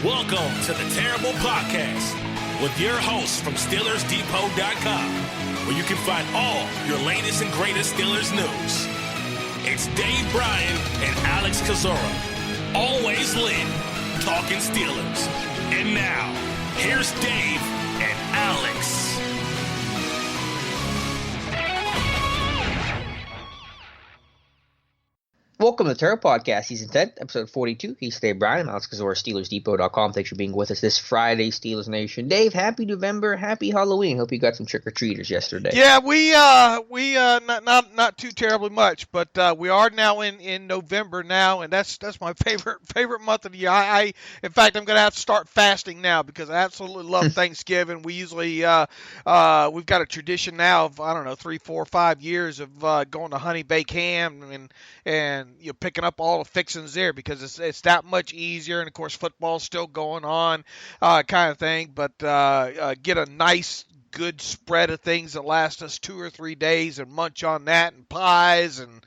Welcome to the Terrible Podcast with your hosts from SteelersDepot.com, where you can find all your latest and greatest Steelers news. It's Dave Bryan and Alex Kozora, always lit, talking Steelers. And now, here's Dave and Alex. Welcome to the Terror Podcast, Season 10, Episode 42. He's Dave Bryan. I'm Alex Kozora, SteelersDepot.com. Thanks for being with us this Friday, Steelers Nation. Dave, happy November, happy Halloween. Hope you got some trick-or-treaters yesterday. Yeah, we not too terribly much, but we are now in November now, and that's my favorite month of the year. In fact, I'm going to have to start fasting now because I absolutely love Thanksgiving. We usually we've got a tradition now of 3, 4, 5 years of going to Honey Bake Ham and picking up all the fixings there because it's that much easier, and of course football's still going on, kind of thing. But get a nice good spread of things that last us 2 or 3 days and munch on that and pies and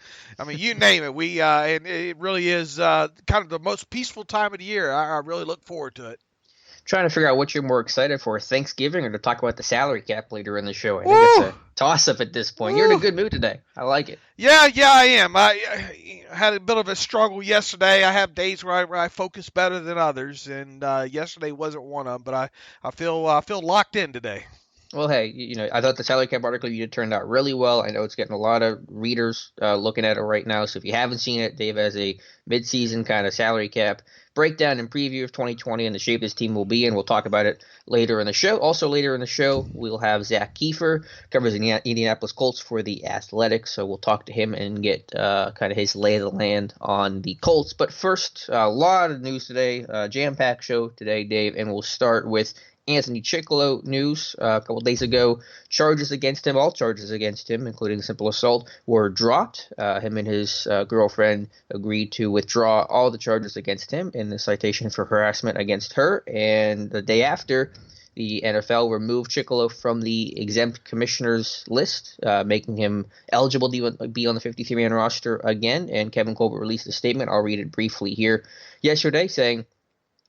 you name it. We and it really is kind of the most peaceful time of the year. I really look forward to it. Trying to figure out what you're more excited for, Thanksgiving or to talk about the salary cap later in the show. I think it's a toss-up at this point. You're in a good mood today. I like it. Yeah, I am. I had a bit of a struggle yesterday. I have days where I focus better than others, and yesterday wasn't one of them, but I feel locked in today. Well, hey, I thought the salary cap article you did turned out really well. I know it's getting a lot of readers looking at it right now. So if you haven't seen it, Dave has a mid-season kind of salary cap breakdown and preview of 2020 and the shape this team will be in. We'll talk about it later in the show. Also later in the show, we'll have Zach Kiefer, covers the Indianapolis Colts for The Athletic. So we'll talk to him and get kind of his lay of the land on the Colts. But first, a lot of news today, jam-packed show today, Dave, and we'll start with Anthony Chickillo news. A couple days ago, all charges against him, including simple assault, were dropped. Him and his girlfriend agreed to withdraw all the charges against him in the citation for harassment against her. And the day after, the NFL removed Chickillo from the exempt commissioners list, making him eligible to be on the 53-man roster again. And Kevin Colbert released a statement. I'll read it briefly here yesterday, saying,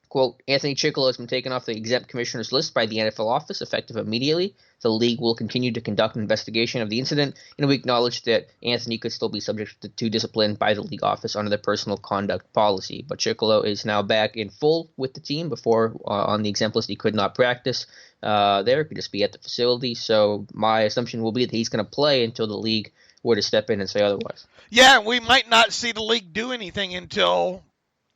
quote, Anthony Chickillo has been taken off the exempt commissioners list by the NFL office effective immediately. The league will continue to conduct an investigation of the incident, and we acknowledge that Anthony could still be subject to discipline by the league office under the personal conduct policy. But Chickillo is now back in full with the team. Before, on the exempt list, he could not practice there. He could just be at the facility. So my assumption will be that he's going to play until the league were to step in and say otherwise. Yeah, we might not see the league do anything until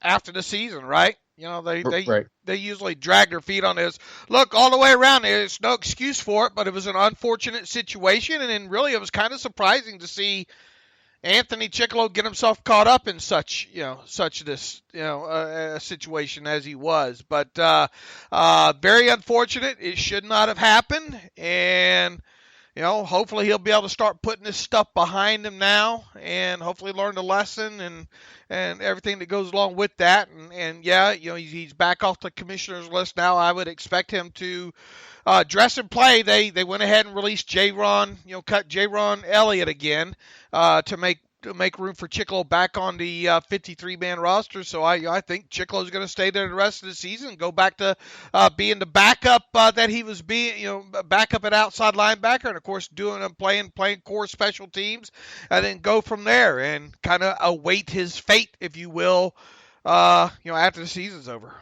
after the season, right? They usually drag their feet on this. Look, all the way around, there's no excuse for it, but it was an unfortunate situation, and then really it was kind of surprising to see Anthony Chickillo get himself caught up in such a situation as he was. But very unfortunate. It should not have happened, and hopefully he'll be able to start putting this stuff behind him now and hopefully learn the lesson and everything that goes along with that. And he's back off the commissioner's list now. I would expect him to dress and play. They went ahead and released cut Jaron Elliott again to make room for Chickillo back on the 53-man roster. So I think Chickillo is going to stay there the rest of the season, go back to being the backup that he was being, backup at outside linebacker, and of course playing core special teams, and then go from there and kind of await his fate, if you will, after the season's over.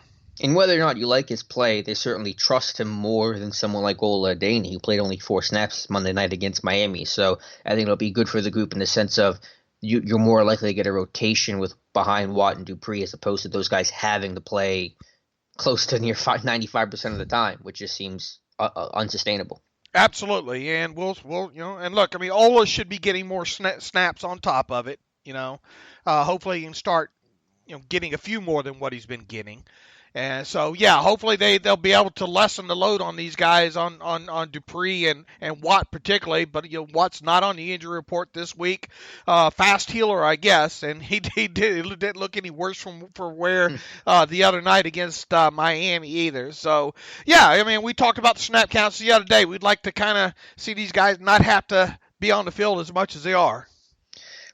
And whether or not you like his play, they certainly trust him more than someone like Ola Adaney, who played only 4 snaps Monday night against Miami. So I think it'll be good for the group in the sense of you're more likely to get a rotation with behind Watt and Dupree as opposed to those guys having to play close to near 95% of the time, which just seems unsustainable. Absolutely, and we'll and look, Ola should be getting more snaps on top of it. Hopefully he can start getting a few more than what he's been getting. And so, hopefully they'll be able to lessen the load on these guys, on Dupree and Watt particularly. But Watt's not on the injury report this week. Fast healer, I guess, and he didn't look any worse for wear the other night against Miami either. So we talked about the snap counts the other day. We'd like to kind of see these guys not have to be on the field as much as they are.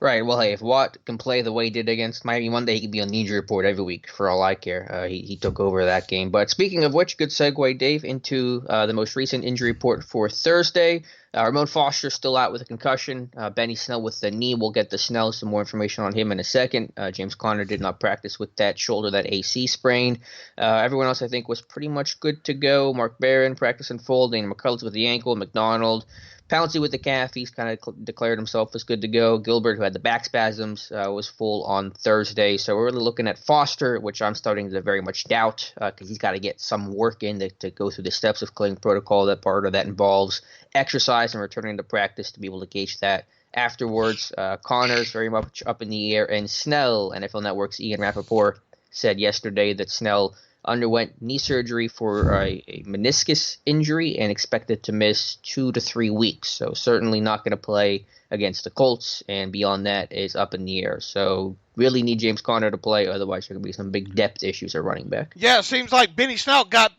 Right. Well, hey, if Watt can play the way he did against Miami Monday, he could be on the injury report every week for all I care. He took over that game. But speaking of which, good segue, Dave, into the most recent injury report for Thursday. Ramon Foster still out with a concussion. Benny Snell with the knee. We'll get to Snell, some more information on him in a second. James Conner did not practice with that shoulder, that AC sprain. Everyone else, I think, was pretty much good to go. Mark Barron practicing full. Dana McCullers with the ankle. McDonald. Pouncey with the calf, he's kind of declared himself as good to go. Gilbert, who had the back spasms, was full on Thursday. So we're really looking at Foster, which I'm starting to very much doubt because he's got to get some work in to go through the steps of clearing protocol. That part of that involves exercise and returning to practice to be able to gauge that afterwards. Connor's very much up in the air. And Snell, NFL Network's Ian Rappaport, said yesterday that Snell underwent knee surgery for a meniscus injury and expected to miss 2 to 3 weeks. So certainly not going to play against the Colts, and beyond that is up in the air. So really need James Conner to play, otherwise there could be some big depth issues at running back. Yeah, it seems like Benny Snell got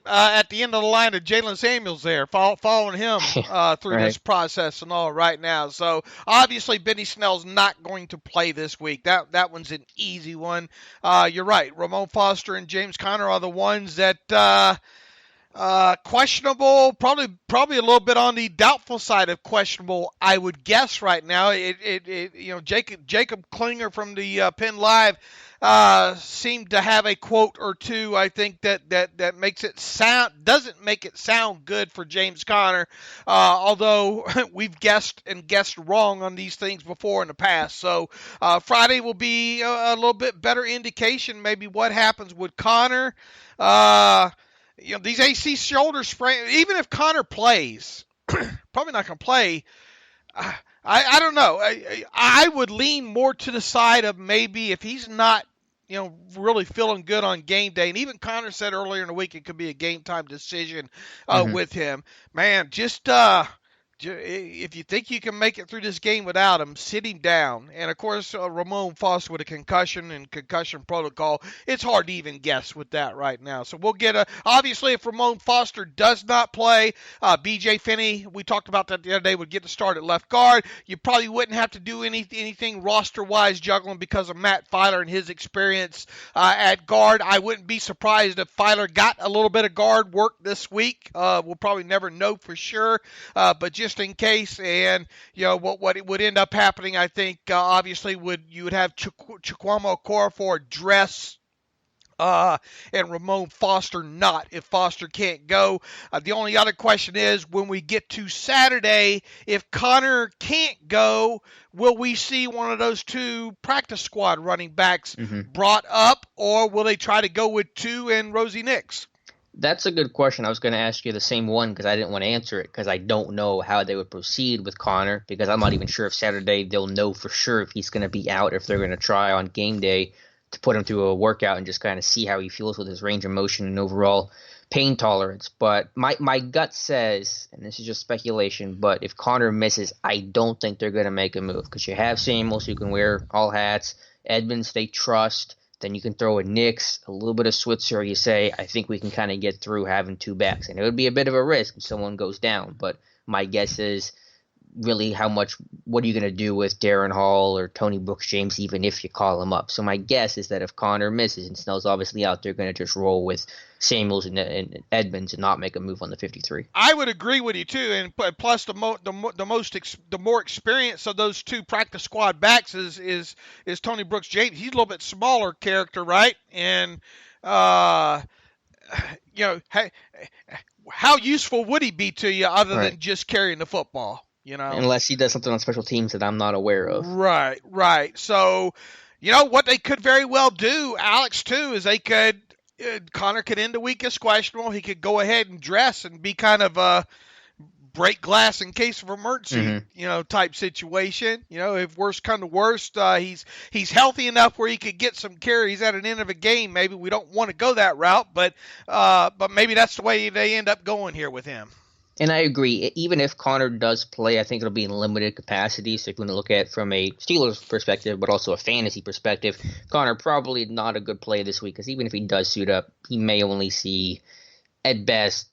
at the end of the line of Jalen Samuels there, following him through Right. this process and all right now. So obviously Benny Snell's not going to play this week. That one's an easy one. You're right. Ramon Foster and James Conner are the ones that questionable, probably a little bit on the doubtful side of questionable, I would guess right now. Jacob Klinger from the Penn Live seemed to have a quote or two, I think, that makes it doesn't make it sound good for James Conner, although we've guessed wrong on these things before in the past. So Friday will be a little bit better indication maybe what happens with Conner. These AC shoulder sprain, even if Conner plays, probably not going to play. I don't know. I would lean more to the side of maybe if he's not, really feeling good on game day. And even Conner said earlier in the week it could be a game time decision with him. Man, just if you think you can make it through this game without him, sit him down. And, of course, Ramon Foster with a concussion and concussion protocol, it's hard to even guess with that right now. So we'll get obviously, if Ramon Foster does not play, B.J. Finney, we talked about that the other day, would get to start at left guard. You probably wouldn't have to do anything roster-wise juggling because of Matt Filer and his experience at guard. I wouldn't be surprised if Filer got a little bit of guard work this week. We'll probably never know for sure, but just in case. And what it would end up happening, I think, obviously you would have Chukwuma Okorafor dress and Ramon Foster not, if Foster can't go. The only other question is, when we get to Saturday, if Conner can't go, will we see one of those two practice squad running backs brought up, or will they try to go with two and Rosie Nix? That's a good question. I was going to ask you the same one because I didn't want to answer it because I don't know how they would proceed with Conner, because I'm not even sure if Saturday they'll know for sure if he's going to be out, or if they're going to try on game day to put him through a workout and just kind of see how he feels with his range of motion and overall pain tolerance. But my gut says, and this is just speculation, but if Conner misses, I don't think they're going to make a move, because you have Samuels who can wear all hats, Edmonds they trust. Then you can throw a Nix, a little bit of Switzer. You say, I think we can kind of get through having two backs. And it would be a bit of a risk if someone goes down. But my guess is really what are you going to do with Darren Hall or Tony Brooks-James, even if you call him up? So my guess is that if Conner misses and Snell's obviously out, they're going to just roll with Samuels and Edmonds and not make a move on the 53. I would agree with you too, and plus the more experience of those two practice squad backs is Tony Brooks-James. He's a little bit smaller character, right? And how useful would he be to you other than just carrying the football? Unless he does something on special teams that I'm not aware of. Right. So, what they could very well do, Alex, too, is Conner could end the week as questionable. He could go ahead and dress and be kind of a break glass in case of emergency, type situation. If worst come to worst, he's healthy enough where he could get some carries at an end of a game. Maybe we don't want to go that route, but maybe that's the way they end up going here with him. And I agree. Even if Conner does play, I think it'll be in limited capacity. So if you want to look at it from a Steelers perspective, but also a fantasy perspective, Conner probably not a good play this week, because even if he does suit up, he may only see, at best,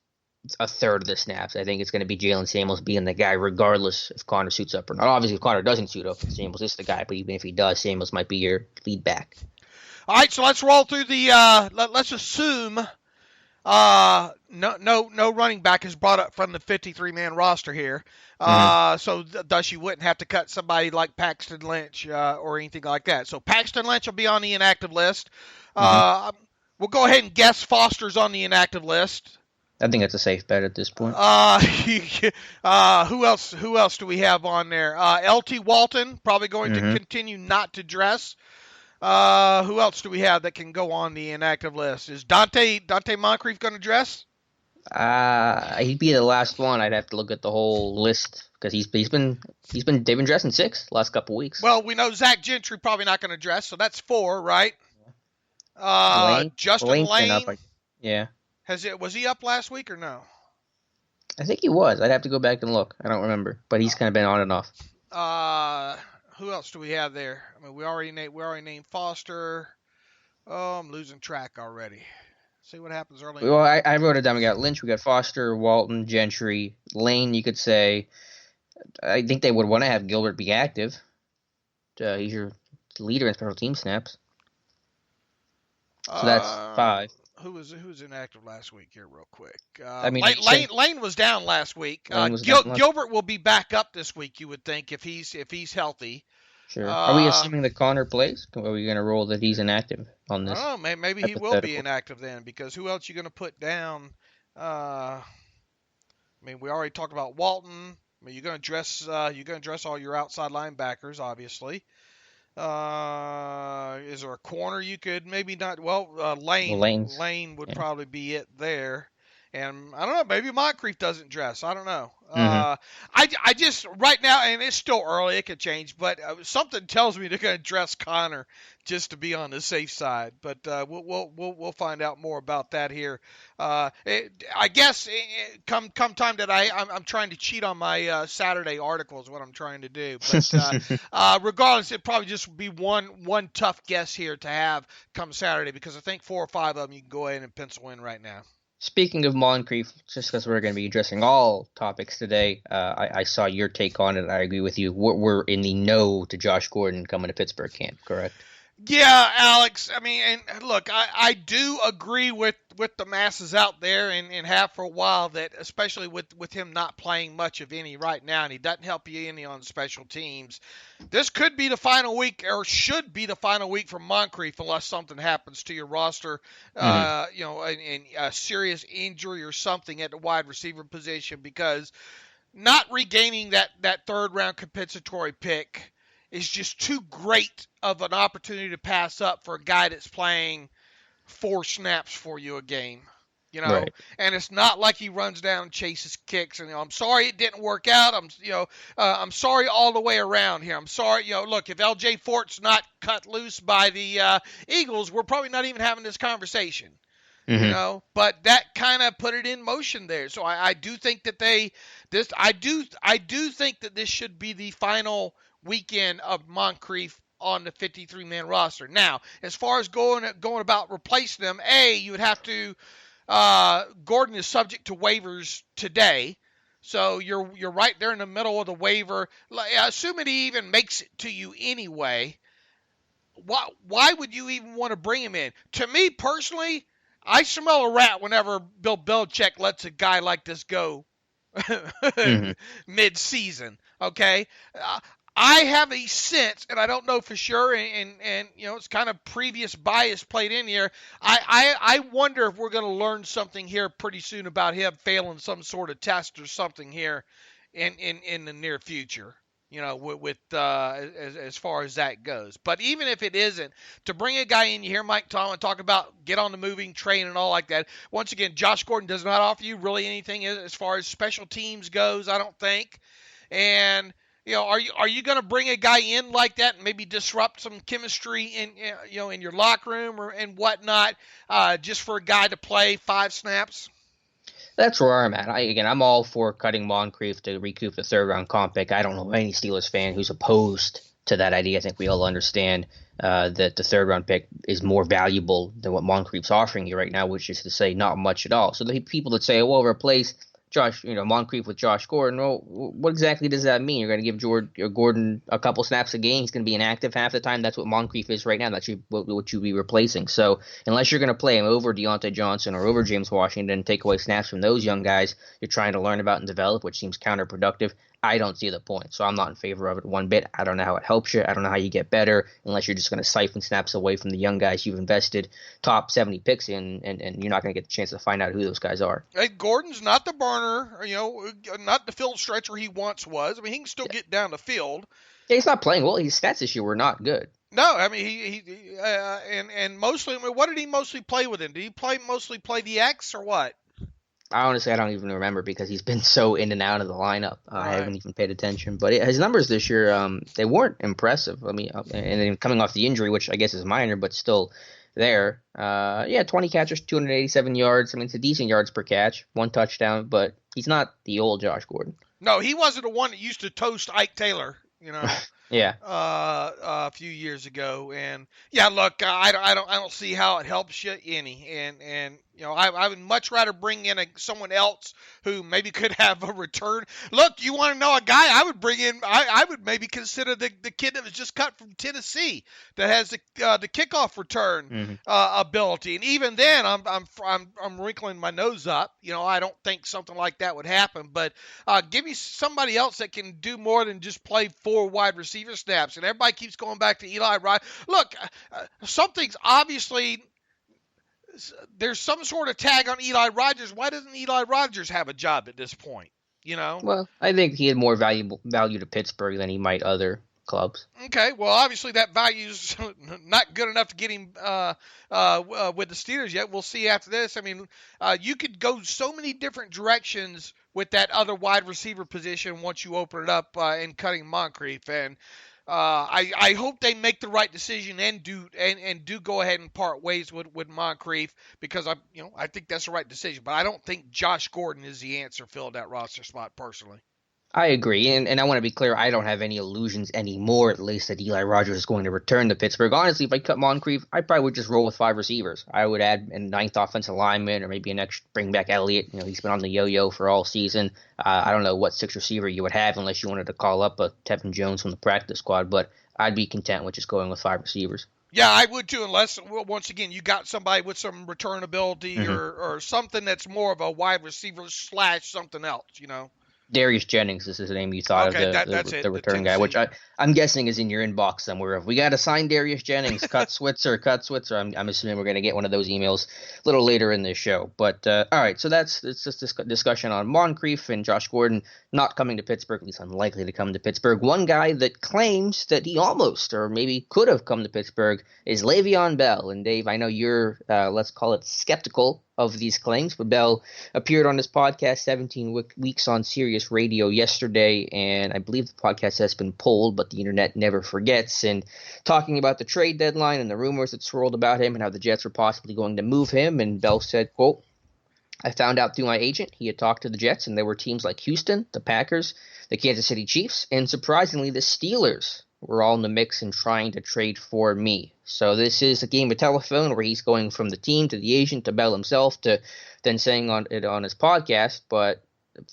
a third of the snaps. I think it's going to be Jalen Samuels being the guy, regardless if Connor suits up or not. Obviously, if Connor doesn't suit up, Samuels is the guy. But even if he does, Samuels might be your lead back. All right, so let's roll through the. Let's assume no running back is brought up from the 53-man roster here. So thus you wouldn't have to cut somebody like Paxton Lynch or anything like that. So Paxton Lynch will be on the inactive list. We'll go ahead and guess Foster's on the inactive list. I think that's a safe bet at this point. Who else? Who else do we have on there? L.T. Walton probably going to continue not to dress. Who else do we have that can go on the inactive list? Is Dante Moncrief going to dress? He'd be the last one. I'd have to look at the whole list because they've been dressing 6 last couple weeks. Well, we know Zach Gentry probably not going to dress, so that's 4, right? Justin Lane. Yeah. Was he up last week or no? I think he was. I'd have to go back and look. I don't remember, but he's kind of been on and off. Who else do we have there? I mean, we already named Foster. Oh, I'm losing track already. See what happens early. Well, I wrote it down. We got Lynch, we got Foster, Walton, Gentry, Lane. You could say. I think they would want to have Gilbert be active. He's your leader in special team snaps. So that's 5. Who was inactive last week here, real quick? Lane was down last week. Gilbert will be back up this week. You would think if he's healthy. Sure. Are we assuming that Connor plays? Or are we going to roll that he's inactive on this? Oh, maybe he will be inactive then, because who else are you going to put down? I mean, we already talked about Walton. I mean, you're going to dress all your outside linebackers, obviously. Is there a corner you could maybe not? Well, Lane would probably be it there. And I don't know, maybe Moncrief doesn't dress. I don't know. I just right now, and it's still early, it could change, but something tells me they're going to dress Connor just to be on the safe side. But we'll find out more about that here. I guess come time that I'm trying to cheat on my Saturday article is what I'm trying to do. But regardless, it probably just be one tough guess here to have come Saturday, because I think 4 or 5 of them you can go ahead and pencil in right now. Speaking of Moncrief, just because we're going to be addressing all topics today, I saw your take on it. I agree with you. We're in the no to Josh Gordon coming to Pittsburgh camp, correct? Yeah, Alex. I mean, and look, I do agree with the masses out there and have for a while that, especially with him not playing much of any right now, and he doesn't help you any on special teams, this could be the final week, or should be the final week for Moncrief, unless something happens to your roster, and a serious injury or something at the wide receiver position, because not regaining that third round compensatory pick is just too great of an opportunity to pass up for a guy that's playing 4 snaps for you a game, right. And it's not like he runs down and chases kicks and I'm sorry it didn't work out. I'm sorry all the way around here. I'm sorry, look, if LJ Fort's not cut loose by the Eagles, we're probably not even having this conversation. But that kind of put it in motion there. So I do think that I do think that this should be the final weekend of Moncrief on the 53-man roster. Now, as far as going about replacing them, you would have to. Gordon is subject to waivers today, so you're right there in the middle of the waiver. Assuming he even makes it to you anyway, why would you even want to bring him in? To me personally, I smell a rat whenever Bill Belichick lets a guy like this go mid-season. Okay. I have a sense, and I don't know for sure, and it's kind of previous bias played in here. I wonder if we're going to learn something here pretty soon about him failing some sort of test or something here in the near future. With as far as that goes. But even if it isn't, to bring a guy in, you hear Mike Tomlin talk about get on the moving train and all like that. Once again, Josh Gordon does not offer you really anything as far as special teams goes, I don't think. And are you going to bring a guy in like that and maybe disrupt some chemistry in your locker room and whatnot, just for a guy to play 5 snaps? That's where I'm at. I'm all for cutting Moncrief to recoup the 3rd round comp pick. I don't know any Steelers fan who's opposed to that idea. I think we all understand that the third round pick is more valuable than what Moncrief's offering you right now, which is to say not much at all. So the people that say, well, replace Moncrief with Josh Gordon. Well, what exactly does that mean? You're going to give Gordon a couple snaps a game. He's going to be inactive half the time. That's what Moncrief is right now. That's what you'd be replacing. So unless you're going to play him over Deontay Johnson or over James Washington and take away snaps from those young guys you're trying to learn about and develop, which seems counterproductive, I don't see the point. So I'm not in favor of it one bit. I don't know how it helps you. I don't know how you get better unless you're just going to siphon snaps away from the young guys you've invested top 70 picks in, and you're not going to get the chance to find out who those guys are. Hey, Gordon's not the burner, not the field stretcher he once was. I mean, he can still get down the field. Yeah, he's not playing well. His stats this year were not good. No, I mean and mostly. I mean, what did he mostly play with him? Did he mostly play the X or what? Honestly, I don't even remember because he's been so in and out of the lineup. Right. I haven't even paid attention. But his numbers this year, they weren't impressive. I mean, and then coming off the injury, which I guess is minor, but still there. 20 catches, 287 yards. I mean, it's a decent yards per catch, 1 touchdown, but he's not the old Josh Gordon. No, he wasn't the one that used to toast Ike Taylor, Yeah. A few years ago, and yeah, look, I don't see how it helps you any, and I would much rather bring in someone else who maybe could have a return. Look, you want to know a guy I would bring in? I would maybe consider the kid that was just cut from Tennessee that has the kickoff return ability, and even then, I'm wrinkling my nose up. I don't think something like that would happen, but give me somebody else that can do more than just play 4 wide receiver snaps. And everybody keeps going back to Eli Rogers. Look, something's obviously. There's some sort of tag on Eli Rogers. Why doesn't Eli Rogers have a job at this point? Well, I think he had more value to Pittsburgh than he might other clubs. Okay, well, obviously that value's not good enough to get him with the Steelers yet. We'll see after this. I mean, you could go so many different directions with that other wide receiver position once you open it up and cutting Moncrief. And I hope they make the right decision and do go ahead and part ways with Moncrief, because I think that's the right decision. But I don't think Josh Gordon is the answer filled that roster spot personally. I agree, and I want to be clear, I don't have any illusions anymore, at least, that Eli Rogers is going to return to Pittsburgh. Honestly, if I cut Moncrief, I probably would just roll with 5 receivers. I would add a 9th offensive lineman, or maybe an extra, bring back Elliott. He's been on the yo-yo for all season. I don't know what 6th receiver you would have unless you wanted to call up a Tevin Jones from the practice squad, but I'd be content with just going with 5 receivers. Yeah, I would too, unless, once again, you got somebody with some return ability or something that's more of a wide receiver / something else, Darius Jennings is his name. You thought of the return guy, which I'm guessing is in your inbox somewhere. If we got to sign Darius Jennings, cut Switzer. I'm assuming we're going to get one of those emails a little later in this show. But all right, so it's just this discussion on Moncrief and Josh Gordon not coming to Pittsburgh, at least unlikely to come to Pittsburgh. One guy that claims that he almost or maybe could have come to Pittsburgh is Le'Veon Bell. And Dave, I know you're let's call it skeptical of these claims, but Bell appeared on this podcast 17 weeks on Sirius Radio yesterday, and I believe the podcast has been pulled, but the internet never forgets, and talking about the trade deadline and the rumors that swirled about him and how the Jets were possibly going to move him, and Bell said, quote, "I found out through my agent he had talked to the Jets, and there were teams like Houston, the Packers, the Kansas City Chiefs, and surprisingly the Steelers were all in the mix and trying to trade for me." So this is a game of telephone where he's going from the team to the agent to Bell himself to then saying on his podcast. But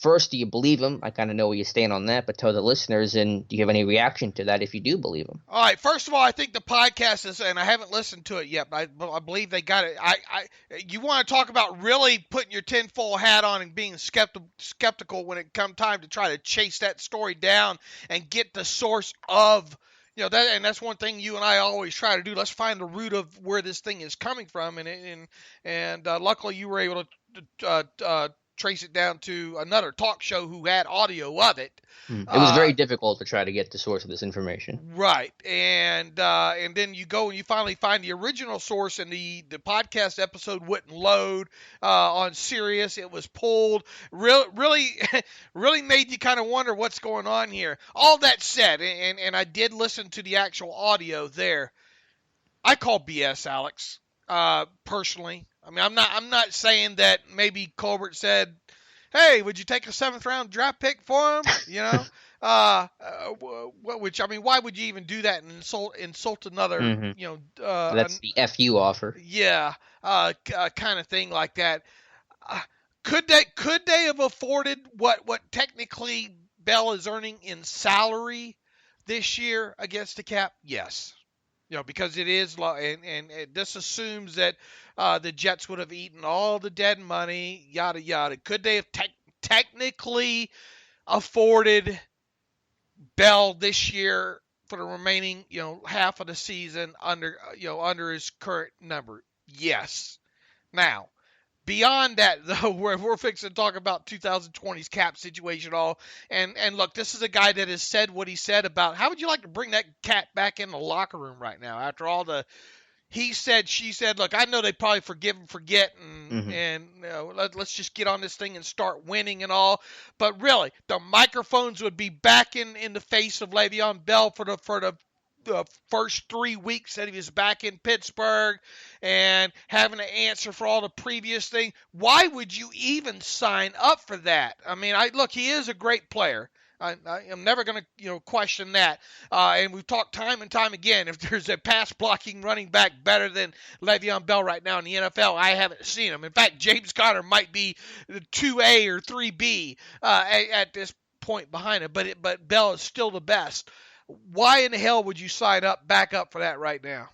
first, do you believe him? I kind of know where you stand on that, but tell the listeners, and do you have any reaction to that if you do believe him? All right, first of all, I think the podcast is, and I haven't listened to it yet, but I believe they got it. You want to talk about really putting your tinfoil hat on and being skeptical when it comes time to try to chase that story down and get the source of that, and that's one thing you and I always try to do. Let's find the root of where this thing is coming from, and luckily you were able to trace it down to another talk show who had audio of it. It was very difficult to try to get the source of this information. Right, and then you go and you finally find the original source, and the podcast episode wouldn't load on Sirius. It was pulled. Really made you kind of wonder what's going on here. All that said, and I did listen to the actual audio there. I call BS, Alex. Personally, I mean, I'm not saying that maybe Colbert said, "Hey, would you take a 7th round draft pick for him?" Which, I mean, why would you even do that and insult another, Hmm. you know, That's the FU offer. yeah, kind of thing like that. Uh, could they have afforded what technically Bell is earning in salary this year against the cap? Yes. Because it is low, and this assumes that the Jets would have eaten all the dead money, yada yada. Could they have technically afforded Bell this year for the remaining, half of the season under his current number? Yes. Now, beyond that, though, we're fixing to talk about 2020's cap situation all. And look, this is a guy that has said what he said about how would you like to bring that cat back in the locker room right now after all the he said, she said. Look, I know they probably forgive and forget, Hmm. and let's just get on this thing and start winning and all. But really, the microphones would be back in the face of Le'Veon Bell for the first 3 weeks that he was back in Pittsburgh and having to answer for all the previous things. Why would you even sign up for that? I mean, look, he is a great player. I am never going to question that. And we've talked time and time again. If there's a pass blocking running back better than Le'Veon Bell right now in the NFL, I haven't seen him. In fact, James Conner might be the 2A or 3B at this point behind him. But Bell is still the best. Why in the hell would you sign back up for that right now?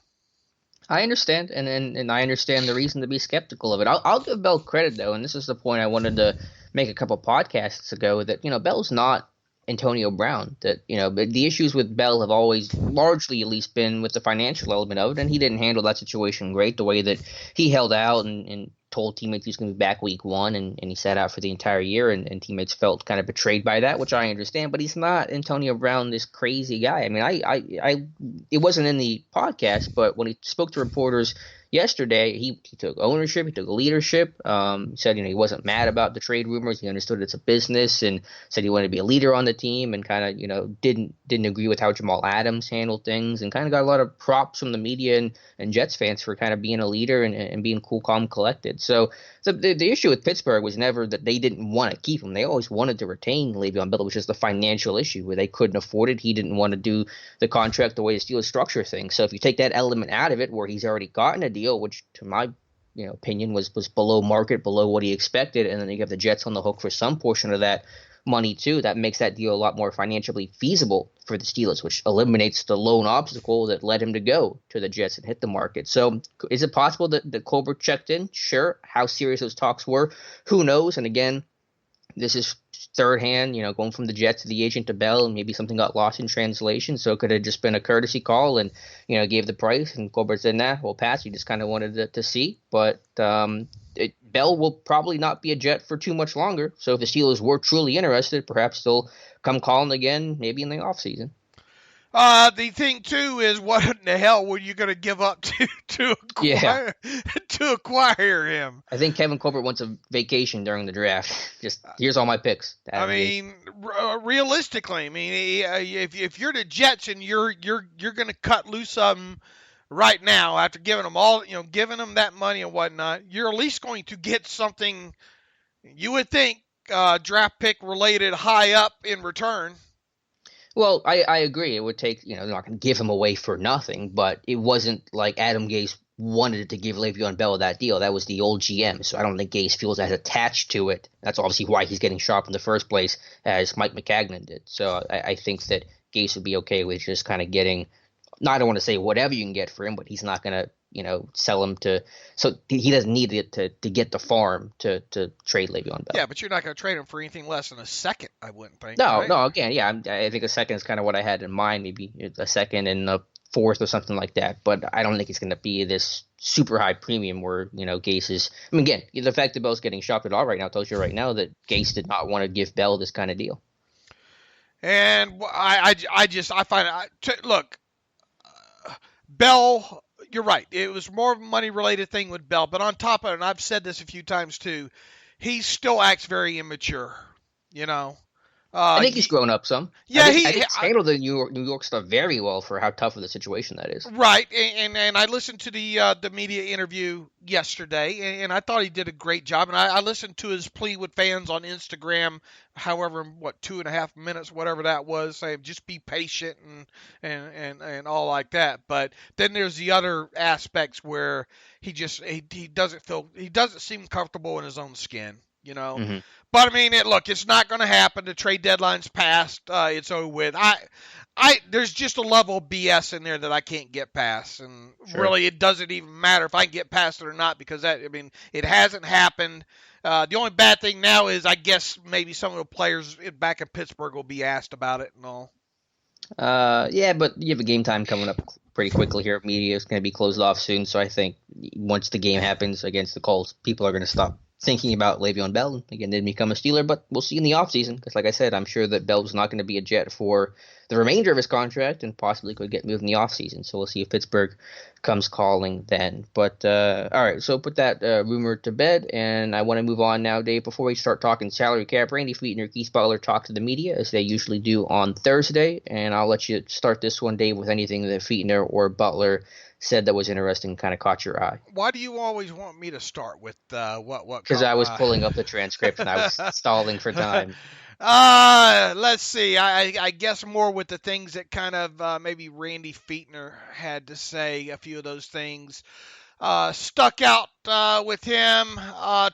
I understand, and I understand the reason to be skeptical of it. I'll give Bell credit though, and this is the point I wanted to make a couple podcasts ago. That Bell's not Antonio Brown. That but the issues with Bell have always largely at least been with the financial element of it, and he didn't handle that situation great. The way that he held out and told teammates he was going to be back week one, and he sat out for the entire year, and teammates felt kind of betrayed by that, which I understand. But he's not Antonio Brown, this crazy guy. I mean, I it wasn't in the podcast, but when he spoke to reporters yesterday, he took ownership, he took leadership. He said he wasn't mad about the trade rumors. He understood it's a business, and said he wanted to be a leader on the team, and kind of didn't agree with how Jamal Adams handled things, and kind of got a lot of props from the media and Jets fans for kind of being a leader and being cool, calm, collected. So the issue with Pittsburgh was never that they didn't want to keep him. They always wanted to retain Le'Veon Bell. It was just the financial issue where they couldn't afford it. He didn't want to do the contract the way the Steelers structure things. So if you take that element out of it, where he's already gotten a deal, which to my opinion was below market, below what he expected, and then you have the Jets on the hook for some portion of that money too, that makes that deal a lot more financially feasible for the Steelers, which eliminates the lone obstacle that led him to go to the Jets and hit the market. So is it possible that Colbert checked in? Sure. How serious those talks were, who knows? And again, this is third hand, going from the Jets to the agent to Bell, and maybe something got lost in translation. So it could have just been a courtesy call and, gave the price, and Colbert said, nah, we'll pass. You just kind of wanted to see. But Bell will probably not be a Jet for too much longer. So if the Steelers were truly interested, perhaps they'll come calling again, maybe in the offseason. The thing too is, what in the hell were you going to give up to acquire him? I think Kevin Colbert wants a vacation during the draft. Just here's all my picks. I mean, realistically, if you're the Jets and you're going to cut loose something right now after giving them all, giving them that money and whatnot, you're at least going to get something. You would think draft pick related high up in return. Well, I agree. It would take, they're not going to give him away for nothing, but it wasn't like Adam Gase wanted to give Le'Veon Bell that deal. That was the old GM, so I don't think Gase feels as attached to it. That's obviously why he's getting sharp in the first place, as Mike Maccagnan did. So I think that Gase would be okay with just kind of getting, I don't want to say whatever you can get for him, but he's not going to, sell him to, so he doesn't need it to get the farm to trade Le'Veon Bell. Yeah, but you're not going to trade him for anything less than a second, I wouldn't think. No, right? no, again, yeah, I think a second is kind of what I had in mind, maybe a second and a fourth or something like that, but I don't think it's going to be this super high premium where, Gase is, again, the fact that Bell's getting shopped at all right now tells you right now that Gase did not want to give Bell this kind of deal. And I find it, look, Bell, you're right. It was more of a money-related thing with Bell. But on top of it, and I've said this a few times too, he still acts very immature. I think he's grown up some. Yeah, I think he's handled the New York stuff very well for how tough of the situation that is. Right, and I listened to the media interview yesterday, and I thought he did a great job. And I listened to his plea with fans on Instagram, however, 2.5 minutes, whatever that was, saying just be patient and all like that. But then there's the other aspects where he doesn't seem comfortable in his own skin. Mm-hmm. But I mean, it's not going to happen. The trade deadline's passed. It's over with. There's just a level of BS in there that I can't get past, and really, it doesn't even matter if I can get past it or not because it hasn't happened. The only bad thing now is, I guess, maybe some of the players back in Pittsburgh will be asked about it and all. Yeah, but you have a game time coming up pretty quickly here. Media is going to be closed off soon, so I think once the game happens against the Colts, people are going to stop thinking about Le'Veon Bell and again didn't become a Steeler, but we'll see in the offseason because like I said, I'm sure that Bell's not going to be a Jet for the remainder of his contract and possibly could get moved in the offseason. So we'll see if Pittsburgh comes calling then. But all right, so put that rumor to bed, and I want to move on now, Dave. Before we start talking salary cap, Randy Fichtner, Keith Butler talk to the media as they usually do on Thursday, and I'll let you start this one, Dave, with anything that Fichtner or Butler said that was interesting, kind of caught your eye. Why do you always want me to start with what? Because I was pulling up the transcript and I was stalling for time. Let's see. I guess more with the things that kind of maybe Randy Fichtner had to say. A few of those things stuck out with him,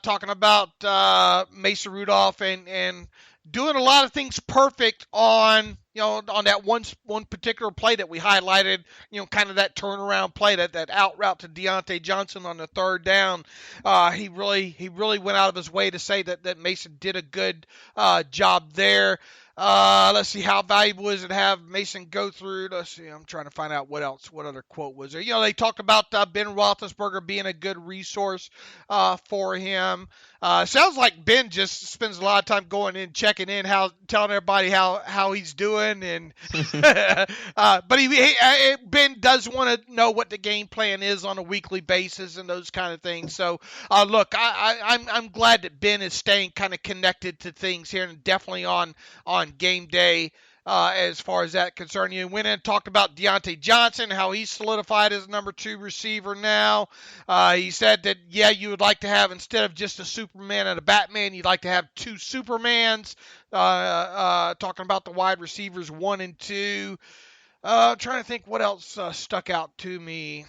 talking about Mason Rudolph and doing a lot of things perfect on that one particular play that we highlighted, kind of that turnaround play, that out route to Deontay Johnson on the third down. He really went out of his way to say that Mason did a good job there. Let's see, how valuable is it to have Mason go through? Let's see, I'm trying to find out what other quote was there. They talked about Ben Roethlisberger being a good resource for him. Sounds like Ben just spends a lot of time going in, checking in, telling everybody how he's doing, and but Ben does want to know what the game plan is on a weekly basis and those kind of things. So look, I'm glad that Ben is staying kind of connected to things here, and definitely on game day. As far as that concerned, you went in and talked about Deontay Johnson, how he's solidified as number 2 receiver now. He said that, you would like to have, instead of just a Superman and a Batman, you'd like to have 2 Supermans. Talking about the wide receivers 1 and 2. Trying to think what else stuck out to me.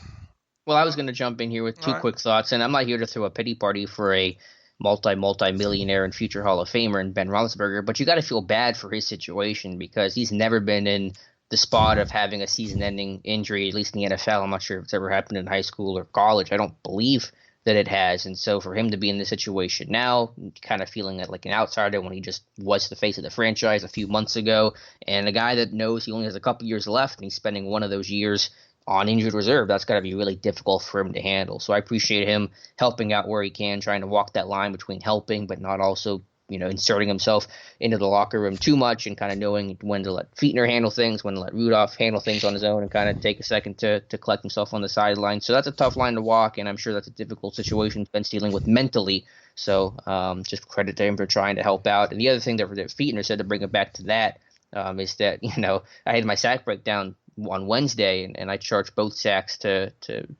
Well, I was going to jump in here with 2 quick thoughts, and I'm not here to throw a pity party for a multi-millionaire and future Hall of Famer in Ben Roethlisberger, but you got to feel bad for his situation because he's never been in the spot of having a season-ending injury, at least in the NFL. I'm not sure if it's ever happened in high school or college. I don't believe that it has, and so for him to be in this situation now, kind of feeling like an outsider when he just was the face of the franchise a few months ago, and a guy that knows he only has a couple years left, and he's spending one of those years on injured reserve, that's got to be really difficult for him to handle. So I appreciate him helping out where he can, trying to walk that line between helping but not also, inserting himself into the locker room too much, and kind of knowing when to let Fichtner handle things, when to let Rudolph handle things on his own, and kind of take a second to collect himself on the sideline. So that's a tough line to walk, and I'm sure that's a difficult situation he's been dealing with mentally. So just credit to him for trying to help out. And the other thing that Fichtner said, to bring it back to that, is that, I had my sack breakdown on Wednesday, and I charged both sacks to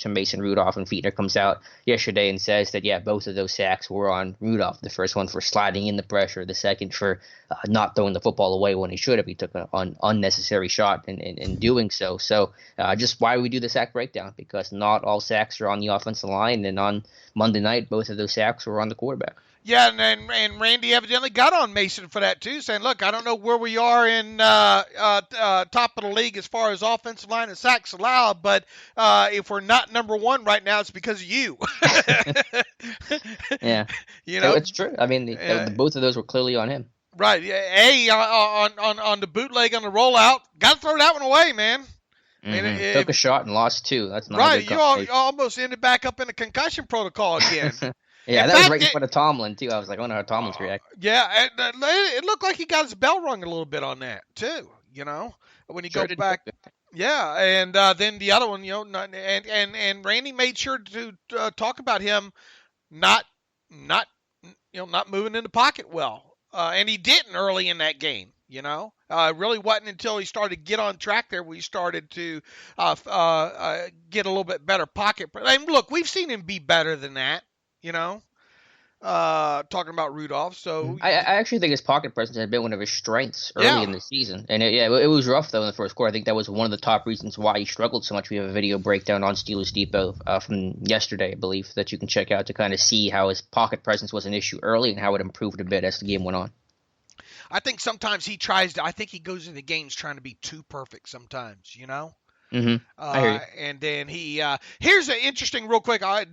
Mason Rudolph, and Fichtner comes out yesterday and says that, both of those sacks were on Rudolph. The first one for sliding in the pressure, the second for not throwing the football away when he should have. He took an unnecessary shot in doing so. So just why we do the sack breakdown, because not all sacks are on the offensive line, and on Monday night, both of those sacks were on the quarterback. Yeah, and Randy evidently got on Mason for that too, saying, look, I don't know where we are in top of the league as far as offensive line and sacks allowed, but if we're not number 1 right now, it's because of you. Yeah. It's true. I mean, both of those were clearly on him. Right. On the bootleg, on the rollout, got to throw that one away, man. Mm-hmm. Took a shot and lost 2. That's not right. A good You almost ended back up in the concussion protocol again. Yeah, that was right in front of Tomlin, too. I was like, I wonder how Tomlin's reacting. Yeah, and it looked like he got his bell rung a little bit on that, too, when you go back. Yeah, and then the other one, and Randy made sure to talk about him not moving in the pocket well. And he didn't early in that game. Really wasn't until he started to get on track there we started to get a little bit better pocket. I mean, look, we've seen him be better than that, talking about Rudolph. So I actually think his pocket presence had been one of his strengths early Yeah. in the season. And it was rough, though, in the first quarter. I think that was one of the top reasons why he struggled so much. We have a video breakdown on Steelers Depot from yesterday, I believe, that you can check out to kind of see how his pocket presence was an issue early and how it improved a bit as the game went on. I think sometimes he goes into games trying to be too perfect sometimes, Mm-hmm. I hear you. And then here's an interesting, real quick. I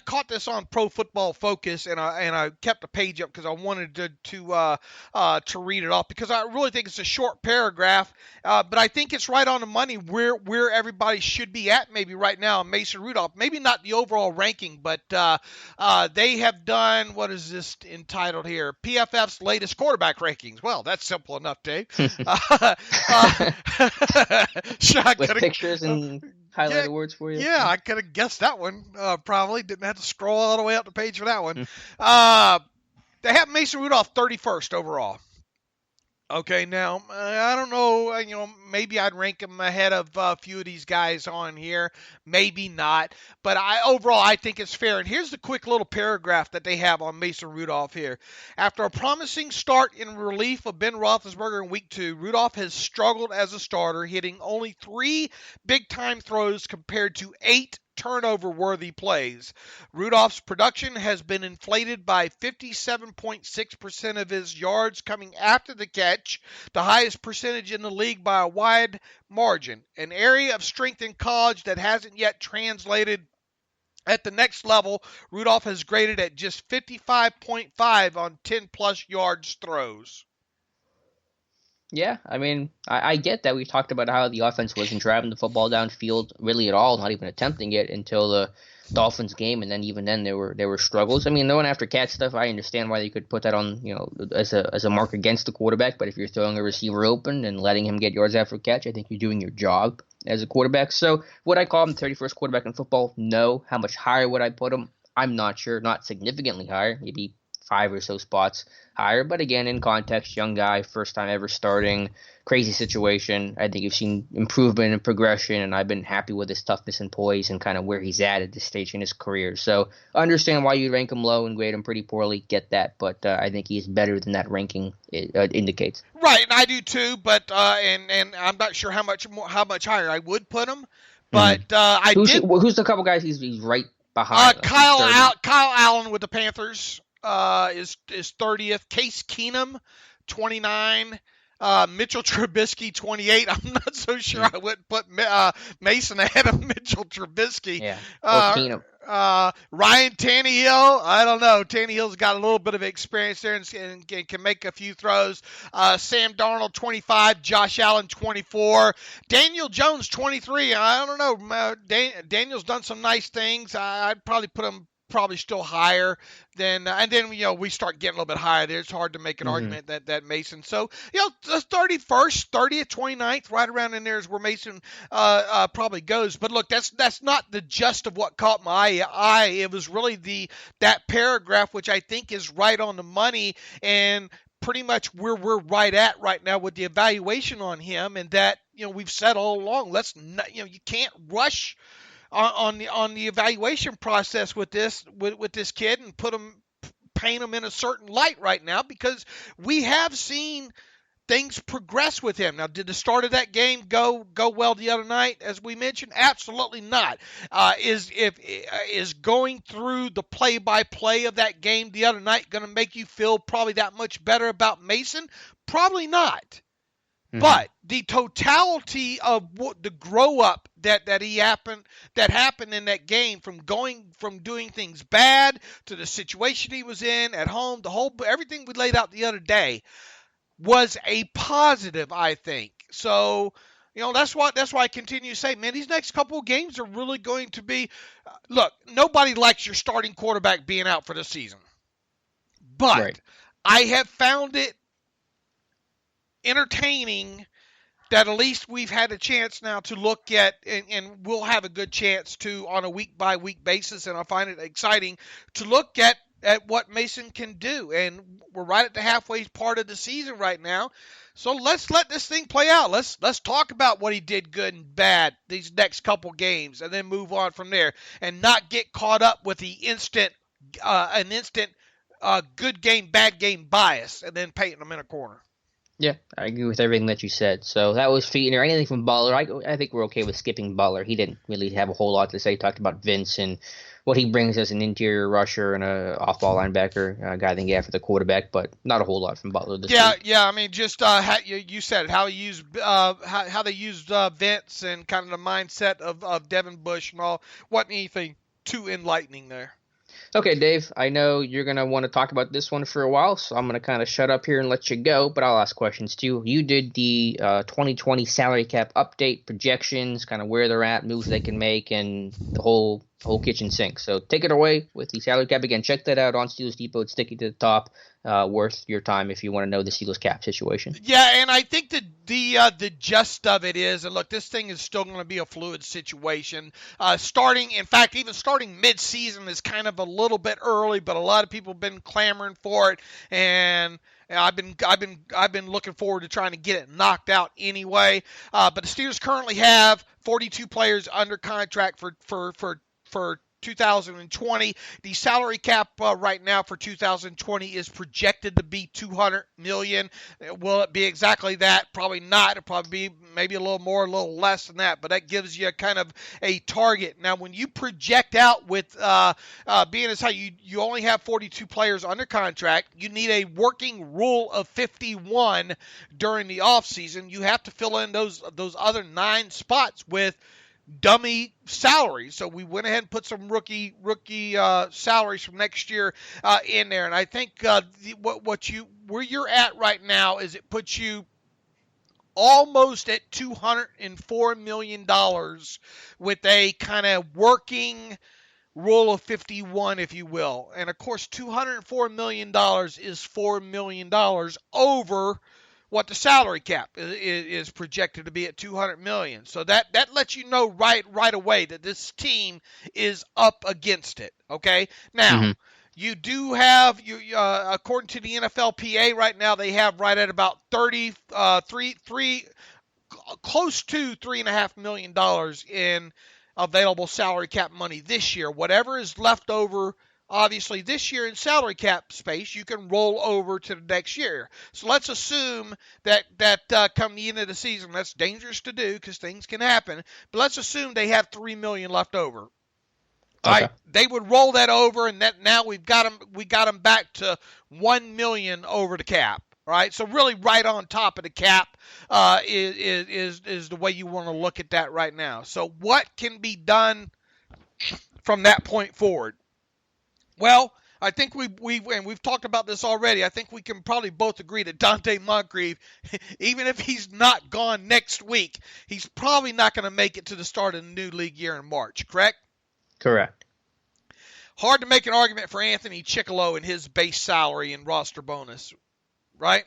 caught this on Pro Football Focus, and I kept the page up because I wanted to read it off because I really think it's a short paragraph, but I think it's right on the money where everybody should be at maybe right now. Mason Rudolph, maybe not the overall ranking, but they have done, what is this entitled here? PFF's latest quarterback rankings. Well, that's simple enough, Dave. With pictures and highlighted words for you? Yeah, I could have guessed that one. Probably didn't have to scroll all the way up the page for that one. They have Mason Rudolph 31st overall. Okay, now, I don't know, maybe I'd rank him ahead of a few of these guys on here. Maybe not. But overall, I think it's fair. And here's the quick little paragraph that they have on Mason Rudolph here. After a promising start in relief of Ben Roethlisberger in Week 2, Rudolph has struggled as a starter, hitting only 3 big-time throws compared to 8 turnover-worthy plays. Rudolph's production has been inflated by 57.6% of his yards coming after the catch, the highest percentage in the league by a wide margin, an area of strength in college that hasn't yet translated at the next level. Rudolph has graded at just 55.5 on 10-plus yards throws. Yeah, I mean, I get that. We've talked about how the offense wasn't driving the football downfield really at all, not even attempting it until the Dolphins game, and then even then there were struggles. I mean, going after catch stuff, I understand why they could put that on, as a mark against the quarterback. But if you're throwing a receiver open and letting him get yards after catch, I think you're doing your job as a quarterback. So would I call him 31st quarterback in football? No. How much higher would I put him? I'm not sure. Not significantly higher. Maybe 5 or so spots higher. But again, in context, young guy, first time ever starting, crazy situation. I think you've seen improvement and progression, and I've been happy with his toughness and poise and kind of where he's at this stage in his career. So understand why you'd rank him low and grade him pretty poorly. Get that, but I think he's better than that ranking indicates. Right, and I do too. But and I'm not sure how much higher I would put him. But who's the couple guys he's right behind? Kyle Allen with the Panthers. Is 30th. Case Keenum, 29. Mitchell Trubisky, 28. I'm not so sure I wouldn't put Mason ahead of Mitchell Trubisky. Yeah. Keenum. Ryan Tannehill, I don't know. Tannehill's got a little bit of experience there and can make a few throws. Sam Darnold, 25. Josh Allen, 24. Daniel Jones, 23. I don't know. Daniel's done some nice things. I'd probably put him still higher than, and then we start getting a little bit higher there. It's hard to make an argument that Mason. So 31st, 30th, 29th, right around in there is where Mason probably goes. But look, that's not the gist of what caught my eye. It was really that paragraph, which I think is right on the money and pretty much where we're right at right now with the evaluation on him. And that we've said all along, you can't rush on the evaluation process with this kid and paint him in a certain light right now, because we have seen things progress with him. Now, did the start of that game go well the other night, as we mentioned? Absolutely not. Is going through the play-by-play of that game the other night going to make you feel probably that much better about Mason? Probably not. But the totality of the grow up that happened in that game, from doing things bad to the situation he was in at home, everything we laid out the other day was a positive, I think. So, that's why I continue to say, man, these next couple of games are really going to be. Look, nobody likes your starting quarterback being out for the season, but right. I have found it entertaining that at least we've had a chance now to look at, and we'll have a good chance to on a week-by-week basis, and I find it exciting to look at at what Mason can do. And we're right at the halfway part of the season right now. So let's let this thing play out. Let's talk about what he did good and bad these next couple games, and then move on from there, and not get caught up with the an instant good game, bad game bias, and then painting them in a corner. Yeah, I agree with everything that you said. So that was Feetner. Anything from Butler, I think we're okay with skipping Butler. He didn't really have a whole lot to say. He talked about Vince and what he brings as an interior rusher and a off-ball linebacker, a guy that can get after the quarterback, but not a whole lot from Butler this week. Yeah. I mean, just how you said it, how he used how they used Vince and kind of the mindset of Devin Bush and all. Wasn't anything too enlightening there. Okay, Dave, I know you're going to want to talk about this one for a while, so I'm going to kind of shut up here and let you go, but I'll ask questions too. You did the 2020 salary cap update, projections, kind of where they're at, moves they can make, and the whole kitchen sink. So take it away with the salary cap. Again, check that out on Steelers Depot. It's sticking to the top. Worth your time if you want to know the Steelers cap situation. Yeah, and I think the gist of it is, and look, this thing is still going to be a fluid situation. Starting mid-season is kind of a little bit early, but a lot of people have been clamoring for it, and I've been looking forward to trying to get it knocked out anyway. But the Steelers currently have 42 players under contract for 2020. The salary cap right now for 2020 is projected to be $200 million. Will it be exactly that? Probably not. It'll probably be maybe a little more, a little less than that, but that gives you kind of a target. Now, when you project out with being as how you only have 42 players under contract, you need a working rule of 51 during the offseason. You have to fill in those other 9 spots with dummy salaries. So we went ahead and put some rookie salaries from next year in there. And I think where you're at right now is it puts you almost at $204 million with a kind of working rule of 51, if you will. And of course, $204 million is $4 million over what the salary cap is projected to be at $200 million. So that lets you know right away that this team is up against it. Okay, now you do have according to the NFLPA right now, they have right at about close to $3.5 million in available salary cap money this year. Whatever is left over, obviously, this year in salary cap space, you can roll over to the next year. So let's assume that come the end of the season, that's dangerous to do because things can happen, but let's assume they have $3 million left over. Okay. Right? They would roll that over, and that now we got them back to $1 million over the cap. Right, so really right on top of the cap is the way you want to look at that right now. So what can be done from that point forward? Well, I think we've talked about this already. I think we can probably both agree that Donte Moncrief, even if he's not gone next week, he's probably not going to make it to the start of the new league year in March, correct? Correct. Hard to make an argument for Anthony Chickillo and his base salary and roster bonus, right?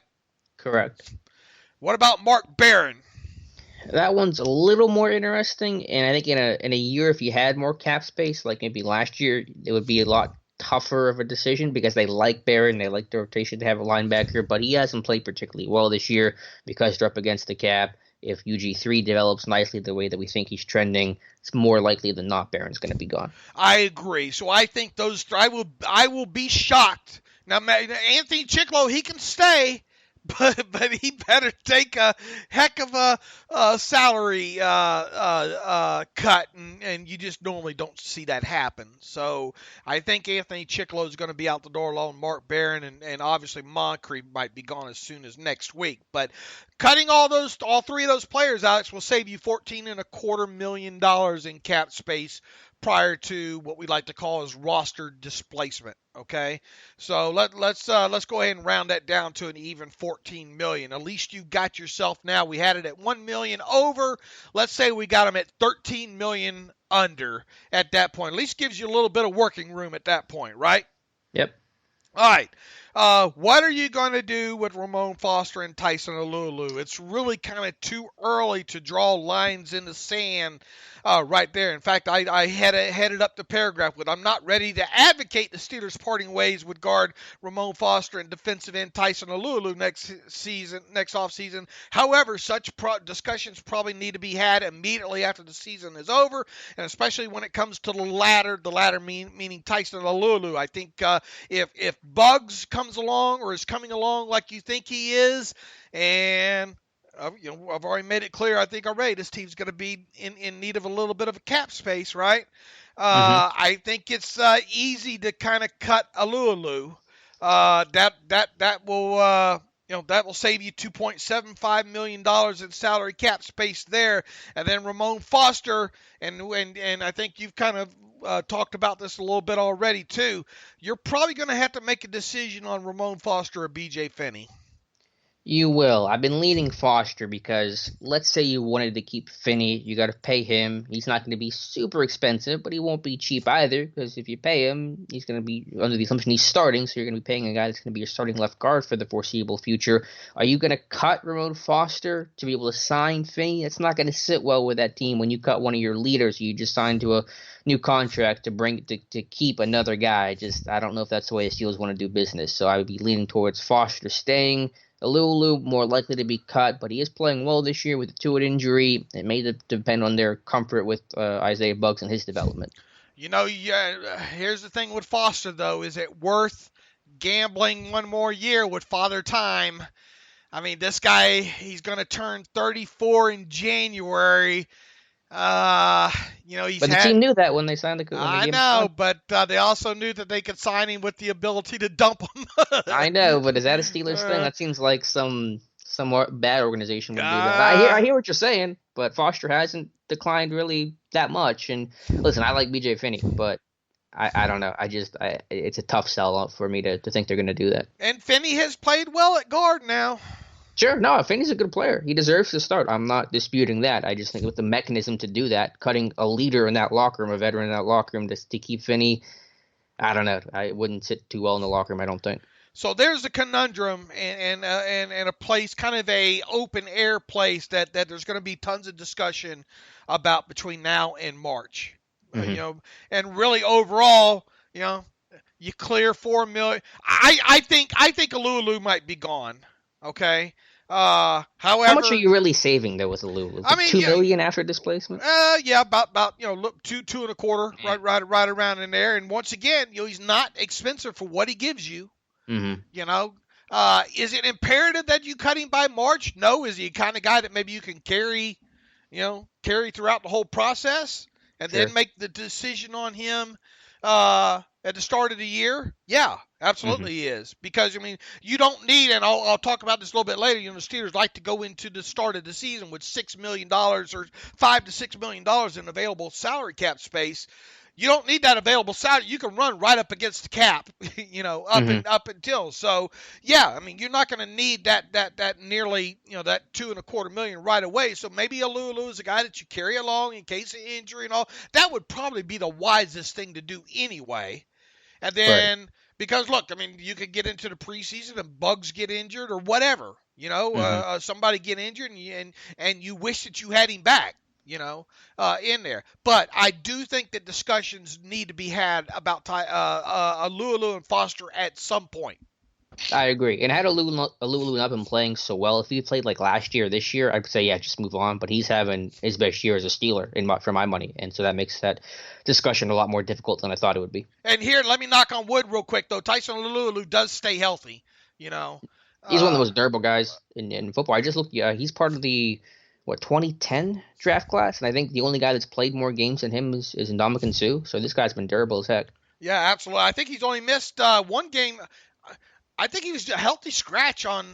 Correct. What about Mark Barron? That one's a little more interesting, and I think in a year, if you had more cap space, like maybe last year, it would be a lot tougher of a decision because they like Barron, they like the rotation to have a linebacker, but he hasn't played particularly well this year because they're up against the cap. If UG3 develops nicely the way that we think he's trending, it's more likely than not Barron's going to be gone. I agree. So I think I will be shocked. Now, Anthony Chickillo, he can stay, but he better take a heck of a salary cut, and you just normally don't see that happen. So I think Anthony Chickillo is going to be out the door along Mark Barron, and obviously Moncrief might be gone as soon as next week. But cutting all 3 of those players, Alex, will save you $14.25 million in cap space prior to what we like to call as roster displacement. Okay, so let's go ahead and round that down to an even $14 million. At least you got yourself now. We had it at $1 million over. Let's say we got them at $13 million under at that point. At least gives you a little bit of working room at that point, right? Yep. All right. What are you going to do with Ramon Foster and Tyson Alualu? It's really kind of too early to draw lines in the sand right there. In fact, I headed up the paragraph with, I'm not ready to advocate the Steelers parting ways with guard Ramon Foster and defensive end Tyson Alualu next offseason. However, such discussions probably need to be had immediately after the season is over, and especially when it comes to the latter meaning Tyson Alualu. I think if Bugs comes along or is coming along like you think he is, and I've already made it clear, I think already, this team's going to be in need of a little bit of a cap space, right? I think it's easy to kind of cut Alualu. That will save you $2.75 million in salary cap space there. And then Ramon Foster, and I think you've kind of talked about this a little bit already too. You're probably going to have to make a decision on Ramon Foster or BJ Finney. You will. I've been leaning Foster because let's say you wanted to keep Finney, you got to pay him. He's not going to be super expensive, but he won't be cheap either because if you pay him, he's going to be under the assumption he's starting, so you're going to be paying a guy that's going to be your starting left guard for the foreseeable future. Are you going to cut Ramon Foster to be able to sign Finney? It's not going to sit well with that team when you cut one of your leaders. You just signed to a new contract to keep another guy. I don't know if that's the way the Steelers want to do business. So I would be leaning towards Foster staying. Alualu more likely to be cut, but he is playing well this year with the Tuitt injury. It may depend on their comfort with Isaiah Bugs and his development. Here's the thing with Foster, though. Is it worth gambling one more year with Father Time? I mean, this guy, he's going to turn 34 in January. But the team knew that when they signed the. I know, but they also knew that they could sign him with the ability to dump him. I know, but is that a Steelers thing? That seems like some bad organization would do that. I hear what you're saying, but Foster hasn't declined really that much. And listen, I like BJ Finney, but I don't know. It's a tough sell for me to think they're going to do that. And Finney has played well at guard now. Sure, no, Finney's a good player. He deserves to start. I'm not disputing that. I just think with the mechanism to do that, cutting a leader in that locker room, a veteran in that locker room, to keep Finney, I don't know. It wouldn't sit too well in the locker room, I don't think. So there's a conundrum and a place, kind of a open air place that there's going to be tons of discussion about between now and March. Mm-hmm. And really overall, you clear $4 million. I think Alualu might be gone. Okay. However, how much are you really saving though with Alualu? $2 million after displacement? About look, two and a quarter, right around in there. And once again, he's not expensive for what he gives you. Mm-hmm. Is it imperative that you cut him by March? No. Is he the kind of guy that maybe you can carry throughout the whole process and then make the decision on him at the start of the year? Yeah, absolutely he is. Because, you don't need, and I'll talk about this a little bit later, the Steelers like to go into the start of the season with $6 million or $5 to $6 million in available salary cap space. You don't need that available salary. You can run right up against the cap, up until. So, yeah, you're not going to need that nearly, that $2.25 million right away. So maybe Alualu is a guy that you carry along in case of injury and all. That would probably be the wisest thing to do anyway. And then, because look, you could get into the preseason and Bugs get injured or whatever, somebody get injured and you wish that you had him back. In there. But I do think that discussions need to be had about Alualu and Foster at some point. I agree. And had Alualu not been playing so well, if he played like last year, this year, I'd say, yeah, just move on. But he's having his best year as a Steeler for my money. And so that makes that discussion a lot more difficult than I thought it would be. And here, let me knock on wood real quick, though. Tyson Alualu does stay healthy, He's one of the most durable guys in football. I just looked, he's part of the 2010 draft class, and I think the only guy that's played more games than him is Ndamukong Suh. So this guy's been durable as heck. Yeah, absolutely. I think he's only missed one game. I think he was a healthy scratch on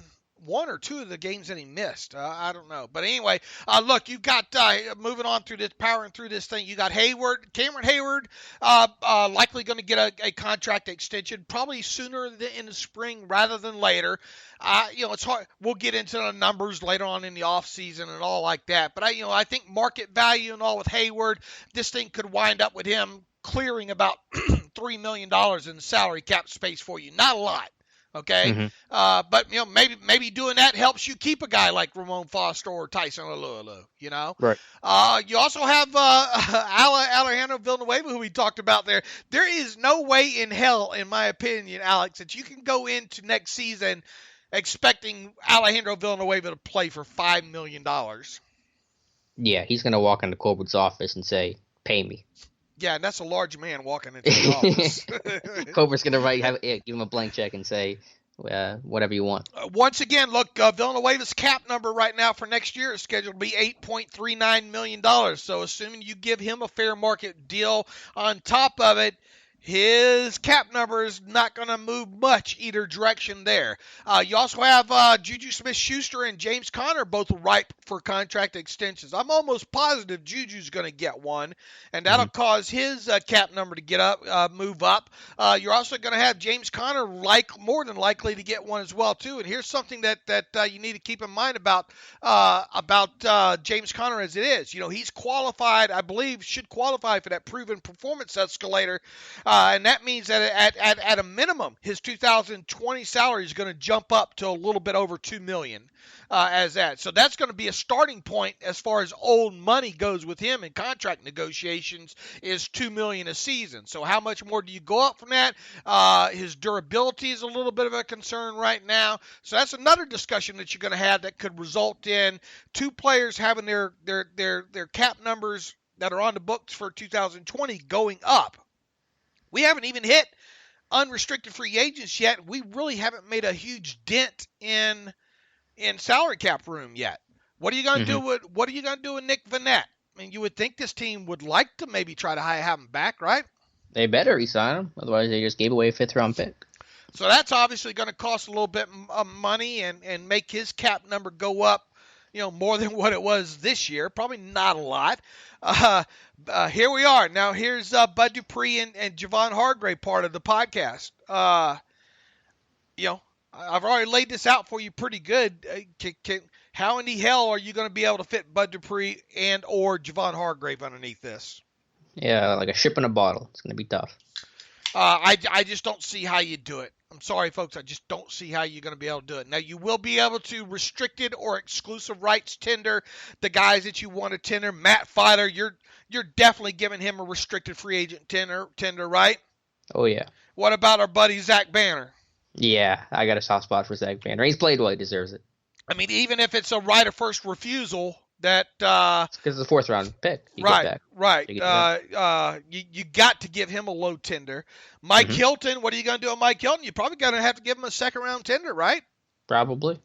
one or two of the games that he missed. I don't know. But anyway, look, you've got, powering through this thing, you got Cameron Hayward, likely going to get a contract extension, probably sooner in the spring rather than later. It's hard. We'll get into the numbers later on in the offseason and all like that. But I think market value and all with Hayward, this thing could wind up with him clearing about $3 million in salary cap space for you. Not a lot. Okay, but maybe doing that helps you keep a guy like Ramon Foster or Tyson Alualu. Right. You also have Alejandro Villanueva, who we talked about there. There is no way in hell, in my opinion, Alex, that you can go into next season expecting Alejandro Villanueva to play for $5 million. Yeah, he's going to walk into Colbert's office and say, "Pay me." Yeah, and that's a large man walking into the office. Colbert's going to give him a blank check and say, whatever you want. Once again, look, Villanueva's cap number right now for next year is scheduled to be $8.39 million. So assuming you give him a fair market deal on top of it, his cap number is not going to move much either direction there. You also have Juju Smith-Schuster and James Conner both ripe for contract extensions. I'm almost positive Juju's going to get one, and that'll cause his cap number to move up. You're also going to have James Conner more than likely to get one as well too. And here's something that you need to keep in mind about James Conner as it is. He's qualified, I believe, should qualify for that proven performance escalator. And that means that at a minimum, his 2020 salary is going to jump up to a little bit over $2 million as that. So that's going to be a starting point as far as old money goes with him in contract negotiations is $2 million a season. So how much more do you go up from that? His durability is a little bit of a concern right now. So that's another discussion that you're going to have that could result in two players having their cap numbers that are on the books for 2020 going up. We haven't even hit unrestricted free agents yet. We really haven't made a huge dent in salary cap room yet. What are you going to do with Nick Vannett? I mean, you would think this team would like to maybe try to have him back, right? They better re-sign him. Otherwise, they just gave away a 5th-round pick. So that's obviously going to cost a little bit of money and make his cap number go up, more than what it was this year. Probably not a lot. Here we are. Now here's Bud Dupree and Javon Hargrave part of the podcast. I've already laid this out for you pretty good. How in the hell are you going to be able to fit Bud Dupree and or Javon Hargrave underneath this? Yeah, like a ship in a bottle. It's going to be tough. I just don't see how you do it. I'm sorry, folks. I just don't see how you're going to be able to do it. Now, you will be able to restricted or exclusive rights tender the guys that you want to tender. Matt Filer, you're definitely giving him a restricted free agent tender, right? Oh, yeah. What about our buddy Zach Banner? Yeah, I got a soft spot for Zach Banner. He's played well. He deserves it. I mean, even if it's a right of first refusal, that because it's a 4th-round pick. Right. You got to give him a low tender. Mike Hilton, what are you going to do with Mike Hilton? You're probably going to have to give him a 2nd-round tender, right? Probably.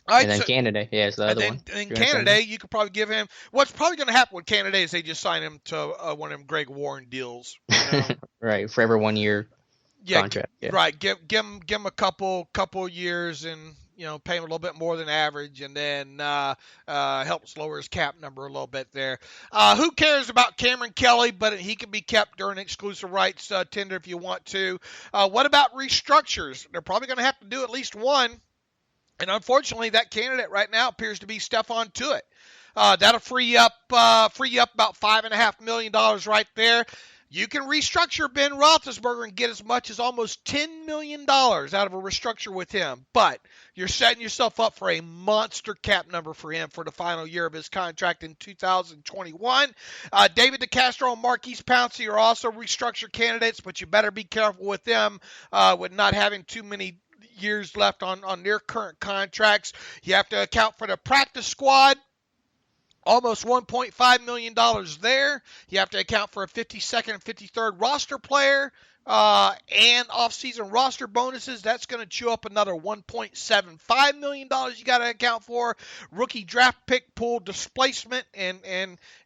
All right, and then Canada, is the other one. In Canada, you could probably give him. What's probably going to happen with Canada is they just sign him to one of them Greg Warren deals. Right, forever 1 year contract. Yeah. Right, give him a couple years and pay him a little bit more than average, and then helps lower his cap number a little bit there. Who cares about Cameron Kelly? But he can be kept during exclusive rights tender if you want to. What about restructures? They're probably going to have to do at least one. And unfortunately, that candidate right now appears to be Stephon Tuitt. That'll free up about $5.5 million right there. You can restructure Ben Roethlisberger and get as much as almost $10 million out of a restructure with him. But you're setting yourself up for a monster cap number for him for the final year of his contract in 2021. David DeCastro and Marquise Pouncey are also restructure candidates, but you better be careful with them with not having too many years left on their current contracts. You have to account for the practice squad. Almost $1.5 million there. You have to account for a 52nd and 53rd roster player and off-season roster bonuses. That's going to chew up another $1.75 million you got to account for. Rookie draft pick pool displacement and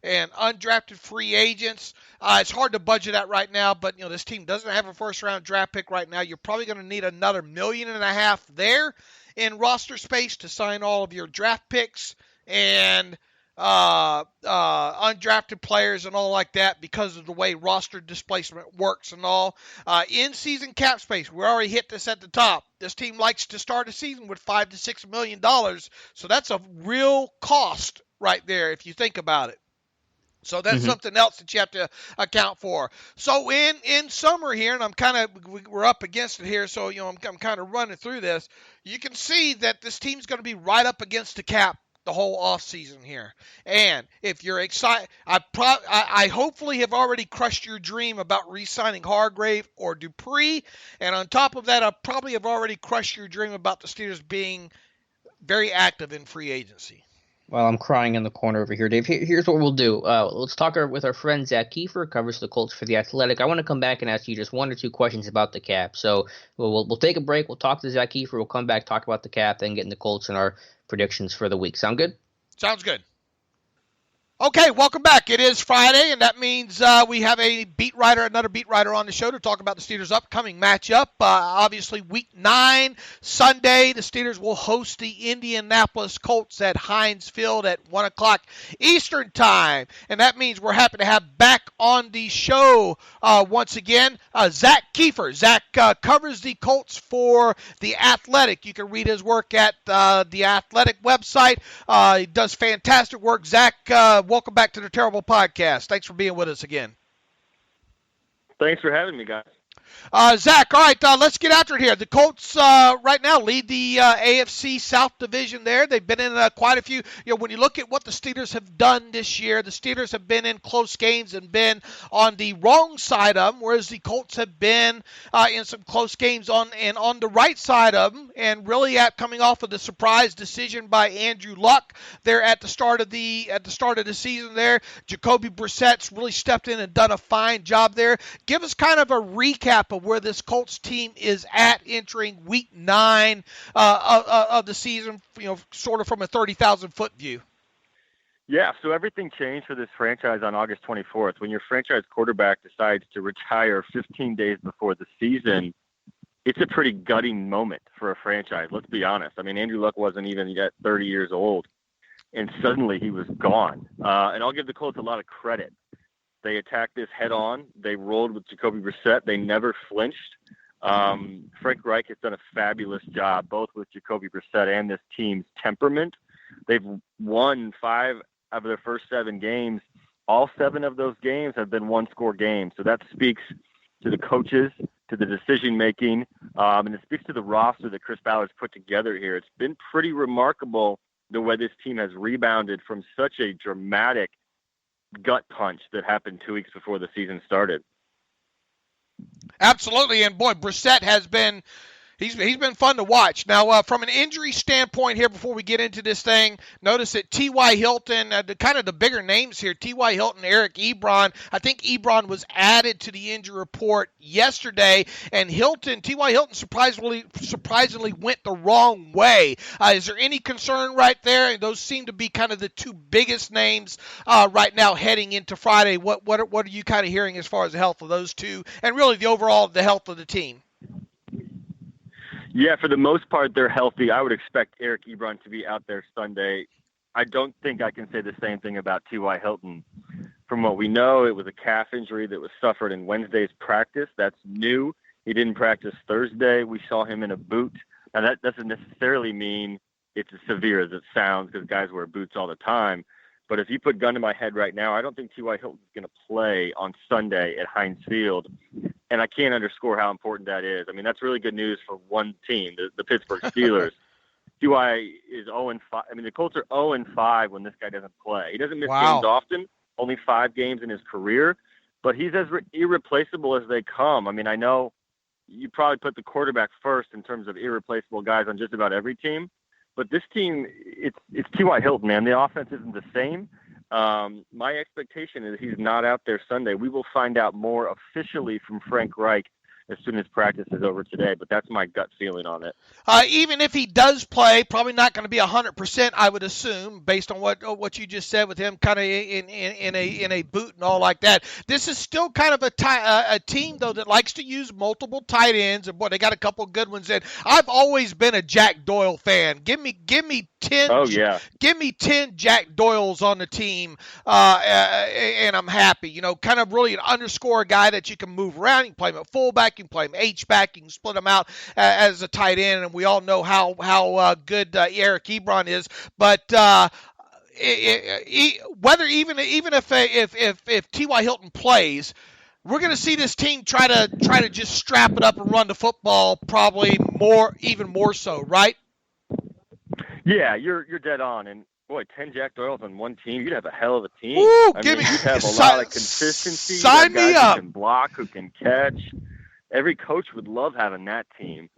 undrafted free agents. It's hard to budget that right now, but this team doesn't have a first-round draft pick right now. You're probably going to need another $1.5 million there in roster space to sign all of your draft picks and undrafted players and all like that because of the way roster displacement works and all. In-season cap space, we already hit this at the top. This team likes to start a season with $5 to $6 million, so that's a real cost right there if you think about it. So that's something else that you have to account for. So in summer here, and we're up against it here, so I'm kind of running through this. You can see that this team's going to be right up against the cap the whole off season here. And if you're excited, I hopefully have already crushed your dream about re-signing Hargrave or Dupree. And on top of that, I probably have already crushed your dream about the Steelers being very active in free agency. Well, I'm crying in the corner over here, Dave. Here's what we'll do. Let's talk with our friend Zach Kiefer, covers the Colts for The Athletic. I want to come back and ask you just one or two questions about the cap. So we'll take a break. We'll talk to Zach Kiefer. We'll come back, talk about the cap, then get into Colts and our predictions for the week. Sound good? Sounds good. Okay, welcome back. It is Friday, and that means we have another beat writer on the show to talk about the Steelers' upcoming matchup. Obviously, Week 9, Sunday, the Steelers will host the Indianapolis Colts at Heinz Field at 1 o'clock Eastern Time. And that means we're happy to have back on the show once again Zach Kiefer. Zach covers the Colts for The Athletic. You can read his work at the Athletic website. He does fantastic work. Zach, welcome back to the Terrible Podcast. Thanks for being with us again. Thanks for having me, guys. Zach, all right, let's get after it here. The Colts right now lead the AFC South Division there. They've been in quite a few. When you look at what the Steelers have done this year, the Steelers have been in close games and been on the wrong side of them, whereas the Colts have been in some close games on the right side of them, and really coming off of the surprise decision by Andrew Luck there at the start of the season there. Jacoby Brissett's really stepped in and done a fine job there. Give us kind of a recap of where this Colts team is at entering Week 9 of the season, sort of from a 30,000-foot view. Yeah, so everything changed for this franchise on August 24th. When your franchise quarterback decides to retire 15 days before the season, it's a pretty gutting moment for a franchise, let's be honest. I mean, Andrew Luck wasn't even yet 30 years old, and suddenly he was gone. And I'll give the Colts a lot of credit. They attacked this head on. They rolled with Jacoby Brissett. They never flinched. Frank Reich has done a fabulous job, both with Jacoby Brissett and this team's temperament. They've won 5 of their first 7 games. All 7 of those games have been one-score games. So that speaks to the coaches, to the decision-making, and it speaks to the roster that Chris Ballard's put together here. It's been pretty remarkable the way this team has rebounded from such a dramatic gut punch that happened 2 weeks before the season started. Absolutely, and boy, Brissett has been he's been fun to watch. Now, from an injury standpoint here, before we get into this thing, notice that T.Y. Hilton, the bigger names here, T.Y. Hilton, Eric Ebron. I think Ebron was added to the injury report yesterday, and T.Y. Hilton surprisingly went the wrong way. Is there any concern right there? And those seem to be kind of the 2 biggest names right now heading into Friday. What are you kind of hearing as far as the health of those 2, and really the health of the team? Yeah, for the most part, they're healthy. I would expect Eric Ebron to be out there Sunday. I don't think I can say the same thing about T.Y. Hilton. From what we know, it was a calf injury that was suffered in Wednesday's practice. That's new. He didn't practice Thursday. We saw him in a boot. Now, that doesn't necessarily mean it's as severe as it sounds because guys wear boots all the time. But if you put gun to my head right now, I don't think T.Y. Hilton's going to play on Sunday at Heinz Field. And I can't underscore how important that is. I mean, that's really good news for one team, the Pittsburgh Steelers. T.Y. is 0-5. I mean, the Colts are 0-5 when this guy doesn't play. He doesn't miss games often, only 5 games in his career. But he's as irreplaceable as they come. I mean, I know you probably put the quarterback first in terms of irreplaceable guys on just about every team. But this team, it's T.Y. Hilton, man. The offense isn't the same. My expectation is he's not out there Sunday. We will find out more officially from Frank Reich as soon as practice is over today, but that's my gut feeling on it. Even if he does play, probably not going to be 100%, I would assume, based on what you just said with him kind of in a boot and all like that. This is still kind of a team, though, that likes to use multiple tight ends, and boy, they got a couple good ones in. I've always been a Jack Doyle fan. Give me 10. Oh, yeah. Give me 10 Jack Doyles on the team, and I'm happy. Kind of really an underscore guy that you can move around. You can play him at fullback. You can play him H-back. You can split him out as a tight end, and we all know how good Eric Ebron is. But whether even if T.Y. Hilton plays, we're going to see this team try to just strap it up and run the football, probably even more so, right? Yeah, you're dead on. And boy, 10 Jack Doyles on one team, you'd have a hell of a team. Ooh, you'd have a lot of consistency. Sign me up. Who can block, who can catch. Every coach would love having that team.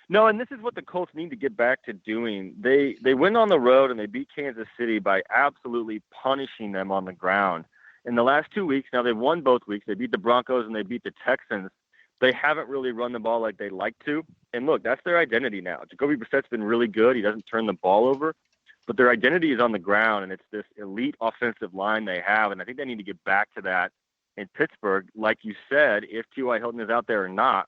No, and this is what the Colts need to get back to doing. They went on the road and they beat Kansas City by absolutely punishing them on the ground. In the last 2 weeks, now they've won both weeks. They beat the Broncos and they beat the Texans. They haven't really run the ball like they like to. And look, that's their identity now. Jacoby Brissett's been really good. He doesn't turn the ball over. But their identity is on the ground, and it's this elite offensive line they have. And I think they need to get back to that in Pittsburgh, like you said, if T.Y. Hilton is out there or not,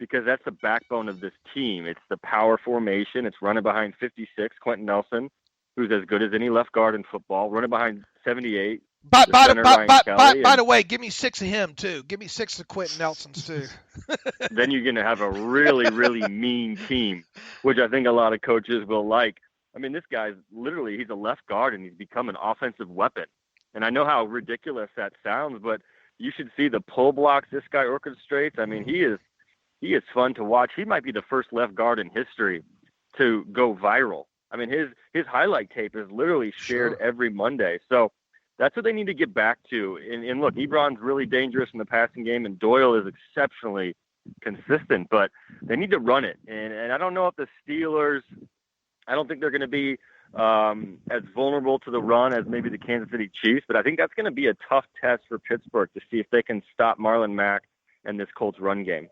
because that's the backbone of this team. It's the power formation. It's running behind 56, Quentin Nelson, who's as good as any left guard in football, running behind 78. By the way, give me 6 of him, too. Give me 6 of Quentin Nelson's, too. Then you're going to have a really, really mean team, which I think a lot of coaches will like. I mean, this guy's literally, he's a left guard, and he's become an offensive weapon. And I know how ridiculous that sounds, but you should see the pull blocks this guy orchestrates. I mean, he is fun to watch. He might be the first left guard in history to go viral. I mean, his highlight tape is literally shared every Monday. So that's what they need to get back to. And look, Ebron's really dangerous in the passing game, and Doyle is exceptionally consistent, but they need to run it. And I don't know if the Steelers, I don't think they're going to be as vulnerable to the run as maybe the Kansas City Chiefs, but I think that's going to be a tough test for Pittsburgh to see if they can stop Marlon Mack and this Colts run game.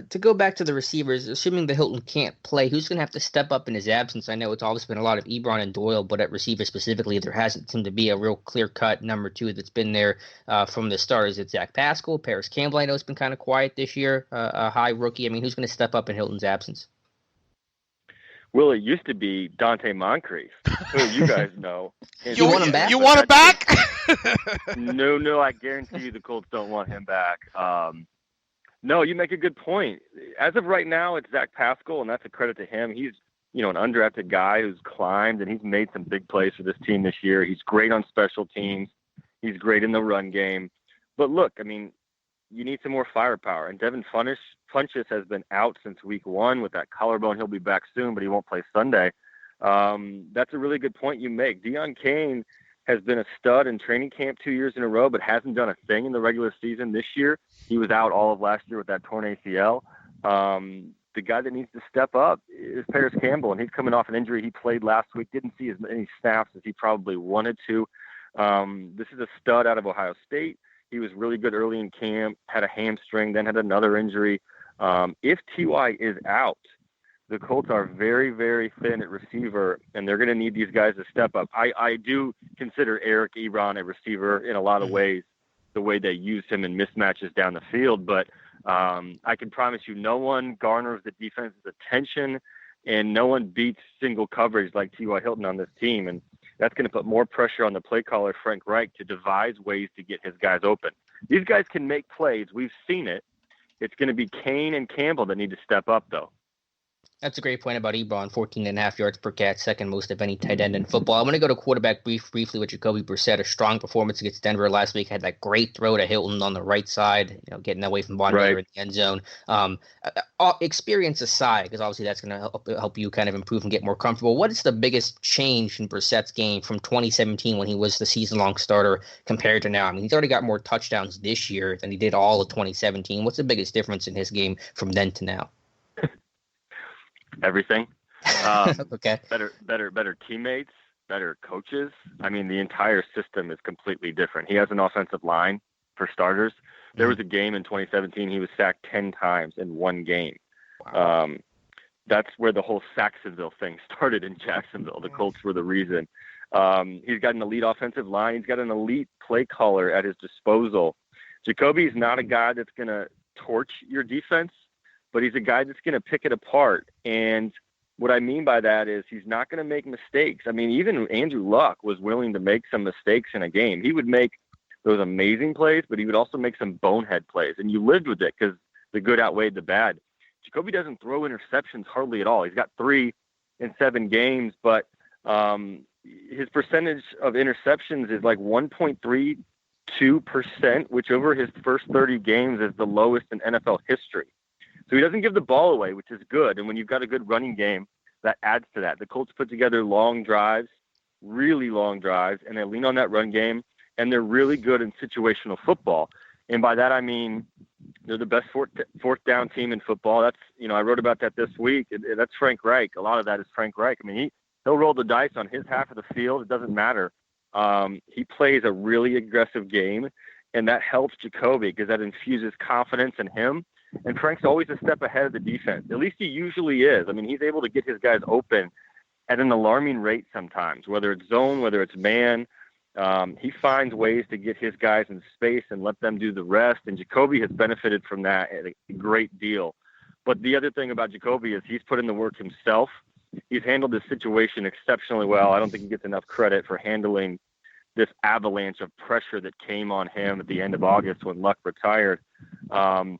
To go back to the receivers, assuming that Hilton can't play, who's going to have to step up in his absence? I know it's always been a lot of Ebron and Doyle, but at receiver specifically, there hasn't seemed to be a real clear-cut number 2 that's been there from the start. Is it Zach Pascal? Paris Campbell, I know, has been kind of quiet this year, a high rookie. I mean, who's going to step up in Hilton's absence? Well, it used to be Dante Moncrief, who you guys know. You want him back? You want him back? No, I guarantee you the Colts don't want him back. No, you make a good point. As of right now, it's Zach Pascal, and that's a credit to him. He's, an undrafted guy who's climbed, and he's made some big plays for this team this year. He's great on special teams. He's great in the run game. But look, I mean, you need some more firepower. And Devin Funchess has been out since week 1 with that collarbone. He'll be back soon, but he won't play Sunday. That's a really good point you make. Deion Kane has been a stud in training camp 2 years in a row, but hasn't done a thing in the regular season this year. He was out all of last year with that torn ACL. The guy that needs to step up is Paris Campbell, and he's coming off an injury. He played last week, didn't see as many snaps as he probably wanted to. This is a stud out of Ohio State. He was really good early in camp, had a hamstring, then had another injury. If T.Y. is out, the Colts are very, very thin at receiver, and they're going to need these guys to step up. I do consider Eric Ebron a receiver in a lot of ways, the way they use him in mismatches down the field. But I can promise you no one garners the defense's attention, and no one beats single coverage like T.Y. Hilton on this team. And that's going to put more pressure on the play caller, Frank Reich, to devise ways to get his guys open. These guys can make plays. We've seen it. It's going to be Kane and Campbell that need to step up, though. That's a great point about Ebron, 14.5 yards per catch, second most of any tight end in football. I'm going to go to quarterback briefly with Jacoby Brissett. A strong performance against Denver last week. Had that great throw to Hilton on the right side, getting away from Von Miller in the end zone. Experience aside, because obviously that's going to help you kind of improve and get more comfortable. What is the biggest change in Brissett's game from 2017 when he was the season-long starter compared to now? I mean, he's already got more touchdowns this year than he did all of 2017. What's the biggest difference in his game from then to now? Everything. Okay. Better teammates, better coaches. I mean, the entire system is completely different. He has an offensive line, for starters. There was a game in 2017 he was sacked 10 times in one game. Wow. That's where the whole Saxonville thing started in Jacksonville. The Colts were the reason. He's got an elite offensive line. He's got an elite play caller at his disposal. Jacoby's not a guy that's going to torch your defense, but he's a guy that's going to pick it apart. And what I mean by that is he's not going to make mistakes. I mean, even Andrew Luck was willing to make some mistakes in a game. He would make those amazing plays, but he would also make some bonehead plays. And you lived with it because the good outweighed the bad. Jacoby doesn't throw interceptions hardly at all. He's got 3 in 7 games, but his percentage of interceptions is like 1.32%, which over his first 30 games is the lowest in NFL history. So he doesn't give the ball away, which is good. And when you've got a good running game, that adds to that. The Colts put together long drives, really long drives, and they lean on that run game, and they're really good in situational football. And by that, I mean they're the best fourth down team in football. That's, I wrote about that this week. That's Frank Reich. A lot of that is Frank Reich. I mean, he'll roll the dice on his half of the field. It doesn't matter. He plays a really aggressive game, and that helps Jacoby because that infuses confidence in him. And Frank's always a step ahead of the defense. At least he usually is. I mean, he's able to get his guys open at an alarming rate sometimes, whether it's zone, whether it's man. He finds ways to get his guys in space and let them do the rest. And Jacoby has benefited from that a great deal. But the other thing about Jacoby is he's put in the work himself. He's handled this situation exceptionally well. I don't think he gets enough credit for handling this avalanche of pressure that came on him at the end of August when Luck retired.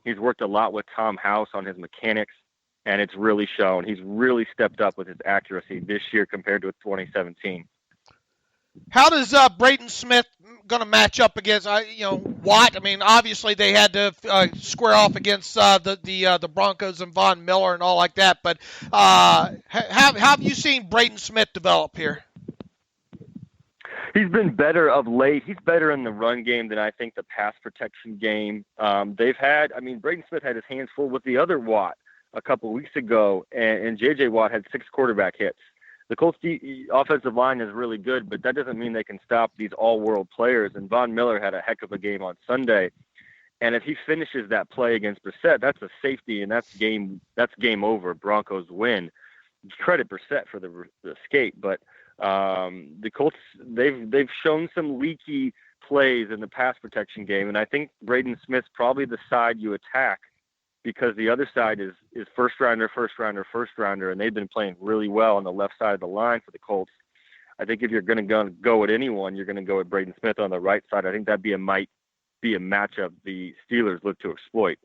He's worked a lot with Tom House on his mechanics, and it's really shown. He's really stepped up with his accuracy this year compared to 2017. How does Braden Smith going to match up against Watt? I mean, obviously they had to square off against the Broncos and Von Miller and all like that. But have you seen Braden Smith develop here? He's been better of late. He's better in the run game than I think the pass protection game. Braden Smith had his hands full with the other Watt a couple weeks ago, and J.J. Watt had 6 quarterback hits. The Colts offensive line is really good, but that doesn't mean they can stop these all-world players. And Von Miller had a heck of a game on Sunday. And if he finishes that play against Brissett, that's a safety, and that's game over. Broncos win. Credit Brissett for the escape, but the Colts they've shown some leaky plays in the pass protection game, and I think Braden Smith's probably the side you attack because the other side is first rounder, and they've been playing really well on the left side of the line for the Colts. I think if you're going to go at anyone, you're going to go at Braden Smith on the right side. I think that might be a matchup the Steelers look to exploit.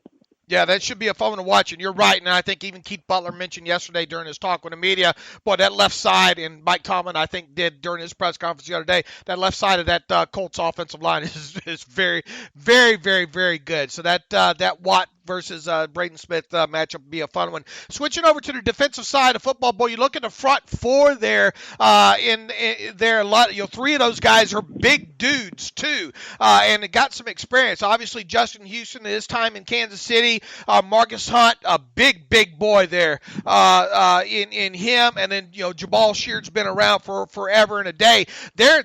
Yeah, that should be a fun one to watch, and you're right. And I think even Keith Butler mentioned yesterday during his talk with the media, boy, that left side, and Mike Tomlin, I think, did during his press conference the other day, that left side of that Colts offensive line is very, very, very, very good. So that Watt versus Braden Smith matchup would be a fun one. Switching over to the defensive side of football, boy, you look at the front four there. In there, a lot, 3 of those guys are big dudes too, and they got some experience. Obviously, Justin Houston, his time in Kansas City, Marcus Hunt, a big boy there in him, and then Jabal Sheard's been around for forever and a day. They're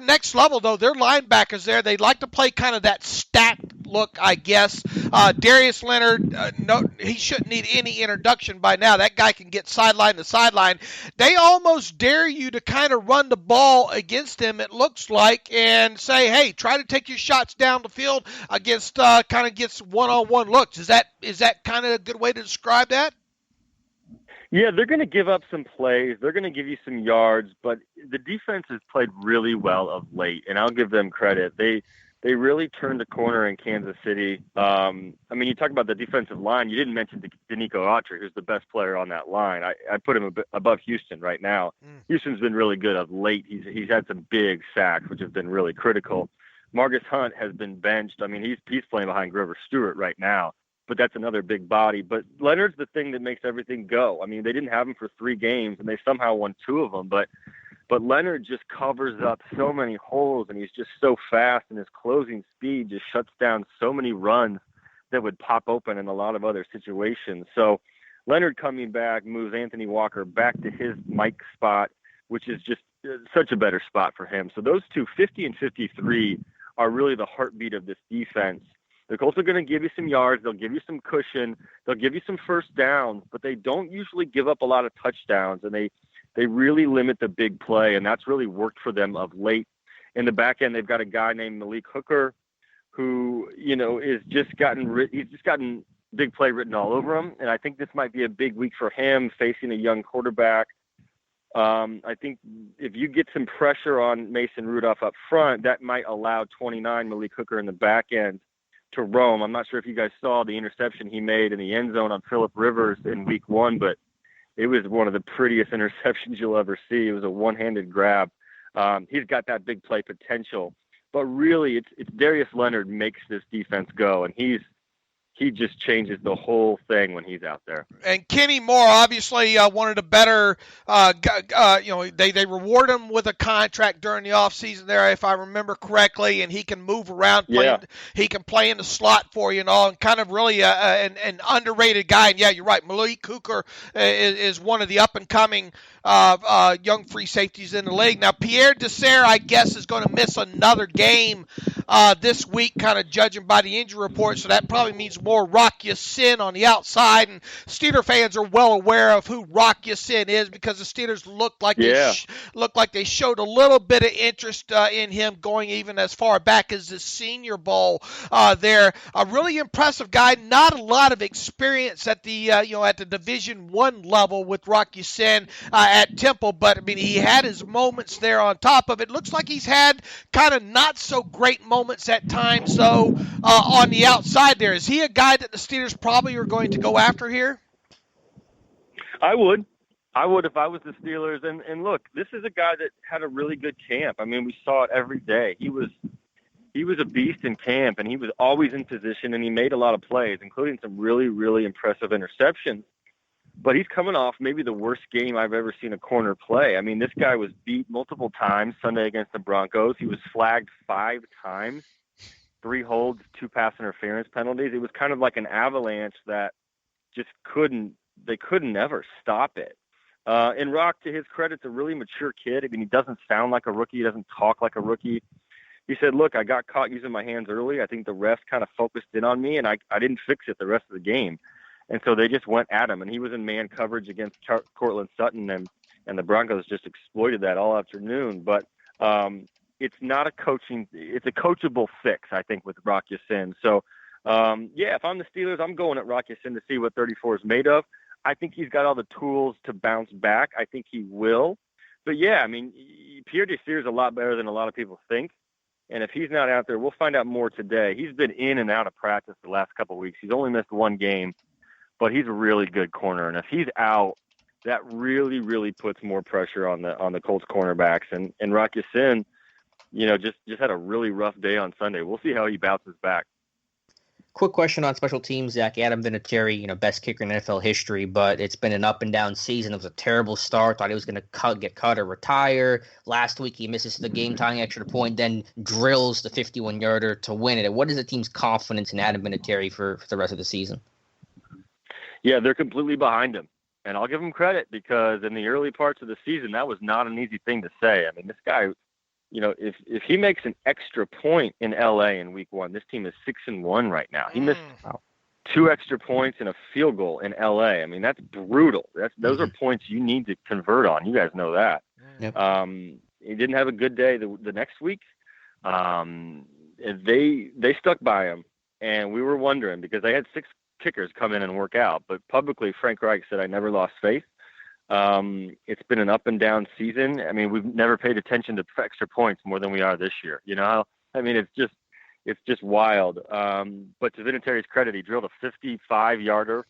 next level though. They're linebackers there. They like to play kind of that stacked look, I guess. Darius Leonard, no, he shouldn't need any introduction by now. That guy can get sideline to sideline. They almost dare you to kind of run the ball against him, it looks like, and say, hey, try to take your shots down the field against kind of gets one-on-one looks. Is that kind of a good way to describe that? Yeah, they're going to give up some plays. They're going to give you some yards, but the defense has played really well of late, and I'll give them credit. They really turned the corner in Kansas City. You talk about the defensive line. You didn't mention Denico Autry, who's the best player on that line. I put him a bit above Houston right now. Houston's been really good of late. He's had some big sacks, which have been really critical. Marcus Hunt has been benched. I mean, he's playing behind Grover Stewart right now, but that's another big body. But Leonard's the thing that makes everything go. I mean, they didn't have him for 3 games, and they somehow won 2 of them, but Leonard just covers up so many holes, and he's just so fast, and his closing speed just shuts down so many runs that would pop open in a lot of other situations. So Leonard coming back moves Anthony Walker back to his Mike spot, which is just such a better spot for him. So those two, 50 and 53, are really the heartbeat of this defense. The Colts are going to give you some yards. They'll give you some cushion. They'll give you some first downs, but they don't usually give up a lot of touchdowns, and they really limit the big play, and that's really worked for them of late. In the back end, they've got a guy named Malik Hooker who, he's just gotten big play written all over him, and I think this might be a big week for him facing a young quarterback. I think if you get some pressure on Mason Rudolph up front, that might allow 29 Malik Hooker in the back end to roam. I'm not sure if you guys saw the interception he made in the end zone on Phillip Rivers in week 1, but It was one of the prettiest interceptions you'll ever see. It was a one-handed grab. He's got that big play potential, but really it's Darius Leonard makes this defense go, and he just changes the whole thing when he's out there. And Kenny Moore obviously wanted a better, they reward him with a contract during the offseason there, if I remember correctly, and he can move around. He can play in the slot for you and all, and kind of really an underrated guy. And, yeah, you're right, Malik Hooker is one of the up-and-coming young free safeties in the league. Now, Pierre Desir, I guess, is going to miss another game this week, kind of judging by the injury report, so that probably means more Rock Ya-Sin on the outside, and Steeler fans are well aware of who Rock Ya-Sin is because the Steelers looked like they showed a little bit of interest in him going even as far back as the Senior Bowl there. A really impressive guy, not a lot of experience at the at the Division I level with Rock Ya-Sin at Temple, but I mean he had his moments there on top of it. Looks like he's had kind of not so great moments at times though on the outside there. Is he a guy that the Steelers probably are going to go after here? I would if I was the Steelers. And look, this is a guy that had a really good camp. I mean, we saw it every day. He was a beast in camp, and he was always in position, and he made a lot of plays, including some really, really impressive interceptions. But he's coming off maybe the worst game I've ever seen a corner play. I mean, this guy was beat multiple times Sunday against the Broncos. He was flagged 5 times. 3 holds, 2 pass interference penalties. It was kind of like an avalanche that just couldn't ever stop it. And Rock, to his credit, is a really mature kid. I mean, he doesn't sound like a rookie. He doesn't talk like a rookie. He said, look, I got caught using my hands early. I think the refs kind of focused in on me, and I didn't fix it the rest of the game. And so they just went at him, and he was in man coverage against Cortland Sutton, and the Broncos just exploited that all afternoon. But it's not it's a coachable fix, I think, with Rock Ya-Sin. So, if I'm the Steelers, I'm going at Rock Ya-Sin to see what 34 is made of. I think he's got all the tools to bounce back. I think he will. But, yeah, I mean, Pierre Desir is a lot better than a lot of people think. And if he's not out there, we'll find out more today. He's been in and out of practice the last couple of weeks. He's only missed 1 game, but he's a really good corner. And if he's out, that really, really puts more pressure on the Colts cornerbacks. And Rock Ya-Sin, just had a really rough day on Sunday. We'll see how he bounces back. Quick question on special teams, Zach. Adam Vinatieri, best kicker in NFL history, but it's been an up and down season. It was a terrible start. Thought he was going to get cut or retire. Last week he misses the game-tying extra point, then drills the 51-yarder to win it. What is the team's confidence in Adam Vinatieri for the rest of the season? Yeah, they're completely behind him. And I'll give him credit because in the early parts of the season, that was not an easy thing to say. I mean, this guy, if he makes an extra point in LA in week 1, this team is 6-1 right now. He missed 2 extra points and a field goal in LA. I mean, that's brutal. Those are points you need to convert on. You guys know that. Yep. He didn't have a good day the next week. They stuck by him, and we were wondering because they had 6 kickers come in and work out. But publicly, Frank Reich said, I never lost faith. It's been an up and down season. I mean, we've never paid attention to extra points more than we are this year. I mean, it's just wild. But to Vinatieri's credit, he drilled a 55-yarder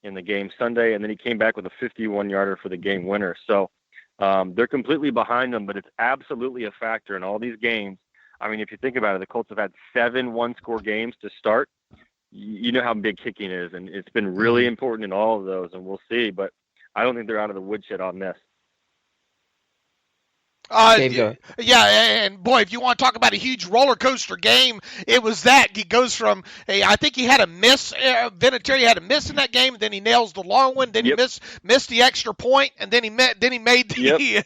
in the game Sunday, and then he came back with a 51-yarder for the game winner. So they're completely behind them, but it's absolutely a factor in all these games. I mean, if you think about it, the Colts have had 7 one-score games to start. You know how big kicking is, and it's been really important in all of those, and we'll see. But I don't think they're out of the woodshed on this. And boy, if you want to talk about a huge roller coaster game, it was that. He goes from, I think he had a miss. Vinatieri had a miss in that game, and then he nails the long one. Then he missed the extra point, and then he made the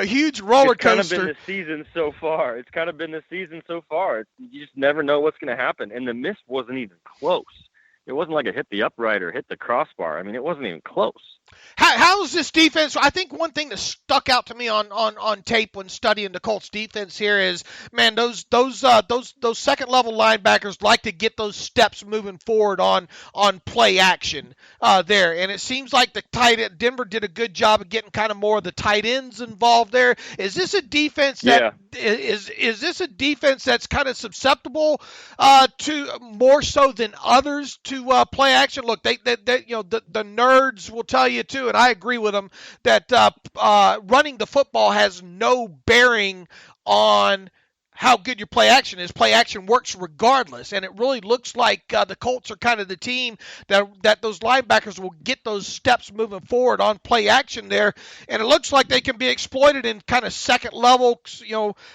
huge roller coaster. It's kind of been the season so far. You just never know what's going to happen, and the miss wasn't even close. It wasn't like it hit the upright or hit the crossbar. I mean, it wasn't even close. How's this defense? I think one thing that stuck out to me on tape when studying the Colts defense here is, man, those second level linebackers like to get those steps moving forward on play action there, and it seems like Denver did a good job of getting kind of more of the tight ends involved there. Is this a defense that is this a defense that's kind of susceptible to more so than others to play action? Look, they the nerds will tell you too, and I agree with them that running the football has no bearing on how good your play action is. Play action works regardless, and it really looks like the Colts are kind of the team that those linebackers will get those steps moving forward on play action there, and it looks like they can be exploited in kind of second level,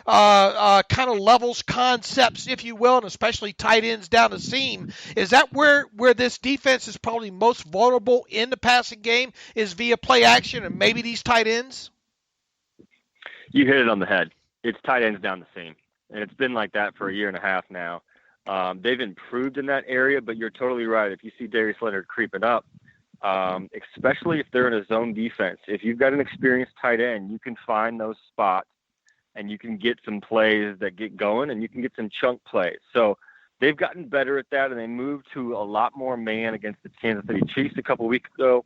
kind of levels concepts, if you will, and especially tight ends down the seam. Is that where this defense is probably most vulnerable in the passing game, is via play action and maybe these tight ends? You hit it on the head. It's tight ends down the seam. And it's been like that for a year and a half now. They've improved in that area, but you're totally right. If you see Darius Leonard creeping up, especially if they're in a zone defense, if you've got an experienced tight end, you can find those spots and you can get some plays that get going and you can get some chunk plays. So they've gotten better at that, and they moved to a lot more man against the Kansas City Chiefs a couple weeks ago,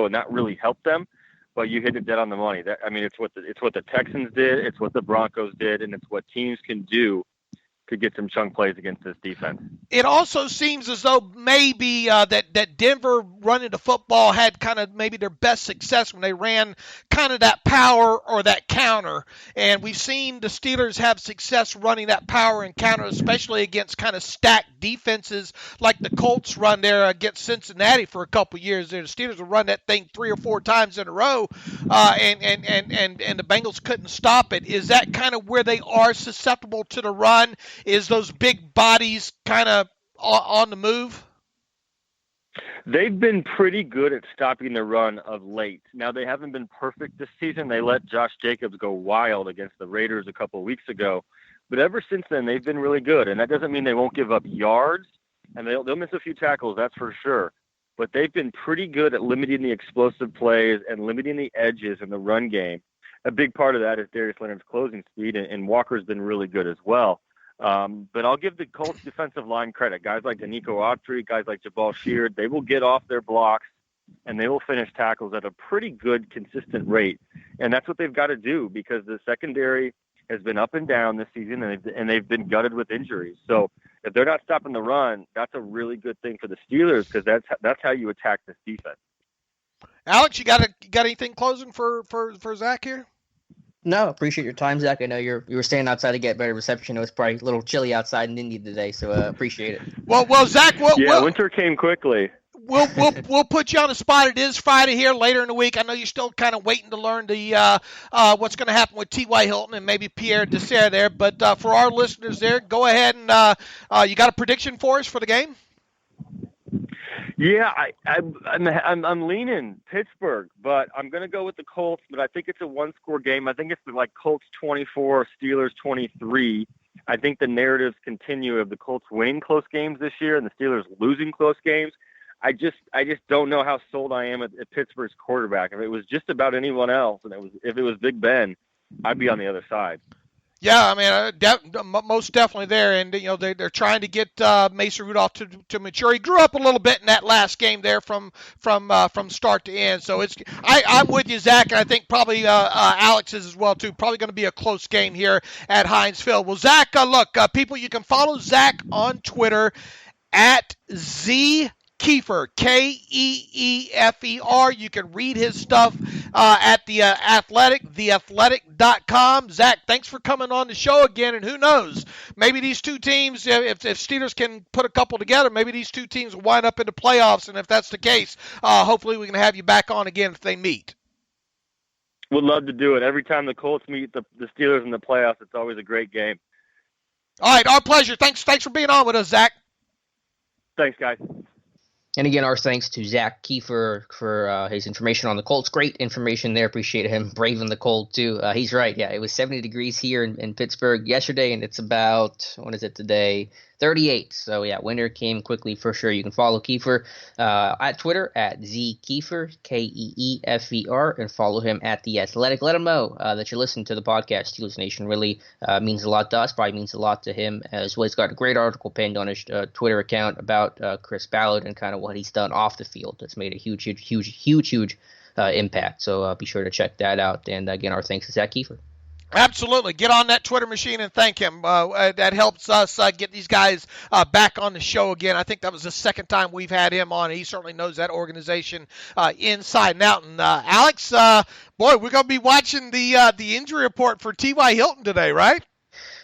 and that really helped them. But you hit it dead on the money. It's what the Texans did, it's what the Broncos did, and it's what teams can do to get some chunk plays against this defense. It also seems as though maybe that Denver running the football had kind of maybe their best success when they ran kind of that power or that counter. And we've seen the Steelers have success running that power and counter, especially against kind of stacked defenses like the Colts run there against Cincinnati for a couple years. The Steelers will run that thing 3 or 4 times in a row, and the Bengals couldn't stop it. Is that kind of where they are susceptible to the run? Is those big bodies kind of on the move? They've been pretty good at stopping the run of late. Now, they haven't been perfect this season. They let Josh Jacobs go wild against the Raiders a couple of weeks ago. But ever since then, they've been really good. And that doesn't mean they won't give up yards, and they'll miss a few tackles, that's for sure. But they've been pretty good at limiting the explosive plays and limiting the edges in the run game. A big part of that is Darius Leonard's closing speed, and Walker's been really good as well. But I'll give the Colts defensive line credit. Guys like Danico Autry, guys like Jabal Sheard, they will get off their blocks and they will finish tackles at a pretty good, consistent rate. And that's what they've got to do, because the secondary has been up and down this season, and they've been gutted with injuries. So if they're not stopping the run, that's a really good thing for the Steelers, because that's how you attack this defense. Alex, you got anything closing for Zach here? No, appreciate your time, Zach. I know you were staying outside to get better reception. It was probably a little chilly outside in Indy today, so appreciate it. Well, Zach. Winter came quickly. We'll put you on the spot. It is Friday here later in the week. I know you're still kind of waiting to learn the what's going to happen with T.Y. Hilton and maybe Pierre Desir there. But for our listeners there, go ahead and you got a prediction for us for the game? Yeah, I'm leaning Pittsburgh, but I'm going to go with the Colts. But I think it's a one-score game. I think it's like Colts 24, Steelers 23. I think the narratives continue of the Colts winning close games this year and the Steelers losing close games. I just don't know how sold I am at Pittsburgh's quarterback. If it was just about anyone else, and if it was Big Ben, I'd be on the other side. Yeah, I mean, most definitely there, and they're trying to get Mason Rudolph to mature. He grew up a little bit in that last game there from start to end. So I'm with you, Zach, and I think probably Alex is as well too. Probably going to be a close game here at Heinz Field. Well, Zach, look, people, you can follow Zach on Twitter at Z Keefer, Keefer. You can read his stuff at The Athletic, theathletic.com. Zach, thanks for coming on the show again, and who knows, maybe these two teams, if Steelers can put a couple together, maybe these two teams will wind up in the playoffs, and if that's the case, hopefully we can have you back on again if they meet. Would love to do it. Every time the Colts meet the Steelers in the playoffs, it's always a great game. All right, our pleasure. Thanks for being on with us, Zach. Thanks, guys. And again, our thanks to Zach Keefer for his information on the Colts. Great information there. Appreciate him braving the cold, too. He's right. Yeah, it was 70 degrees here in Pittsburgh yesterday, and it's about, what is it today? 38. So, yeah, winter came quickly for sure. You can follow Keefer at Twitter at ZKeefer, Keefer, and follow him at The Athletic. Let him know that you're listening to the podcast. Steelers Nation really means a lot to us, probably means a lot to him as well. He's got a great article pinned on his Twitter account about Chris Ballard and kind of what he's done off the field. That's made a huge impact. So be sure to check that out. And again, our thanks to Zach Keefer. Absolutely. Get on that Twitter machine and thank him. That helps us get these guys back on the show again. I think that was the second time we've had him on. He certainly knows that organization inside and out. And Alex, boy, we're going to be watching the injury report for T.Y. Hilton today, right?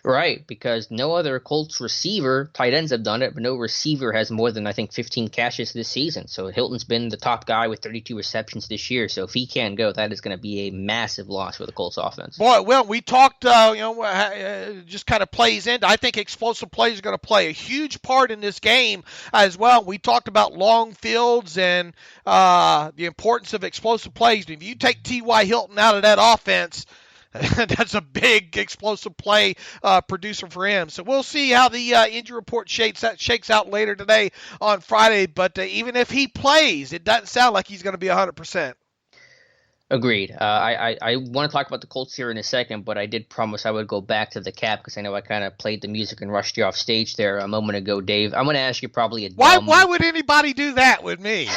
Right, because no other Colts receiver, tight ends have done it, but no receiver has more than, I think, 15 catches this season. So Hilton's been the top guy with 32 receptions this year. So if he can't go, that is going to be a massive loss for the Colts offense. Boy, well, we talked, just kind of plays into. I think explosive plays are going to play a huge part in this game as well. We talked about long fields and the importance of explosive plays. If you take T.Y. Hilton out of that offense, that's a big explosive play producer for him. So we'll see how the injury report shakes out later today on Friday. But even if he plays, it doesn't sound like he's going to be 100%. Agreed. I want to talk about the Colts here in a second, but I did promise I would go back to the cap because I know I kind of played the music and rushed you off stage there a moment ago, Dave. I'm going to ask you probably a dumb... Why would anybody do that with me?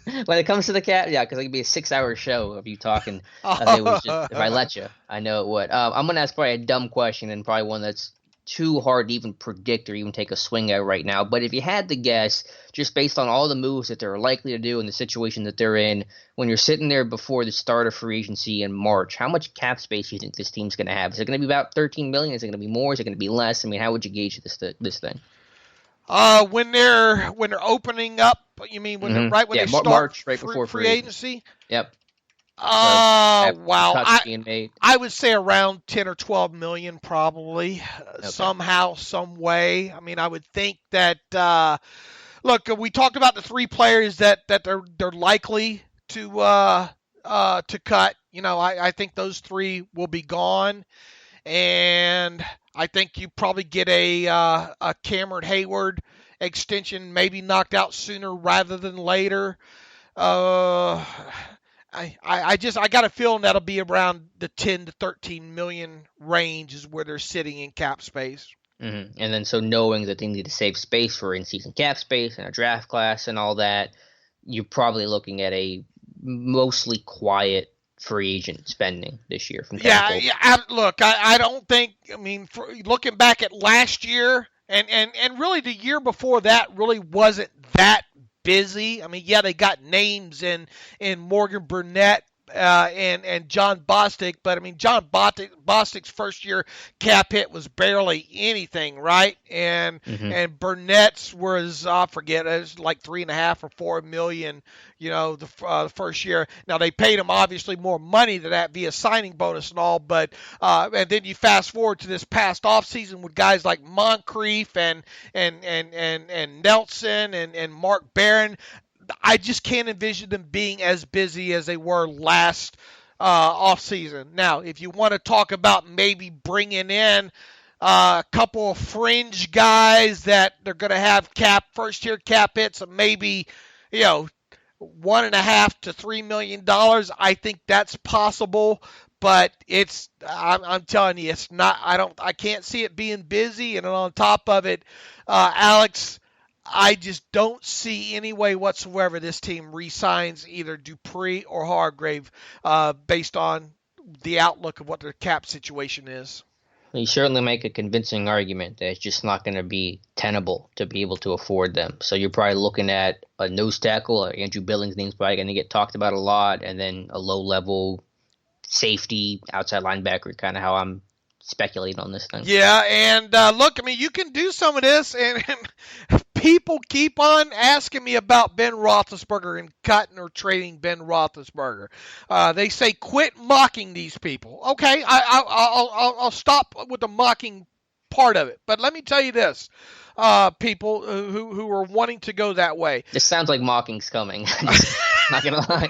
When it comes to the cap, yeah, because it could be a 6-hour show of you talking. If I let you, I know it would. I'm going to ask probably a dumb question and probably one that's too hard to even predict or even take a swing at right now. But if you had to guess, just based on all the moves that they're likely to do and the situation that they're in, when you're sitting there before the start of free agency in March, how much cap space do you think this team's going to have? Is it going to be about $13 million? Is it going to be more? Is it going to be less? I mean, how would you gauge this thing? When they're opening up, you mean when they start March, right before free agency? Yep. Wow. I would say around 10 or 12 million probably. Okay. Somehow, some way. I mean, I would think that look, we talked about the three players that they're likely to cut. You know, I think those three will be gone. And I think you probably get a Cameron Hayward extension maybe knocked out sooner rather than later. I got a feeling that'll be around the 10 to 13 million range is where they're sitting in cap space. Mm-hmm. And then so knowing that they need to save space for in-season cap space and a draft class and all that, you're probably looking at a mostly quiet free agent spending this year from look, I don't think, I mean, looking back at last year and really the year before that really wasn't that busy. I mean, yeah, they got names in Morgan Burnett and John Bostic, but I mean, John Bostic's first year cap hit was barely anything, right? And and Burnett's was, I forget, it was like $3.5 or $4 million, you know, the first year. Now they paid him obviously more money than that via signing bonus and all, but and then you fast forward to this past offseason with guys like Moncrief and Nelson and Mark Barron. I just can't envision them being as busy as they were last offseason. Now, if you want to talk about maybe bringing in a couple of fringe guys that they're going to have first-year cap hits of maybe, $1.5 to $3 million, I think that's possible. But I'm telling you, it's not. I can't see it being busy. And on top of it, Alex, I just don't see any way whatsoever this team re-signs either Dupree or Hargrave based on the outlook of what their cap situation is. You certainly make a convincing argument that it's just not going to be tenable to be able to afford them. So you're probably looking at a nose tackle. Andrew Billings' name's probably going to get talked about a lot, and then a low-level safety, outside linebacker, kind of how I'm speculating on this thing. Yeah, and look, I mean, you can do some of this, and people keep on asking me about Ben Roethlisberger and cutting or trading Ben Roethlisberger. They say quit mocking these people. Okay, I'll stop with the mocking part of it, but let me tell you this. People who are wanting to go that way. This sounds like mocking's coming. Not gonna lie.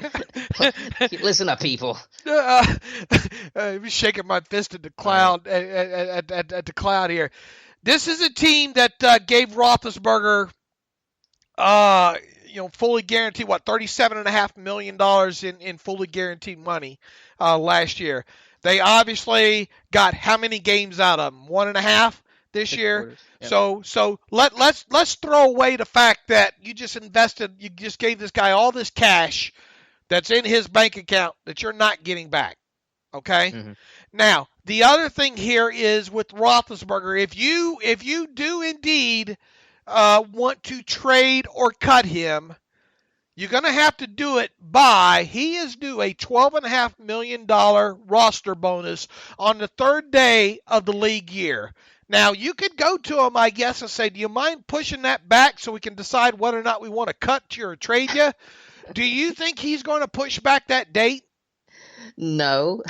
Listen up, people. I'm shaking my fist at the cloud at the cloud here. This is a team that gave Roethlisberger, fully guaranteed $37.5 million in fully guaranteed money last year. They obviously got how many games out of him? 1.5 this year. Yep. So let's throw away the fact that you just gave this guy all this cash that's in his bank account that you're not getting back. Okay? Mm-hmm. Now, the other thing here is with Roethlisberger, if you do indeed want to trade or cut him, you're going to have to do it by, he is due a $12.5 million roster bonus on the third day of the league year. Now, you could go to him, I guess, and say, do you mind pushing that back so we can decide whether or not we want to cut you or trade you? Do you think he's going to push back that date? No.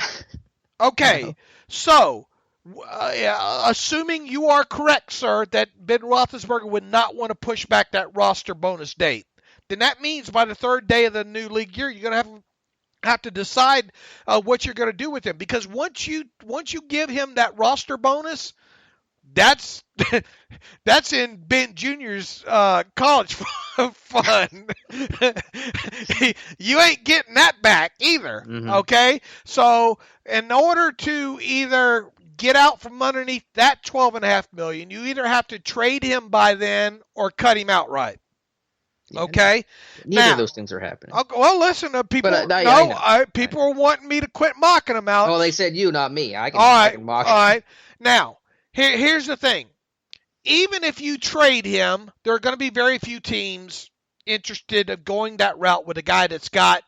Okay, No. so assuming you are correct, sir, that Ben Roethlisberger would not want to push back that roster bonus date, then that means by the third day of the new league year, you're going to have to decide what you're going to do with him. Because once you give him that roster bonus, that's in Ben Jr.'s college fund. You ain't getting that back either. Mm-hmm. Okay, so in order to either get out from underneath that $12.5 million, you either have to trade him by then or cut him outright. Yeah. Okay. Neither now, of those things are happening. Okay, well, listen, people. But, I know. People are wanting me to quit mocking him out. Oh, they said you, not me. I can mock. All right. Now, here's the thing. Even if you trade him, there are going to be very few teams interested in going that route with a guy that's got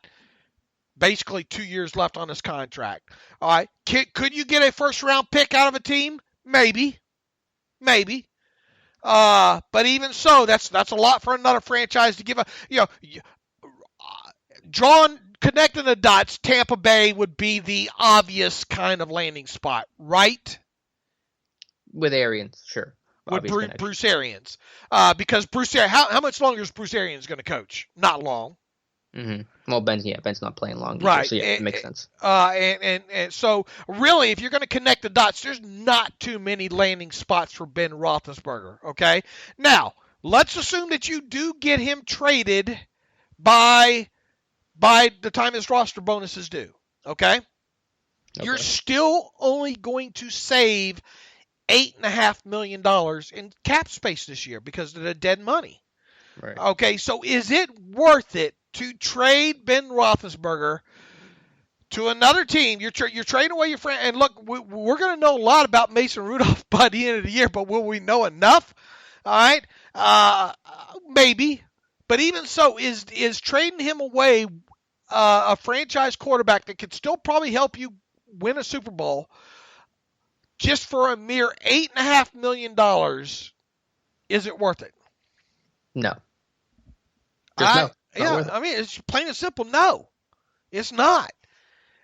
basically 2 years left on his contract. All right. Could you get a first-round pick out of a team? Maybe. But even so, that's a lot for another franchise to give up. Connecting the dots, Tampa Bay would be the obvious kind of landing spot, right? With Arians, sure. With Bruce Arians. Because Bruce Arians, how much longer is Bruce Arians going to coach? Not long. Mm-hmm. Well, Ben's not playing long. Right. So, yeah, it makes sense. And so, really, if you're going to connect the dots, there's not too many landing spots for Ben Roethlisberger, okay? Now, let's assume that you do get him traded by the time his roster bonus is due, okay? You're still only going to save $8.5 million in cap space this year because of the dead money. Right. Okay, so is it worth it to trade Ben Roethlisberger to another team? You're trading away your friend. And look, we're going to know a lot about Mason Rudolph by the end of the year, but will we know enough? All right, maybe. But even so, is trading him away a franchise quarterback that could still probably help you win a Super Bowl just for a mere $8.5 million? Is it worth it? No. No. Yeah, I mean, it's plain and simple. No, it's not.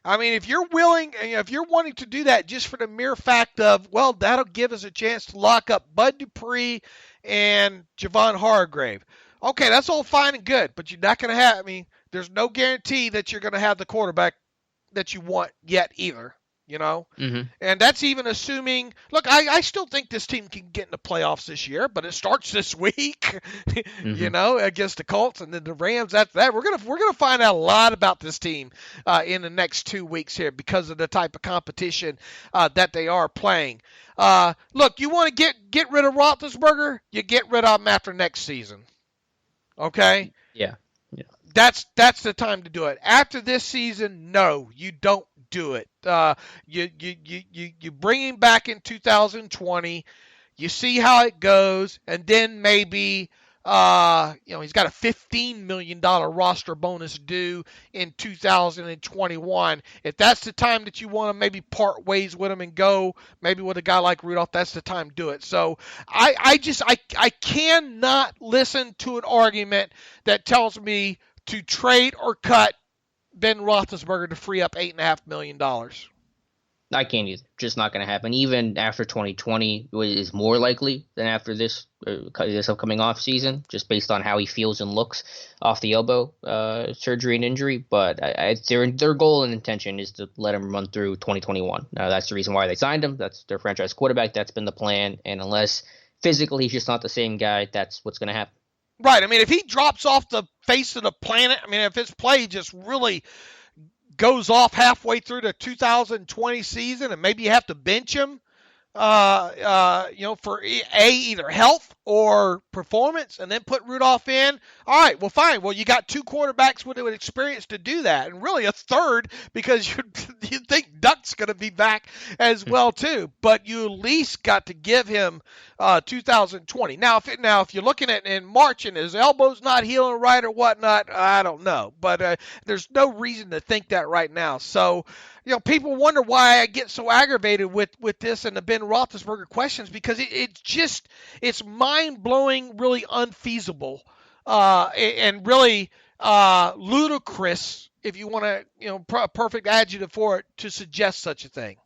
I mean, if you're willing, if you're wanting to do that just for the mere fact of, well, that'll give us a chance to lock up Bud Dupree and Javon Hargrave. Okay, that's all fine and good, but you're not going to have, I mean, there's no guarantee that you're going to have the quarterback that you want yet either. You know, and that's even assuming. Look, I still think this team can get in the playoffs this year, but it starts this week. You know, against the Colts and then the Rams. After that, we're gonna find out a lot about this team in the next 2 weeks here because of the type of competition that they are playing. Look, you want to get rid of Roethlisberger, you get rid of him after next season. Okay. Yeah. That's the time to do it. After this season, no, you don't do it. You bring him back in 2020. You see how it goes, and then maybe he's got a $15 million roster bonus due in 2021. If that's the time that you want to maybe part ways with him and go maybe with a guy like Rudolph, that's the time to do it. So I cannot listen to an argument that tells me to trade or cut Ben Roethlisberger to free up $8.5 million. I can't either. Just not going to happen. Even after 2020 is more likely than after this upcoming off season, just based on how he feels and looks off the elbow surgery and injury. But their goal and intention is to let him run through 2021. That's the reason why they signed him. That's their franchise quarterback. That's been the plan. And unless physically he's just not the same guy, that's what's going to happen. Right. I mean, if he drops off the face of the planet, I mean, if his play just really goes off halfway through the 2020 season and maybe you have to bench him, for either health or performance, and then put Rudolph in. All right, well, fine. Well, you got 2 quarterbacks with experience to do that, and really a third because you think Duck's going to be back as well too. But you at least got to give him 2020. Now, if you're looking at in March and his elbow's not healing right or whatnot, I don't know. But there's no reason to think that right now. So, people wonder why I get so aggravated with this and the Ben Roethlisberger questions, because it's mind-blowing, really unfeasible, and really ludicrous, if you want to, perfect adjective for it, to suggest such a thing.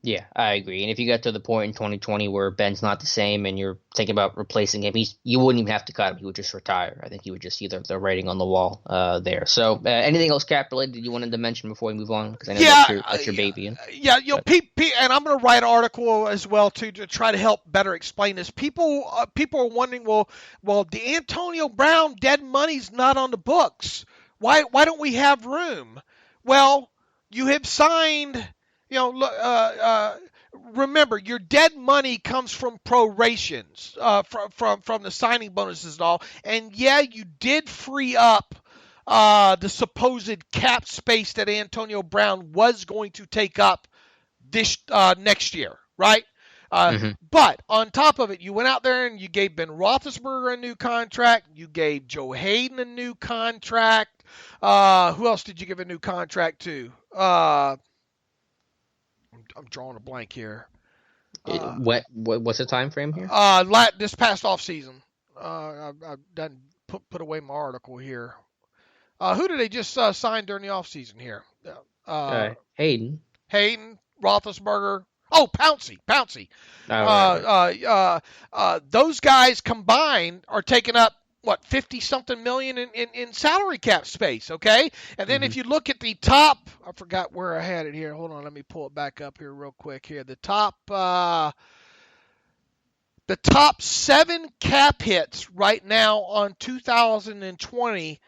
Yeah, I agree. And if you get to the point in 2020 where Ben's not the same and you're thinking about replacing him, you wouldn't even have to cut him. He would just retire. I think he would just see the writing on the wall there. So anything else cap related you wanted to mention before we move on? Because I know that's your baby. And I'm going to write an article as well to try to help better explain this. People are wondering, well, the Antonio Brown dead money's not on the books. Why don't we have room? Well, you have signed. Remember, your dead money comes from prorations, from the signing bonuses and all. And yeah, you did free up the supposed cap space that Antonio Brown was going to take up this next year, right? But on top of it, you went out there and you gave Ben Roethlisberger a new contract. You gave Joe Hayden a new contract. Who else did you give a new contract to? I'm drawing a blank here. What's the time frame here? This past off season. I've done put away my article here. Who did they just sign during the off season here? Hayden, Roethlisberger. Oh, Pouncey. Those guys combined are taking up 50-something million in salary cap space, okay? And then if you look at the top, I forgot where I had it here. Hold on, let me pull it back up here real quick here. The top 7 cap hits right now on 2020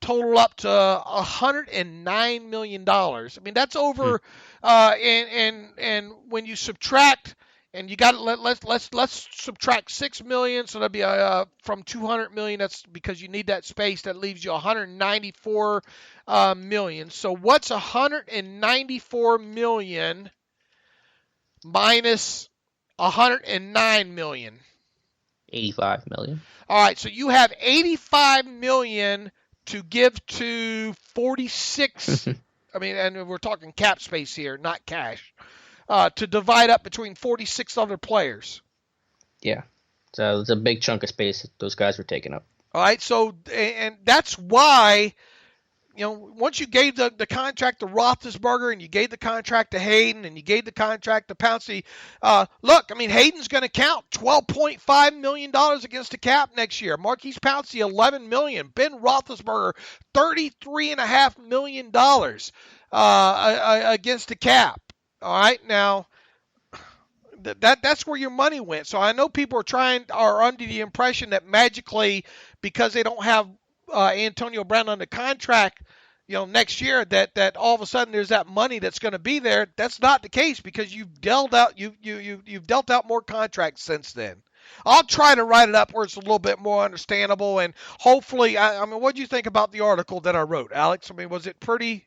total up to $109 million. I mean, that's over, and when you subtract. And you got let's subtract $6 million, so that'd be from $200 million. That's because you need that space. That leaves you $194 million. So what's $194 million minus $109 million? $85 million. All right, so you have $85 million to give to 46. I mean, and we're talking cap space here, not cash. To divide up between 46 other players. Yeah. So it's a big chunk of space that those guys were taking up. All right. So, and that's why, once you gave the contract to Roethlisberger and you gave the contract to Hayden and you gave the contract to Pouncey, look, I mean, Hayden's going to count $12.5 million against the cap next year. Marquise Pouncey, $11 million. Ben Roethlisberger, $33.5 million against the cap. All right, now that's where your money went. So I know people are under the impression that magically, because they don't have Antonio Brown under contract, next year, that all of a sudden there's that money that's going to be there. That's not the case, because you've dealt out more contracts since then. I'll try to write it up where it's a little bit more understandable, and hopefully, I mean, what do you think about the article that I wrote, Alex? I mean, was it pretty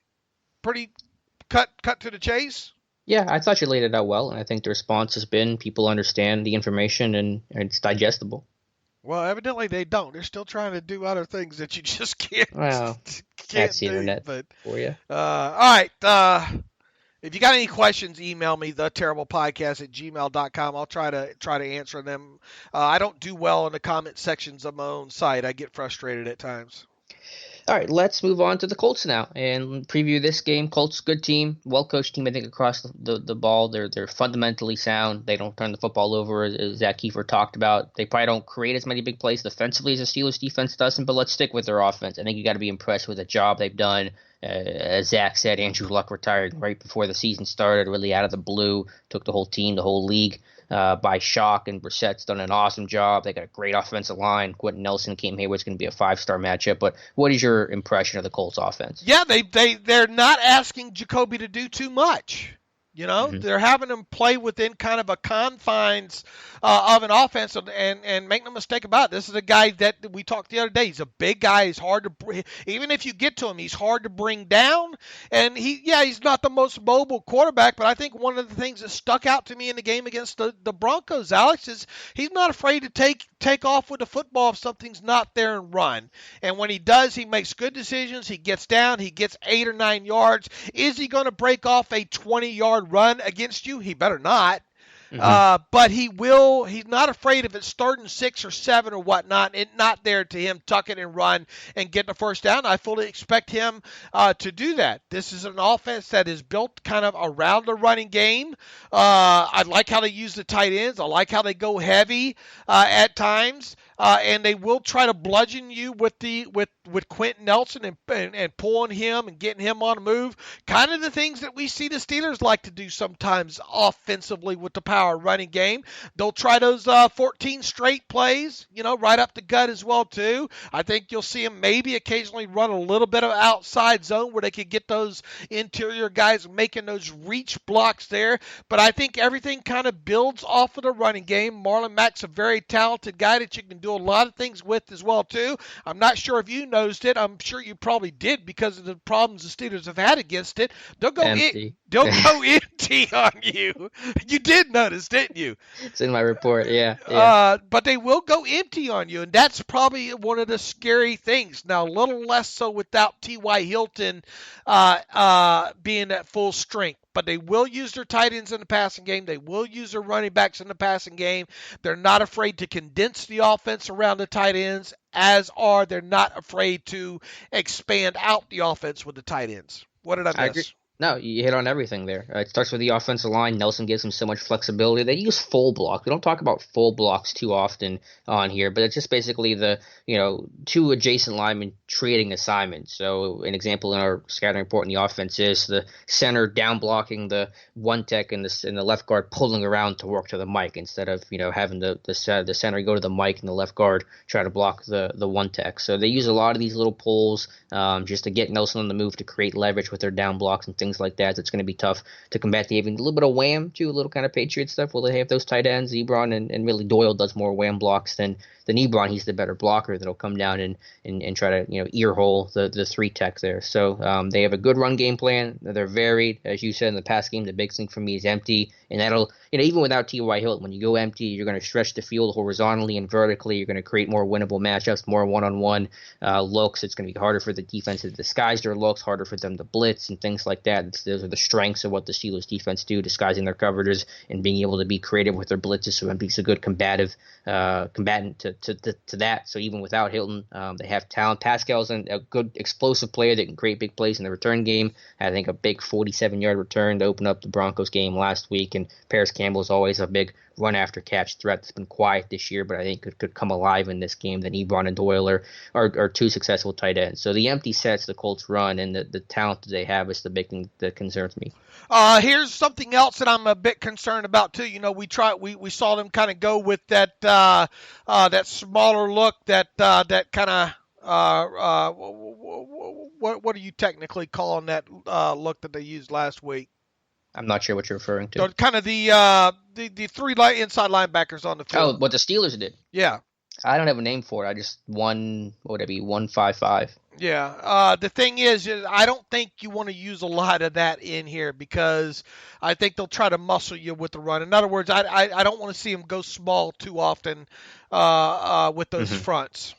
cut to the chase? Yeah, I thought you laid it out well, and I think the response has been people understand the information and it's digestible. Well, evidently they don't. They're still trying to do other things that you just can't. Well, that's the internet for you. All right. If you got any questions, email me, theterriblepodcast@gmail.com. I'll try to answer them. I don't do well in the comment sections of my own site. I get frustrated at times. All right, let's move on to the Colts now and preview this game. Colts, good team, well-coached team, I think, across the ball. They're fundamentally sound. They don't turn the football over, as Zach Kiefer talked about. They probably don't create as many big plays defensively as the Steelers defense doesn't, but let's stick with their offense. I think you got to be impressed with the job they've done. As Zach said, Andrew Luck retired right before the season started, really out of the blue, took the whole team, the whole league by shock, and Brissett's done an awesome job. They got a great offensive line. Quentin Nelson, Cam Hayward's going to be a 5-star matchup. But what is your impression of the Colts offense? Yeah, they're not asking Jacoby to do too much. You know, Mm-hmm. they're having him play within kind of a confines of an offense, and make no mistake about it, this is a guy that we talked the other day. He's a big guy. He's hard to even if you get to him, he's hard to bring down. And he's not the most mobile quarterback, but I think one of the things that stuck out to me in the game against the Broncos, Alex, is he's not afraid to take off with the football if something's not there and run. And when he does, he makes good decisions. He gets down. He gets 8 or 9 yards. Is he going to break off a 20-yard run against you? He better not. But he will. He's not afraid if it's 3rd and 6 or 7 or whatnot. It's not there to him tuck it and run and get the first down. I fully expect him to do that. This is an offense that is built kind of around the running game. I like how they use the tight ends. I like how they go heavy at times. And they will try to bludgeon you with Quentin Nelson and pulling him and getting him on the move. Kind of the things that we see the Steelers like to do sometimes offensively with the power running game. They'll try those 14 straight plays, right up the gut as well too. I think you'll see them maybe occasionally run a little bit of outside zone where they could get those interior guys making those reach blocks there. But I think everything kind of builds off of the running game. Marlon Mack's a very talented guy that you can do a lot of things with as well too. I'm not sure if you noticed it. I'm sure you probably did because of the problems the Steelers have had against it. They'll go empty on you. You did notice, didn't you? It's in my report. Yeah. But they will go empty on you, and that's probably one of the scary things. Now, a little less so without T.Y. Hilton being at full strength. But they will use their tight ends in the passing game. They will use their running backs in the passing game. They're not afraid to condense the offense around the tight ends, they're not afraid to expand out the offense with the tight ends. What did I miss? I agree. No, you hit on everything there. It starts with the offensive line. Nelson gives them so much flexibility. They use full block. We don't talk about full blocks too often on here, but it's just basically the, two adjacent linemen trading assignments. So an example in our scouting report in the offense is the center down blocking the one tech and the left guard pulling around to work to the mic instead of, having the center go to the mic and the left guard try to block the one tech. So they use a lot of these little pulls just to get Nelson on the move to create leverage with their down blocks and things like that. It's going to be tough to combat. They have a little bit of wham too, a little kind of Patriot stuff. Will they have those tight ends? Ebron and really Doyle does more wham blocks than Ebron. He's the better blocker that'll come down and try to ear hole the 3 tech there. So they have a good run game plan. They're varied, as you said in the pass game. The big thing for me is empty, and that'll even without T.Y. Hilton, when you go empty, you're going to stretch the field horizontally and vertically. You're going to create more winnable matchups, more one-on-one looks. It's going to be harder for the defense to disguise their looks, harder for them to blitz and things like that. Those are the strengths of what the Steelers defense do, disguising their coverages and being able to be creative with their blitzes. So empty's a good combatant to that. So even without Hilton, they have talent. Pascal's a good explosive player that can create big plays in the return game. I think a big 47-yard return to open up the Broncos game last week. And Paris Campbell is always a big run after catch threat that's been quiet this year, but I think could come alive in this game. Then Ebron and Doyle are 2 successful tight ends. So the empty sets the Colts run and the talent that they have is the big thing that concerns me. Here's something else that I'm a bit concerned about too. We saw them kind of go with that smaller look, that kind of what are you technically calling that look that they used last week? I'm not sure what you're referring to. Kind of the 3 inside linebackers on the field. Oh, what the Steelers did. Yeah. I don't have a name for it. I just 155. Yeah. The thing is I don't think you want to use a lot of that in here because I think they'll try to muscle you with the run. In other words, I don't want to see them go small too often with those fronts.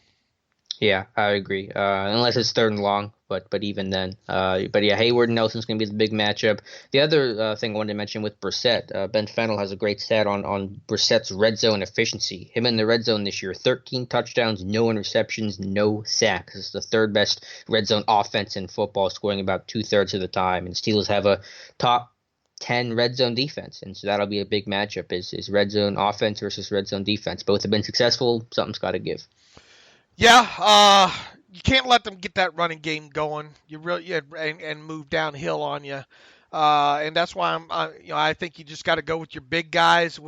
Yeah, I agree. Unless it's 3rd and long, but even then. But yeah, Hayward and Nelson's going to be the big matchup. The other thing I wanted to mention with Brissett, Ben Fennell has a great stat on Brissett's red zone efficiency. Him in the red zone this year, 13 touchdowns, no interceptions, no sacks. It's the 3rd best red zone offense in football, scoring about 2/3 of the time. And Steelers have a top 10 red zone defense, and so that'll be a big matchup is red zone offense versus red zone defense. Both have been successful. Something's got to give. Yeah, you can't let them get that running game going. You really and move downhill on you, and that's why I think you just got to go with your big guys.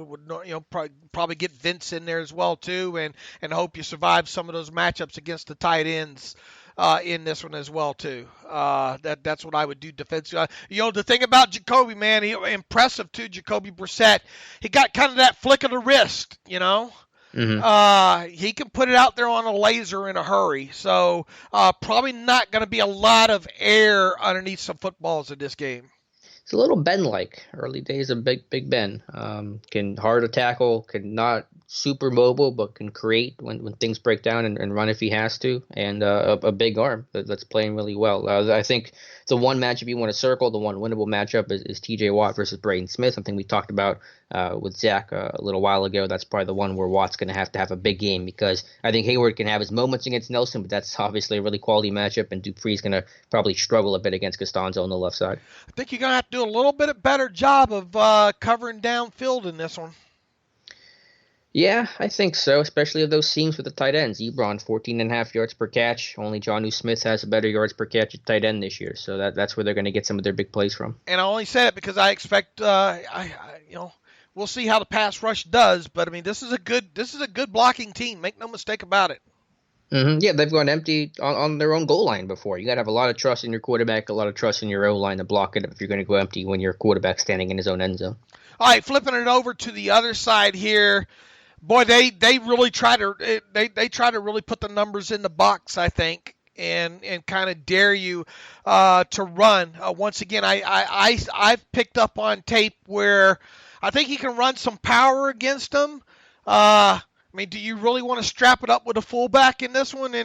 Probably get Vince in there as well too, and hope you survive some of those matchups against the tight ends in this one as well too. That's what I would do defensively. The thing about Jacoby, man, impressive too. Jacoby Brissett, he got kind of that flick of the wrist, Mm-hmm. He can put it out there on a laser in a hurry. So probably not going to be a lot of air underneath some footballs in this game. It's a little Ben-like. Early days of Big Ben. Can hard to tackle, can not super mobile, but can create when things break down and run if he has to. And a big arm that's playing really well. I think the one matchup you want to circle, the one winnable matchup is T.J. Watt versus Braden Smith, something we talked about with Zach a little while ago. That's probably the one where Watt's going to have a big game because I think Hayward can have his moments against Nelson, but that's obviously a really quality matchup, and Dupree's going to probably struggle a bit against Costanzo on the left side. I think you're going to have to do a little bit better job of covering downfield in this one. Yeah, I think so, especially of those seams with the tight ends. Ebron, 14.5 yards per catch. Only Jonnu Smith has a better yards per catch at tight end this year, so that's where they're going to get some of their big plays from. And I only said it because I expect, we'll see how the pass rush does. But I mean, this is a good blocking team. Make no mistake about it. Mm-hmm. Yeah, they've gone empty on their own goal line before. You got to have a lot of trust in your quarterback, a lot of trust in your O-line to block it if you're going to go empty when your quarterback's standing in his own end zone. All right, flipping it over to the other side here. Boy, they really try to really put the numbers in the box, I think, and kind of dare you to run. Once again, I've picked up on tape where I think he can run some power against them. I mean, do you really want to strap it up with a fullback in this one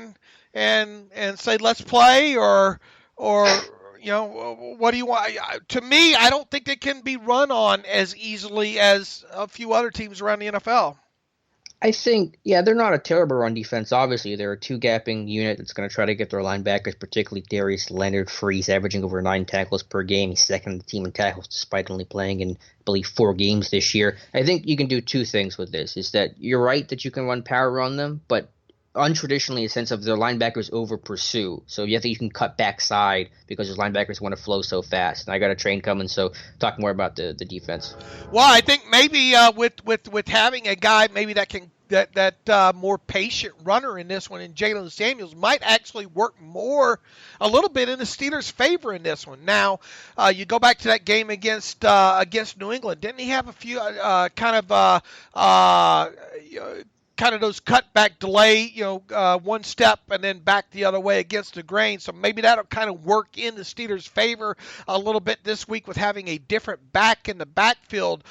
and say let's play or what do you want? To me, I don't think they can be run on as easily as a few other teams around the NFL. I think, they're not a terrible run defense. Obviously, they're a two-gapping unit that's going to try to get their linebackers, particularly Darius Leonard, free. He's averaging over 9 tackles per game. He's second in the team in tackles, despite only playing in, I believe, 4 games this year. I think you can do 2 things with this. Is that you're right that you can run power on them, but untraditionally in the sense of their linebackers over pursue. So you can cut backside because your linebackers want to flow so fast. And I got a train coming, so talk more about the defense. Well, I think maybe with having a guy maybe that can that more patient runner in this one, and Jalen Samuels might actually work a little bit in the Steelers' favor in this one. Now, you go back to that game against New England. Didn't he have a few kind of those cutback delay, one step and then back the other way against the grain. So maybe that'll kind of work in the Steelers' favor a little bit this week with having a different back in the backfield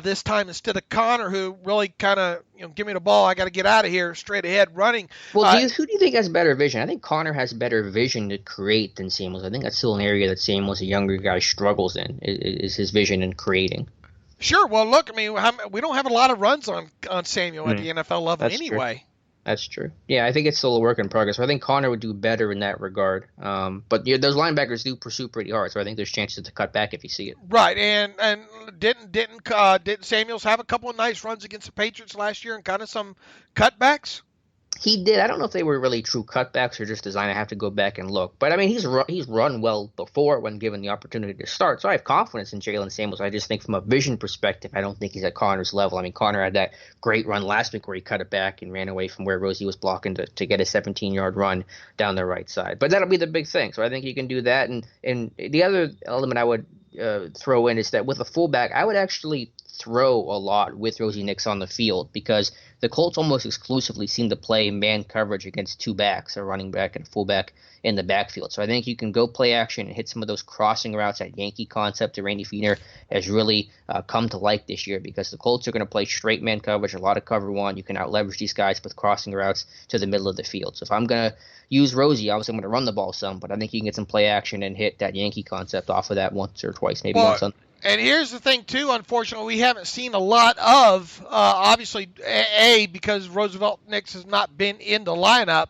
this time instead of Connor, who really kind of, give me the ball, I got to get out of here, straight ahead running. Well, who do you think has better vision? I think Connor has better vision to create than Samuels. I think that's still an area that Samuels, a younger guy, struggles in, is his vision in creating. Sure. Well, look, I mean, we don't have a lot of runs on Samuel at the NFL level anyway. True. That's true. Yeah, I think it's still a work in progress. So I think Connor would do better in that regard. But those linebackers do pursue pretty hard, so I think there's chances to cut back if you see it. Right, and didn't Samuels have a couple of nice runs against the Patriots last year and kind of some cutbacks? He did. I don't know if they were really true cutbacks or just designed. I have to go back and look. But, I mean, he's run well before when given the opportunity to start. So I have confidence in Jalen Samuels. I just think from a vision perspective, I don't think he's at Connor's level. I mean, Connor had that great run last week where he cut it back and ran away from where Rosie was blocking to get a 17-yard run down the right side. But that'll be the big thing. So I think you can do that. And the other element I would throw in is that with a fullback, I would actually throw a lot with Rosie Nix on the field because the Colts almost exclusively seem to play man coverage against 2 backs, a running back and a fullback in the backfield. So I think you can go play action and hit some of those crossing routes. That Yankee concept that Randy Fiedner has really come to like this year because the Colts are going to play straight man coverage, a lot of cover one. You can out-leverage these guys with crossing routes to the middle of the field. So if I'm going to use Rosie, obviously I'm going to run the ball some, but I think you can get some play action and hit that Yankee concept off of that once or twice, maybe on Sunday. And here's the thing, too, unfortunately, we haven't seen a lot of, obviously, because Roosevelt Nix has not been in the lineup.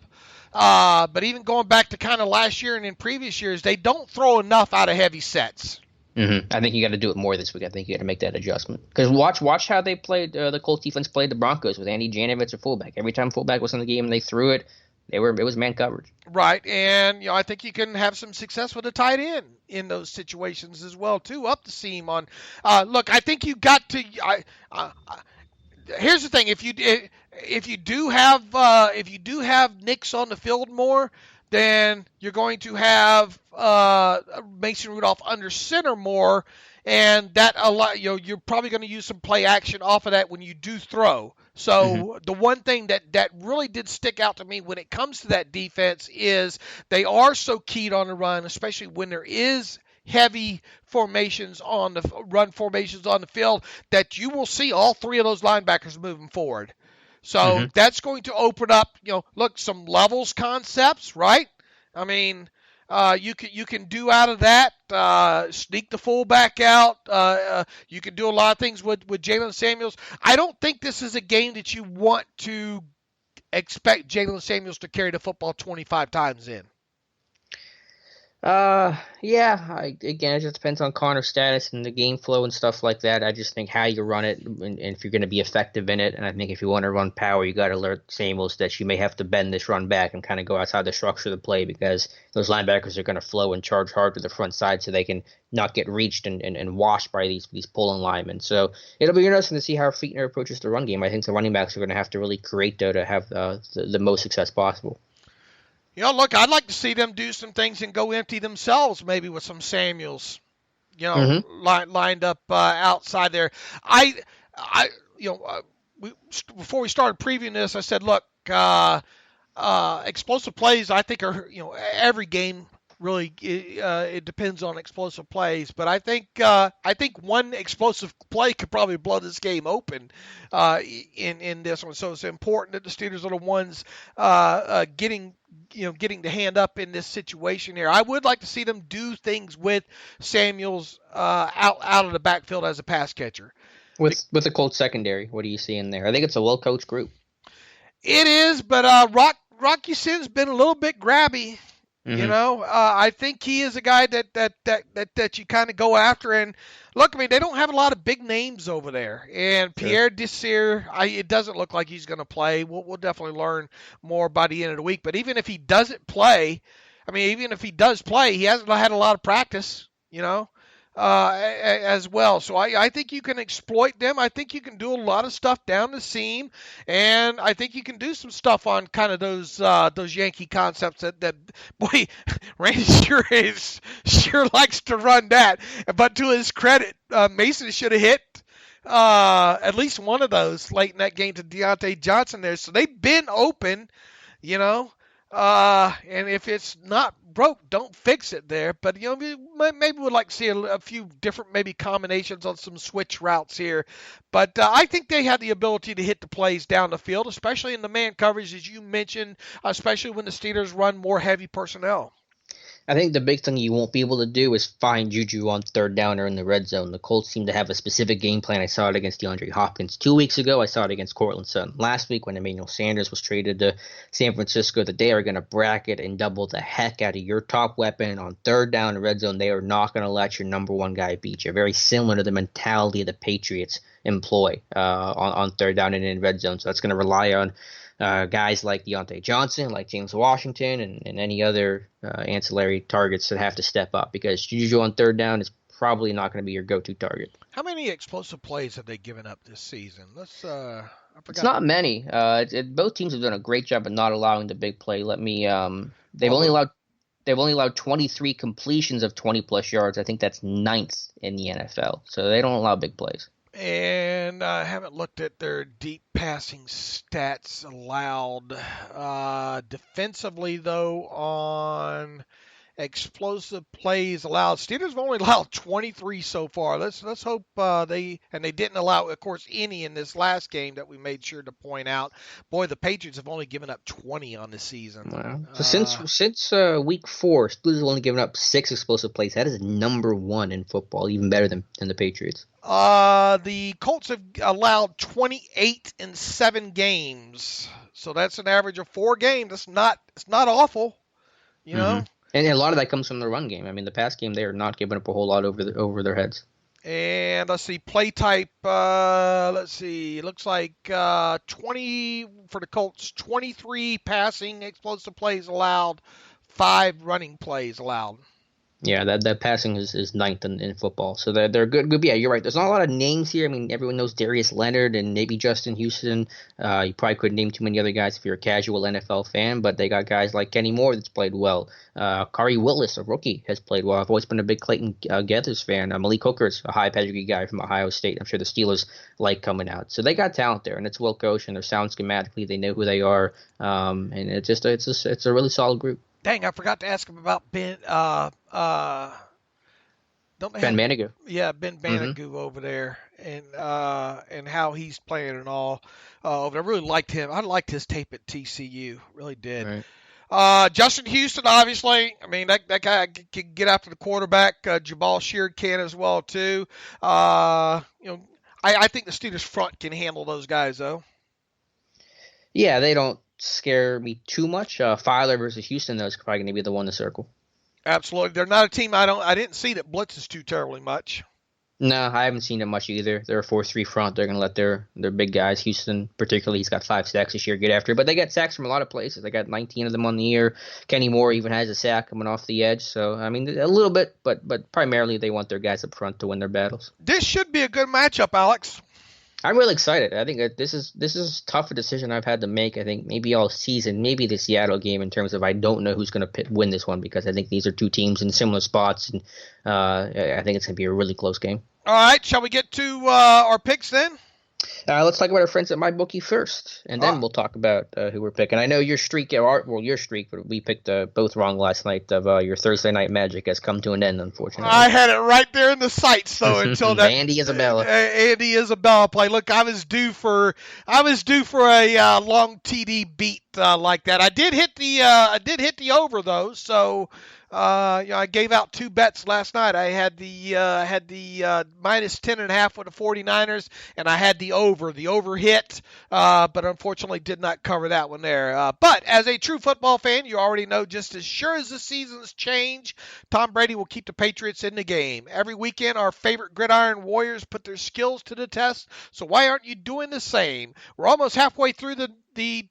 But even going back to kind of last year and in previous years, they don't throw enough out of heavy sets. Mm-hmm. I think you got to do it more this week. I think you got to make that adjustment. Because watch how they played, the Colts defense played the Broncos with Andy Janovich at fullback. Every time fullback was in the game and they threw it, it was man coverage. Right, and I think you can have some success with a tight end in those situations as well too, up the seam on. Look, I think you got to. Here's the thing: if you do have Nix on the field more, then you're going to have Mason Rudolph under center more, and that you're probably going to use some play action off of that when you do throw. So the one thing that really did stick out to me when it comes to that defense is they are so keyed on the run, especially when there is heavy formations on the run formations on the field, that you will see all three of those linebackers moving forward. So that's going to open up, some levels concepts, right? I mean, you can do out of that, sneak the fullback out. You can do a lot of things with Jalen Samuels. I don't think this is a game that you want to expect Jalen Samuels to carry the football 25 times in. Yeah. Again, it just depends on Connor's status and the game flow and stuff like that. I just think how you run it and if you're going to be effective in it. And I think if you want to run power, you got to alert Samuels that you may have to bend this run back and kind of go outside the structure of the play because those linebackers are going to flow and charge hard to the front side so they can not get reached and washed by these pulling linemen. So it'll be interesting to see how Fichtner approaches the run game. I think the running backs are going to have to really create though to have the most success possible. Look, I'd like to see them do some things and go empty themselves, maybe with some Samuels, lined up outside there. Before we started previewing this, I said, look, explosive plays, I think are, every game really it depends on explosive plays, but I think one explosive play could probably blow this game open in this one. So it's important that the Steelers are the ones getting the hand up in this situation here. I would like to see them do things with Samuels out of the backfield as a pass catcher. With the Colts secondary, what do you see in there? I think it's a well-coached group. It is, but Rock Ya-Sin's been a little bit grabby. I think he is a guy that you kind of go after. And look, I mean, they don't have a lot of big names over there. And Pierre Desir, it doesn't look like he's going to play. We'll definitely learn more by the end of the week. But even if he doesn't play, even if he does play, he hasn't had a lot of practice, as well. So I think you can exploit them. I think you can do a lot of stuff down the seam, and I think you can do some stuff on kind of those Yankee concepts that boy, Randy sure likes to run that. But to his credit, Mason should have hit at least one of those late in that game to Deontay Johnson there. So they've been open, and if it's not broke, don't fix it there. But maybe we'd like to see a few different maybe combinations on some switch routes here. But I think they have the ability to hit the plays down the field, especially in the man coverage, as you mentioned, especially when the Steelers run more heavy personnel. I think the big thing you won't be able to do is find Juju on third down or in the red zone. The Colts seem to have a specific game plan. I saw it against DeAndre Hopkins 2 weeks ago. I saw it against Cortland Sutton last week when Emmanuel Sanders was traded to San Francisco. That they are going to bracket and double the heck out of your top weapon on third down and red zone. They are not going to let your number one guy beat you. Very similar to the mentality of the Patriots employ on third down and in red zone. So that's going to rely on guys like Deontay Johnson, like James Washington, and any other ancillary targets that have to step up because Juju on third down is probably not going to be your go-to target. How many explosive plays have they given up this season? It's not many. Both teams have done a great job of not allowing the big play. They've only allowed 23 completions of 20-plus yards. I think that's ninth in the NFL. So they don't allow big plays. And I haven't looked at their deep passing stats allowed. Defensively, though, on explosive plays allowed, Steelers have only allowed 23 so far. Let's hope they didn't allow, of course, any in this last game that we made sure to point out. Boy, the Patriots have only given up 20 on the season. Wow. So since week 4, Steelers have only given up 6 explosive plays. That is number 1 in football, even better than the Patriots. The Colts have allowed 28 in 7 games, so that's an average of 4 games. It's not awful, know. And a lot of that comes from the run game. I mean, the pass game, they are not giving up a whole lot over their heads. And let's see, play type. It looks like 20 for the Colts, 23 passing explosive plays allowed, 5 running plays allowed. Yeah, that passing is ninth in football, so they're good. Good, yeah, you're right. There's not a lot of names here. I mean, everyone knows Darius Leonard and maybe Justin Houston. You probably couldn't name too many other guys if you're a casual NFL fan, but they got guys like Kenny Moore that's played well. Kari Willis, a rookie, has played well. I've always been a big Clayton Geathers fan. Malik Hooker's a high pedigree guy from Ohio State. I'm sure the Steelers like coming out. So they got talent there, and it's well coached, and they're sound schematically. They know who they are, and it's a really solid group. Dang, I forgot to ask him about Ben. Don't they Ben Manigault. Yeah, Ben Manigault over there, and how he's playing and all. I really liked him. I liked his tape at TCU. Really did. Right. Justin Houston, obviously. I mean, that guy can get after the quarterback. Jabal Sheard can as well too. I think the Steelers front can handle those guys though. Yeah, they don't scare me too much. Filer versus Houston, though, is probably going to be the one to circle. Absolutely, they're not a team. I didn't see that blitzes too terribly much. No, I haven't seen it much either. They're a 4-3 front. They're going to let their big guys, Houston particularly, he's got 5 sacks this year, get after it. But they got sacks from a lot of places. They got 19 of them on the year. Kenny Moore even has a sack coming off the edge. So, I mean, a little bit, but primarily they want their guys up front to win their battles. This should be a good matchup, Alex. I'm really excited. I think that this is as tough a decision I've had to make. I think maybe all season, maybe the Seattle game in terms of I don't know who's going to win this one because I think these are two teams in similar spots, and I think it's going to be a really close game. All right, shall we get to our picks then? Let's talk about our friends at MyBookie first, and then we'll talk about who we're picking. I know your streak, but we picked both wrong last night of your Thursday Night Magic has come to an end, unfortunately. I had it right there in the sights, though, until that Andy Isabella play. Look, I was due for a long TD beat like that. I did hit the over though, so. I gave out 2 bets last night. I had the minus 10.5 with the 49ers, and I had the over. The over hit, but unfortunately did not cover that one there. But as a true football fan, you already know just as sure as the seasons change, Tom Brady will keep the Patriots in the game. Every weekend, our favorite gridiron warriors put their skills to the test, so why aren't you doing the same? We're almost halfway through the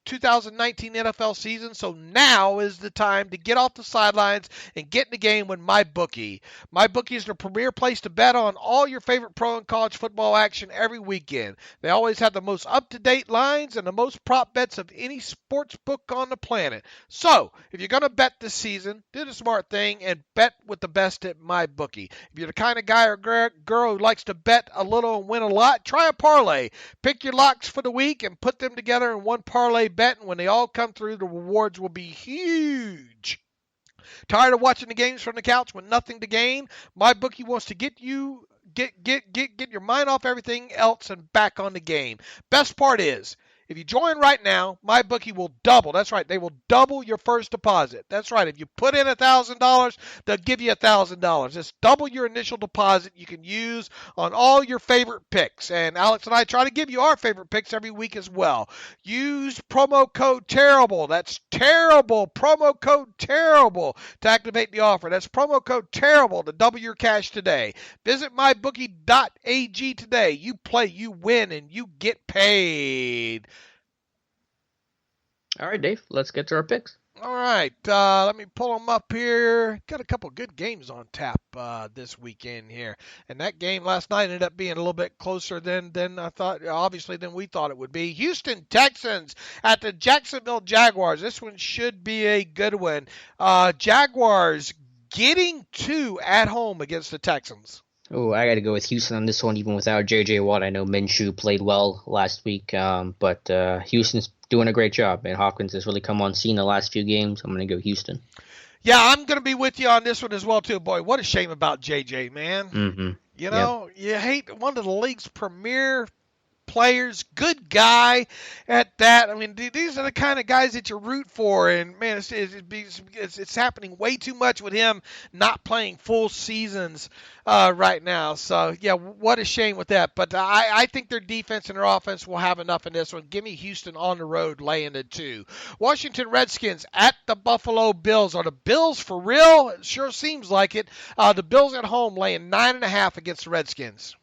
2019 NFL season, so now is the time to get off the sidelines and get in the game with MyBookie. MyBookie is the premier place to bet on all your favorite pro and college football action every weekend. They always have the most up-to-date lines and the most prop bets of any sports book on the planet. So, if you're going to bet this season, do the smart thing and bet with the best at MyBookie. If you're the kind of guy or girl who likes to bet a little and win a lot, try a parlay. Pick your locks for the week and put them together in one parlay bet, and when they all come through, the rewards will be huge. Tired of watching the games from the couch with nothing to gain? MyBookie wants to get your mind off everything else and back on the game. Best part is, if you join right now, MyBookie will double. That's right. They will double your first deposit. That's right. If you put in $1,000, they'll give you $1,000. Just double your initial deposit you can use on all your favorite picks. And Alex and I try to give you our favorite picks every week as well. Use promo code TERRIBLE. That's terrible. Promo code TERRIBLE to activate the offer. That's promo code TERRIBLE to double your cash today. Visit mybookie.ag today. You play, you win, and you get paid. All right, Dave, let's get to our picks. All right, let me pull them up here. Got a couple good games on tap this weekend here. And that game last night ended up being a little bit closer than I thought, obviously, than we thought it would be. Houston Texans at the Jacksonville Jaguars. This one should be a good one. Jaguars getting 2 at home against the Texans. Oh, I got to go with Houston on this one, even without J.J. Watt. I know Minshew played well last week, but Houston's doing a great job, and Hopkins has really come on scene the last few games. I'm going to go Houston. Yeah, I'm going to be with you on this one as well, too. Boy, what a shame about J.J., man. Mm-hmm. You know, You hate one of the league's premier players, good guy at that. I mean, these are the kind of guys that you root for, and man, it's happening way too much with him not playing full seasons right now. So yeah, what a shame with that. But I think their defense and their offense will have enough in this one. Give me Houston on the road laying the 2. Washington Redskins at the Buffalo Bills. Are the Bills for real? It sure seems like it. The Bills at home laying 9.5 against the Redskins.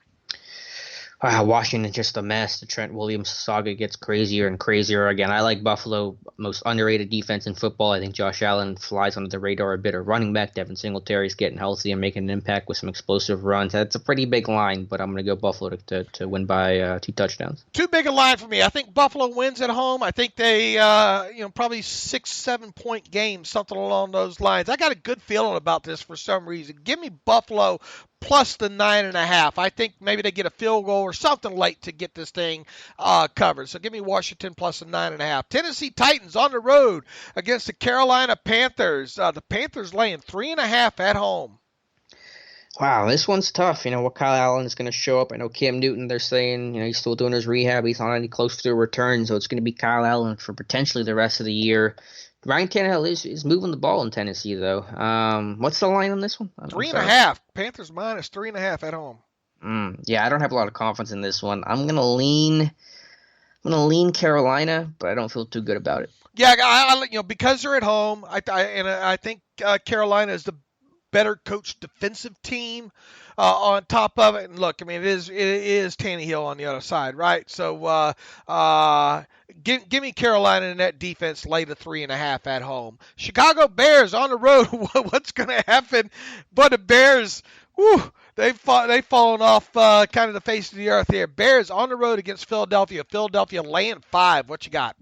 Washington just a mess. The Trent Williams saga gets crazier and crazier again. I like Buffalo, most underrated defense in football. I think Josh Allen flies under the radar a bit. A running back, Devin Singletary's getting healthy and making an impact with some explosive runs. That's a pretty big line, but I'm going to go Buffalo to win by 2 touchdowns. Too big a line for me. I think Buffalo wins at home. I think they, probably 6-7 point game, something along those lines. I got a good feeling about this for some reason. Give me Buffalo plus the 9.5. I think maybe they get a field goal or something late to get this thing covered. So give me Washington plus the 9.5. Tennessee Titans on the road against the Carolina Panthers. The Panthers laying 3.5 at home. Wow, this one's tough. What Kyle Allen is going to show up. I know Cam Newton, they're saying, he's still doing his rehab. He's not any close to a return, so it's going to be Kyle Allen for potentially the rest of the year. Ryan Tannehill is moving the ball in Tennessee, though. What's the line on this one? 3.5. Panthers minus 3.5 at home. Yeah, I don't have a lot of confidence in this one. I'm gonna lean Carolina, but I don't feel too good about it. Yeah, because they're at home, I think Carolina is the better coached defensive team on top of it. And look, it is Tannehill on the other side, right? So give me Carolina in that defense, lay the 3.5 at home. Chicago Bears on the road. What's going to happen? But the Bears, they've fallen off kind of the face of the earth here. Bears on the road against Philadelphia. Philadelphia laying 5. What you got?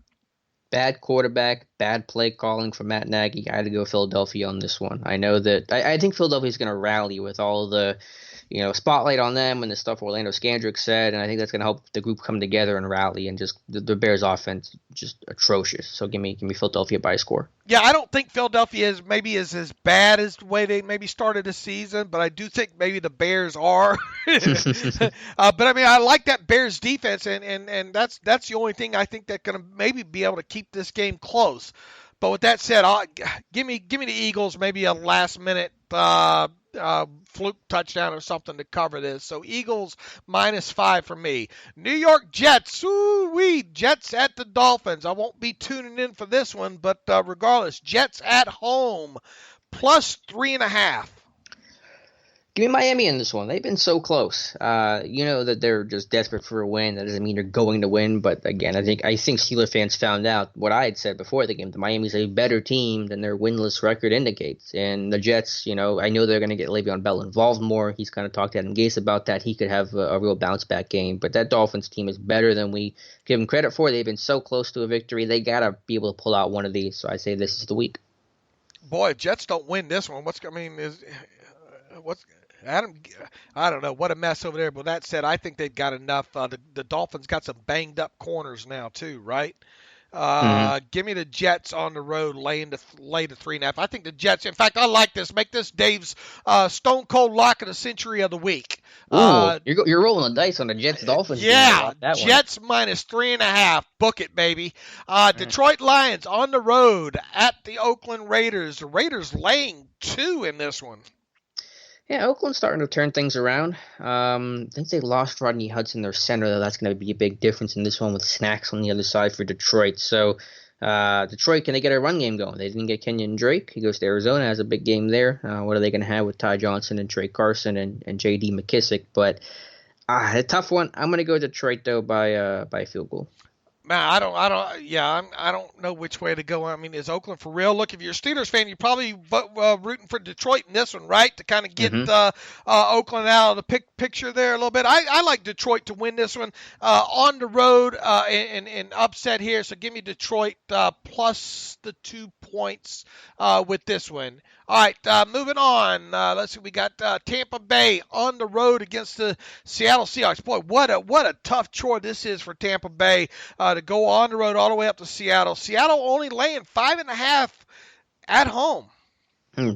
Bad quarterback, bad play calling from Matt Nagy. I had to go Philadelphia on this one. I know that I think Philadelphia's going to rally with all the spotlight on them and the stuff Orlando Scandrick said, and I think that's going to help the group come together and rally. And just the Bears' offense just atrocious. So give me Philadelphia by a score. Yeah, I don't think Philadelphia is as bad as the way they maybe started the season, but I do think maybe the Bears are. But I like that Bears defense, and that's the only thing I think that's going to maybe be able to keep this game close. But with that said, give me the Eagles, maybe a last minute fluke touchdown or something to cover this. So Eagles minus 5 for me. New York Jets, Jets at the Dolphins. I won't be tuning in for this one, but regardless, Jets at home plus 3.5. Give me Miami in this one. They've been so close. That they're just desperate for a win. That doesn't mean they're going to win. But again, I think Steelers fans found out what I had said before the game. The Miami's a better team than their winless record indicates. And the Jets, I know they're going to get Le'Veon Bell involved more. He's kind of talked to Adam Gase about that. He could have a real bounce back game. But that Dolphins team is better than we give them credit for. They've been so close to a victory. They got to be able to pull out one of these. So I say this is the week. Boy, Jets don't win this one. Adam, I don't know, what a mess over there. But that said, I think they've got enough. The Dolphins got some banged up corners now too, right? Give me the Jets on the road, lay the 3.5. I think the Jets. In fact, I like this. Make this Dave's Stone Cold Lock of the Century of the Week. You're rolling the dice on the Jets Dolphins. Yeah, Jets minus 3.5. Book it, baby. Detroit Lions on the road at the Oakland Raiders. The Raiders laying 2 in this one. Yeah, Oakland's starting to turn things around. I think they lost Rodney Hudson, their center, though. That's going to be a big difference in this one with Snacks on the other side for Detroit. So Detroit, can they get a run game going? They didn't get Kenyon Drake. He goes to Arizona, has a big game there. What are they going to have with Ty Johnson and Trey Carson and J.D. McKissick? But a tough one. I'm going to go Detroit, though, by a field goal. Man, I don't know which way to go. I mean, is Oakland for real? Look, if you're a Steelers fan, you're probably rooting for Detroit in this one, right? To kind of get Oakland out of the picture there a little bit. I like Detroit to win this one on the road and upset here. So give me Detroit plus the 2 points with this one. All right, moving on. Let's see. We got Tampa Bay on the road against the Seattle Seahawks. Boy, what a tough chore this is for Tampa Bay to go on the road all the way up to Seattle. Seattle only laying 5.5 at home.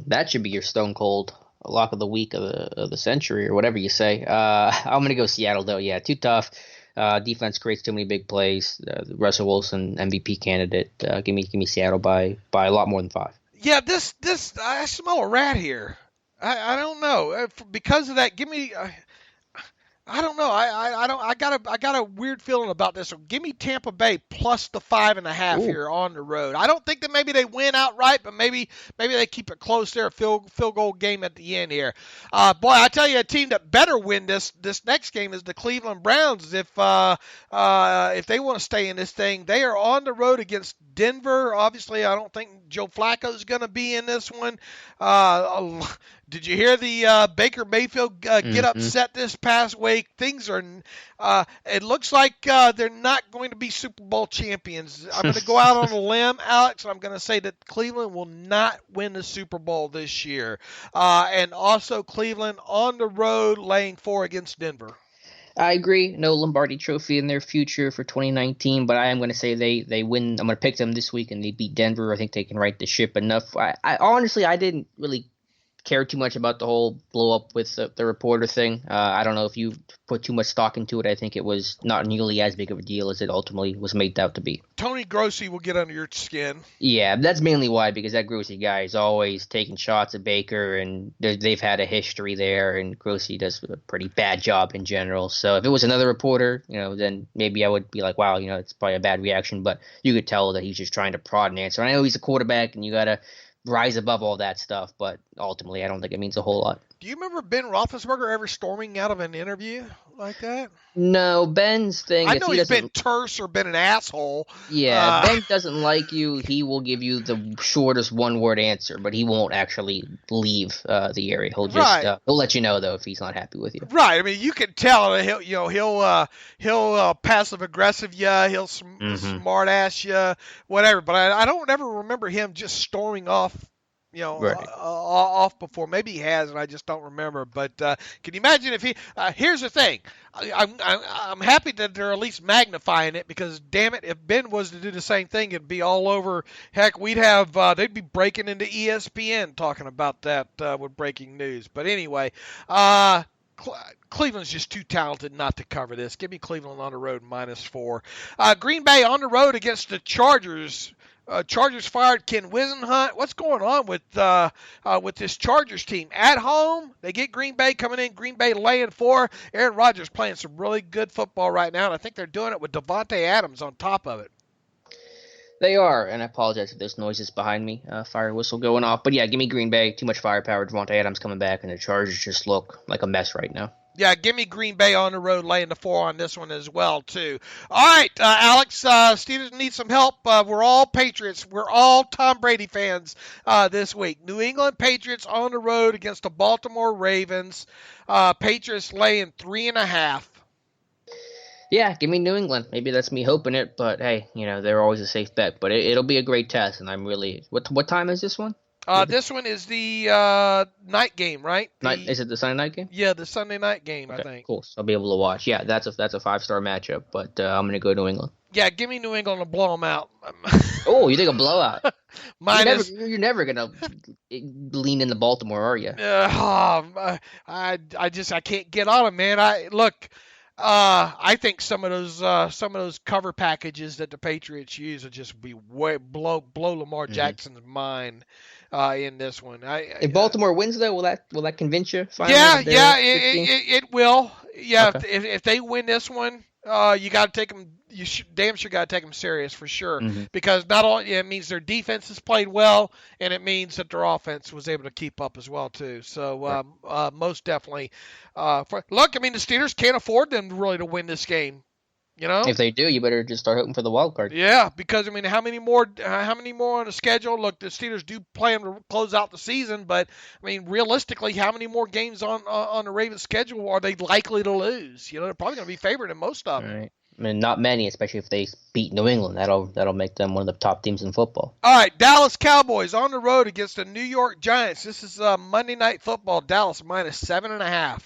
That should be your Stone Cold Lock of the Week of the century or whatever you say. I'm going to go Seattle, though. Yeah, too tough. Defense creates too many big plays. Russell Wilson, MVP candidate. Give me Seattle by a lot more than 5. Yeah, this I smell a rat here. I don't know. Because of that, give me I don't know. I got a weird feeling about this. So give me Tampa Bay plus the 5.5 Ooh. here on the road. I don't think that maybe they win outright, but maybe they keep it close there, field goal game at the end here. Boy, I tell you, a team that better win this next game is the Cleveland Browns. If they want to stay in this thing, they are on the road against Denver. Obviously, I don't think Joe Flacco is going to be in this one. Did you hear the Baker Mayfield get upset this past week? Things are, it looks like they're not going to be Super Bowl champions. I'm going to go out on a limb, Alex, and I'm going to say that Cleveland will not win the Super Bowl this year. And also Cleveland on the road laying 4 against Denver. I agree. No Lombardi Trophy in their future for 2019, but I am going to say they win. I'm going to pick them this week, and they beat Denver. I think they can right the ship enough. I honestly, I didn't really care too much about the whole blow up with the reporter thing. I don't know if you put too much stock into it. I think it was not nearly as big of a deal as it ultimately was made out to be. Tony Grossi will get under your skin. Yeah, that's mainly why, because that Grossi guy is always taking shots at Baker, and they've had a history there, and Grossi does a pretty bad job in general. So if it was another reporter, then maybe I would be like, wow, it's probably a bad reaction, but you could tell that he's just trying to prod an answer. I know he's a quarterback, and you got to rise above all that stuff, but ultimately I don't think it means a whole lot. Do you remember Ben Roethlisberger ever storming out of an interview like that? No, Ben's thing. I know he's been terse or been an asshole. Yeah, Ben doesn't like you. He will give you the shortest one-word answer, but he won't actually leave the area. He'll just he'll let you know though if he's not happy with you. Right. I mean, you can tell that he'll passive aggressive you, he'll smart ass you, whatever. But I don't ever remember him just storming off. Off before. Maybe he has, and I just don't remember. But can you imagine if he? Here's the thing. I'm happy that they're at least magnifying it, because damn it, if Ben was to do the same thing, it'd be all over. Heck, we'd have they'd be breaking into ESPN talking about that with breaking news. But anyway, Cleveland's just too talented not to cover this. Give me Cleveland on the road -4. Green Bay on the road against the Chargers. Chargers fired Ken Whisenhunt. What's going on with this Chargers team? At home, they get Green Bay coming in. Green Bay laying 4. Aaron Rodgers playing some really good football right now, and I think they're doing it with Devontae Adams on top of it. They are, and I apologize if there's noises behind me. Fire whistle going off. But yeah, give me Green Bay. Too much firepower. Devontae Adams coming back, and the Chargers just look like a mess right now. Yeah, give me Green Bay on the road, laying the 4 on this one as well, too. All right, Alex, Steelers need some help. We're all Patriots. We're all Tom Brady fans this week. New England Patriots on the road against the Baltimore Ravens. Patriots laying 3.5. Yeah, give me New England. Maybe that's me hoping it, but hey, they're always a safe bet. But it'll be a great test, and I'm really. What time is this one? This one is the night game, right? Is it the Sunday night game? Yeah, the Sunday night game, okay, I think. Cool. So I'll be able to watch. Yeah, that's a 5-star matchup, but I'm going to go New England. Yeah, give me New England to blow them out. Oh, you think a blowout? You're never going to lean into Baltimore, are you? I can't get on them, man. I think some of those cover packages that the Patriots use will just be blow Lamar Jackson's mind in this one. If Baltimore wins, though, will that convince you? Finally, it will. Yeah, okay. If they win this one, you got to take them. You damn sure got to take them serious for sure, because not only it means their defense has played well, and it means that their offense was able to keep up as well too. So most definitely, the Steelers can't afford them really to win this game. If they do, you better just start hoping for the wild card. Yeah, because how many more on the schedule? Look, the Steelers do plan to close out the season, but realistically, how many more games on the Ravens schedule are they likely to lose? They're probably going to be favored in most of them. Right. Not many, especially if they beat New England. That'll make them one of the top teams in football. All right, Dallas Cowboys on the road against the New York Giants. This is Monday Night Football. Dallas -7.5.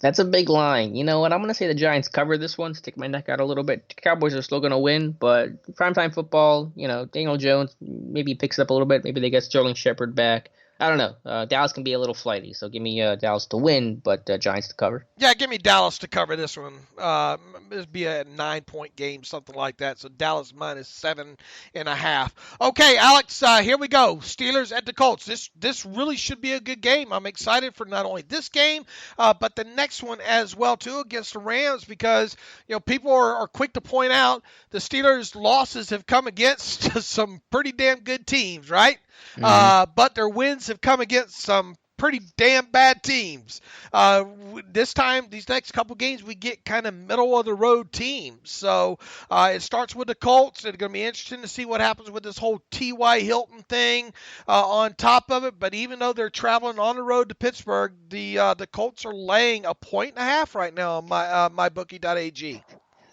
That's a big line. You know what? I'm going to say the Giants cover this one, stick my neck out a little bit. The Cowboys are still going to win, but primetime football, Daniel Jones, maybe he picks it up a little bit. Maybe they get Sterling Shepard back. I don't know. Dallas can be a little flighty, so give me Dallas to win, but Giants to cover. Yeah, give me Dallas to cover this one. This be a 9-point game, something like that. So Dallas minus 7.5. Okay, Alex, here we go. Steelers at the Colts. This really should be a good game. I'm excited for not only this game, but the next one as well too against the Rams, because people are quick to point out the Steelers' losses have come against some pretty damn good teams, right? Mm-hmm. But their wins have come against some pretty damn bad teams. This time, these next couple games, we get kind of middle of the road teams. So it starts with the Colts. It's going to be interesting to see what happens with this whole T.Y. Hilton thing on top of it. But even though they're traveling on the road to Pittsburgh, the Colts are laying 1.5 right now on mybookie.ag.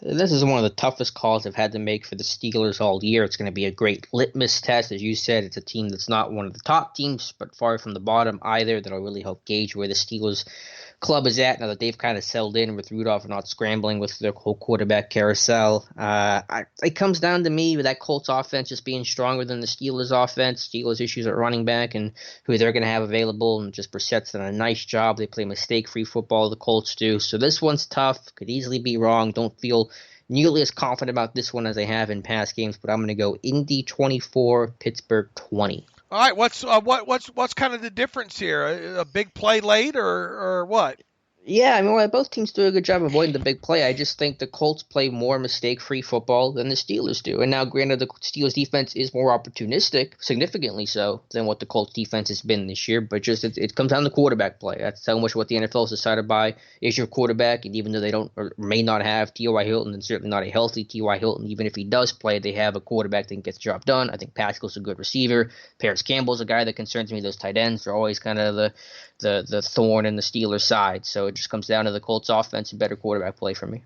This is one of the toughest calls I've had to make for the Steelers all year. It's going to be a great litmus test. As you said, it's a team that's not one of the top teams, but far from the bottom either. That'll really help gauge where the Steelers club is at now that they've kind of settled in with Rudolph and not scrambling with their whole quarterback carousel. It comes down to me with that Colts offense just being stronger than the Steelers offense. Steelers issues at running back and who they're going to have available, and just Brissett's done a nice job. They play mistake-free football, the Colts do. So this one's tough. Could easily be wrong. Don't feel nearly as confident about this one as I have in past games, but I'm going to go Indy 24, Pittsburgh 20. All right, what's kind of the difference here? A big play late or what? Yeah, I mean, both teams do a good job avoiding the big play. I just think the Colts play more mistake-free football than the Steelers do. And now, granted, the Steelers' defense is more opportunistic, significantly so, than what the Colts' defense has been this year. But just it comes down to quarterback play. That's so much what the NFL is decided by is your quarterback. And even though they don't or may not have T.Y. Hilton, and certainly not a healthy T.Y. Hilton, even if he does play, they have a quarterback that can get the job done. I think Pascal's a good receiver. Paris Campbell's a guy that concerns me. Those tight ends are always kind of the thorn in the Steelers' side. So it just comes down to the Colts offense and better quarterback play for me.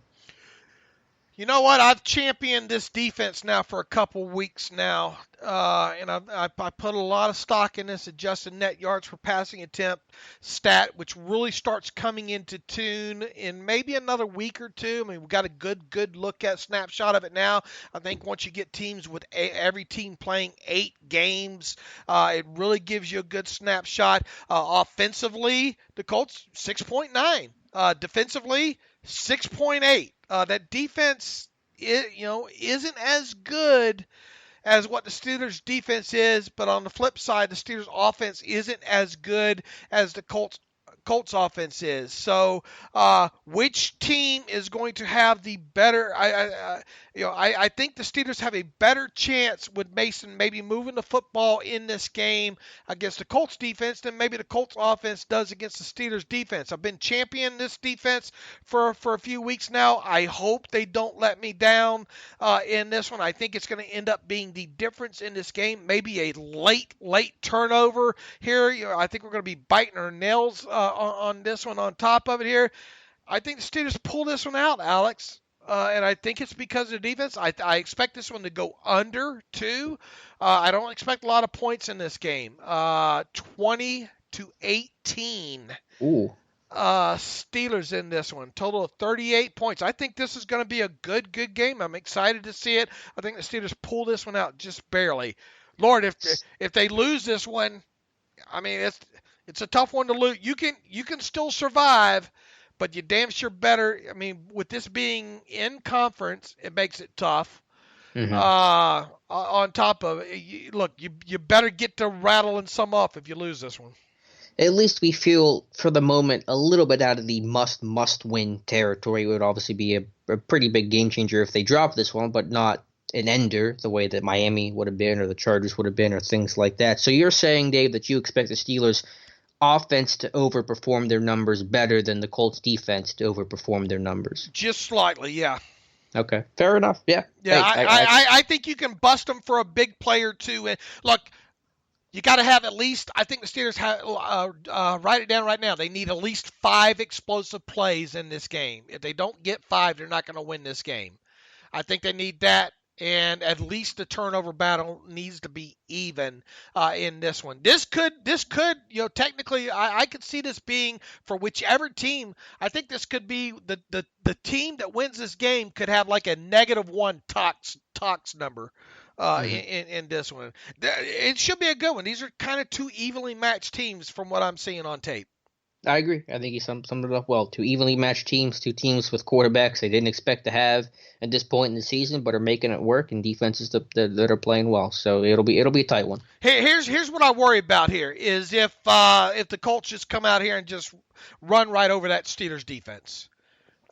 You know what? I've championed this defense now for a couple weeks now, and I put a lot of stock in this adjusted net yards per passing attempt stat, which really starts coming into tune in maybe another week or two. I mean, we've got a good look at snapshot of it now. I think once you get teams with every team playing 8 games, it really gives you a good snapshot. Offensively, the Colts 6.9. Defensively, 6.8. That defense, isn't as good as what the Steelers' defense is, but on the flip side, the Steelers' offense isn't as good as the Colts' offense is. So, which team is going to have the better? I think the Steelers have a better chance with Mason maybe moving the football in this game against the Colts defense than maybe the Colts offense does against the Steelers defense. I've been championing this defense for a few weeks now. I hope they don't let me down in this one. I think it's going to end up being the difference in this game. Maybe a late turnover here. I think we're going to be biting our nails on this one on top of it here. I think the Steelers pull this one out, Alex. And I think it's because of the defense. I expect this one to go under 2. I don't expect a lot of points in this game. 20-18. Ooh. Steelers in this one. Total of 38 points. I think this is going to be a good game. I'm excited to see it. I think the Steelers pull this one out just barely. Lord, if they lose this one, I mean, it's a tough one to lose. You can still survive, but you damn sure better. I mean, with this being in conference, it makes it tough. Mm-hmm. On top of it, look, you better get to rattling some off if you lose this one. At least we feel, for the moment, a little bit out of the must-win territory. It would obviously be a pretty big game changer if they drop this one, but not an ender the way that Miami would have been or the Chargers would have been or things like that. So you're saying, Dave, that you expect the Steelers' offense to overperform their numbers better than the Colts' defense to overperform their numbers? Just slightly, yeah. Okay, fair enough. Yeah. Yeah, Hey, I think you can bust them for a big play or two. And look, you got to have at least, I think the Steelers have, write it down right now, they need at least 5 explosive plays in this game. If they don't get 5, they're not going to win this game. I think they need that, and at least the turnover battle needs to be even in this one. This could, technically, I could see this being for whichever team. I think this could be the team that wins this game could have like a -1 tox number. in this one. It should be a good one. These are kind of two evenly matched teams from what I'm seeing on tape. I agree. I think he summed it up well. Two evenly matched teams, two teams with quarterbacks they didn't expect to have at this point in the season, but are making it work, and defenses that are playing well. So it'll be a tight one. Here's what I worry about here is if the Colts just come out here and just run right over that Steelers defense.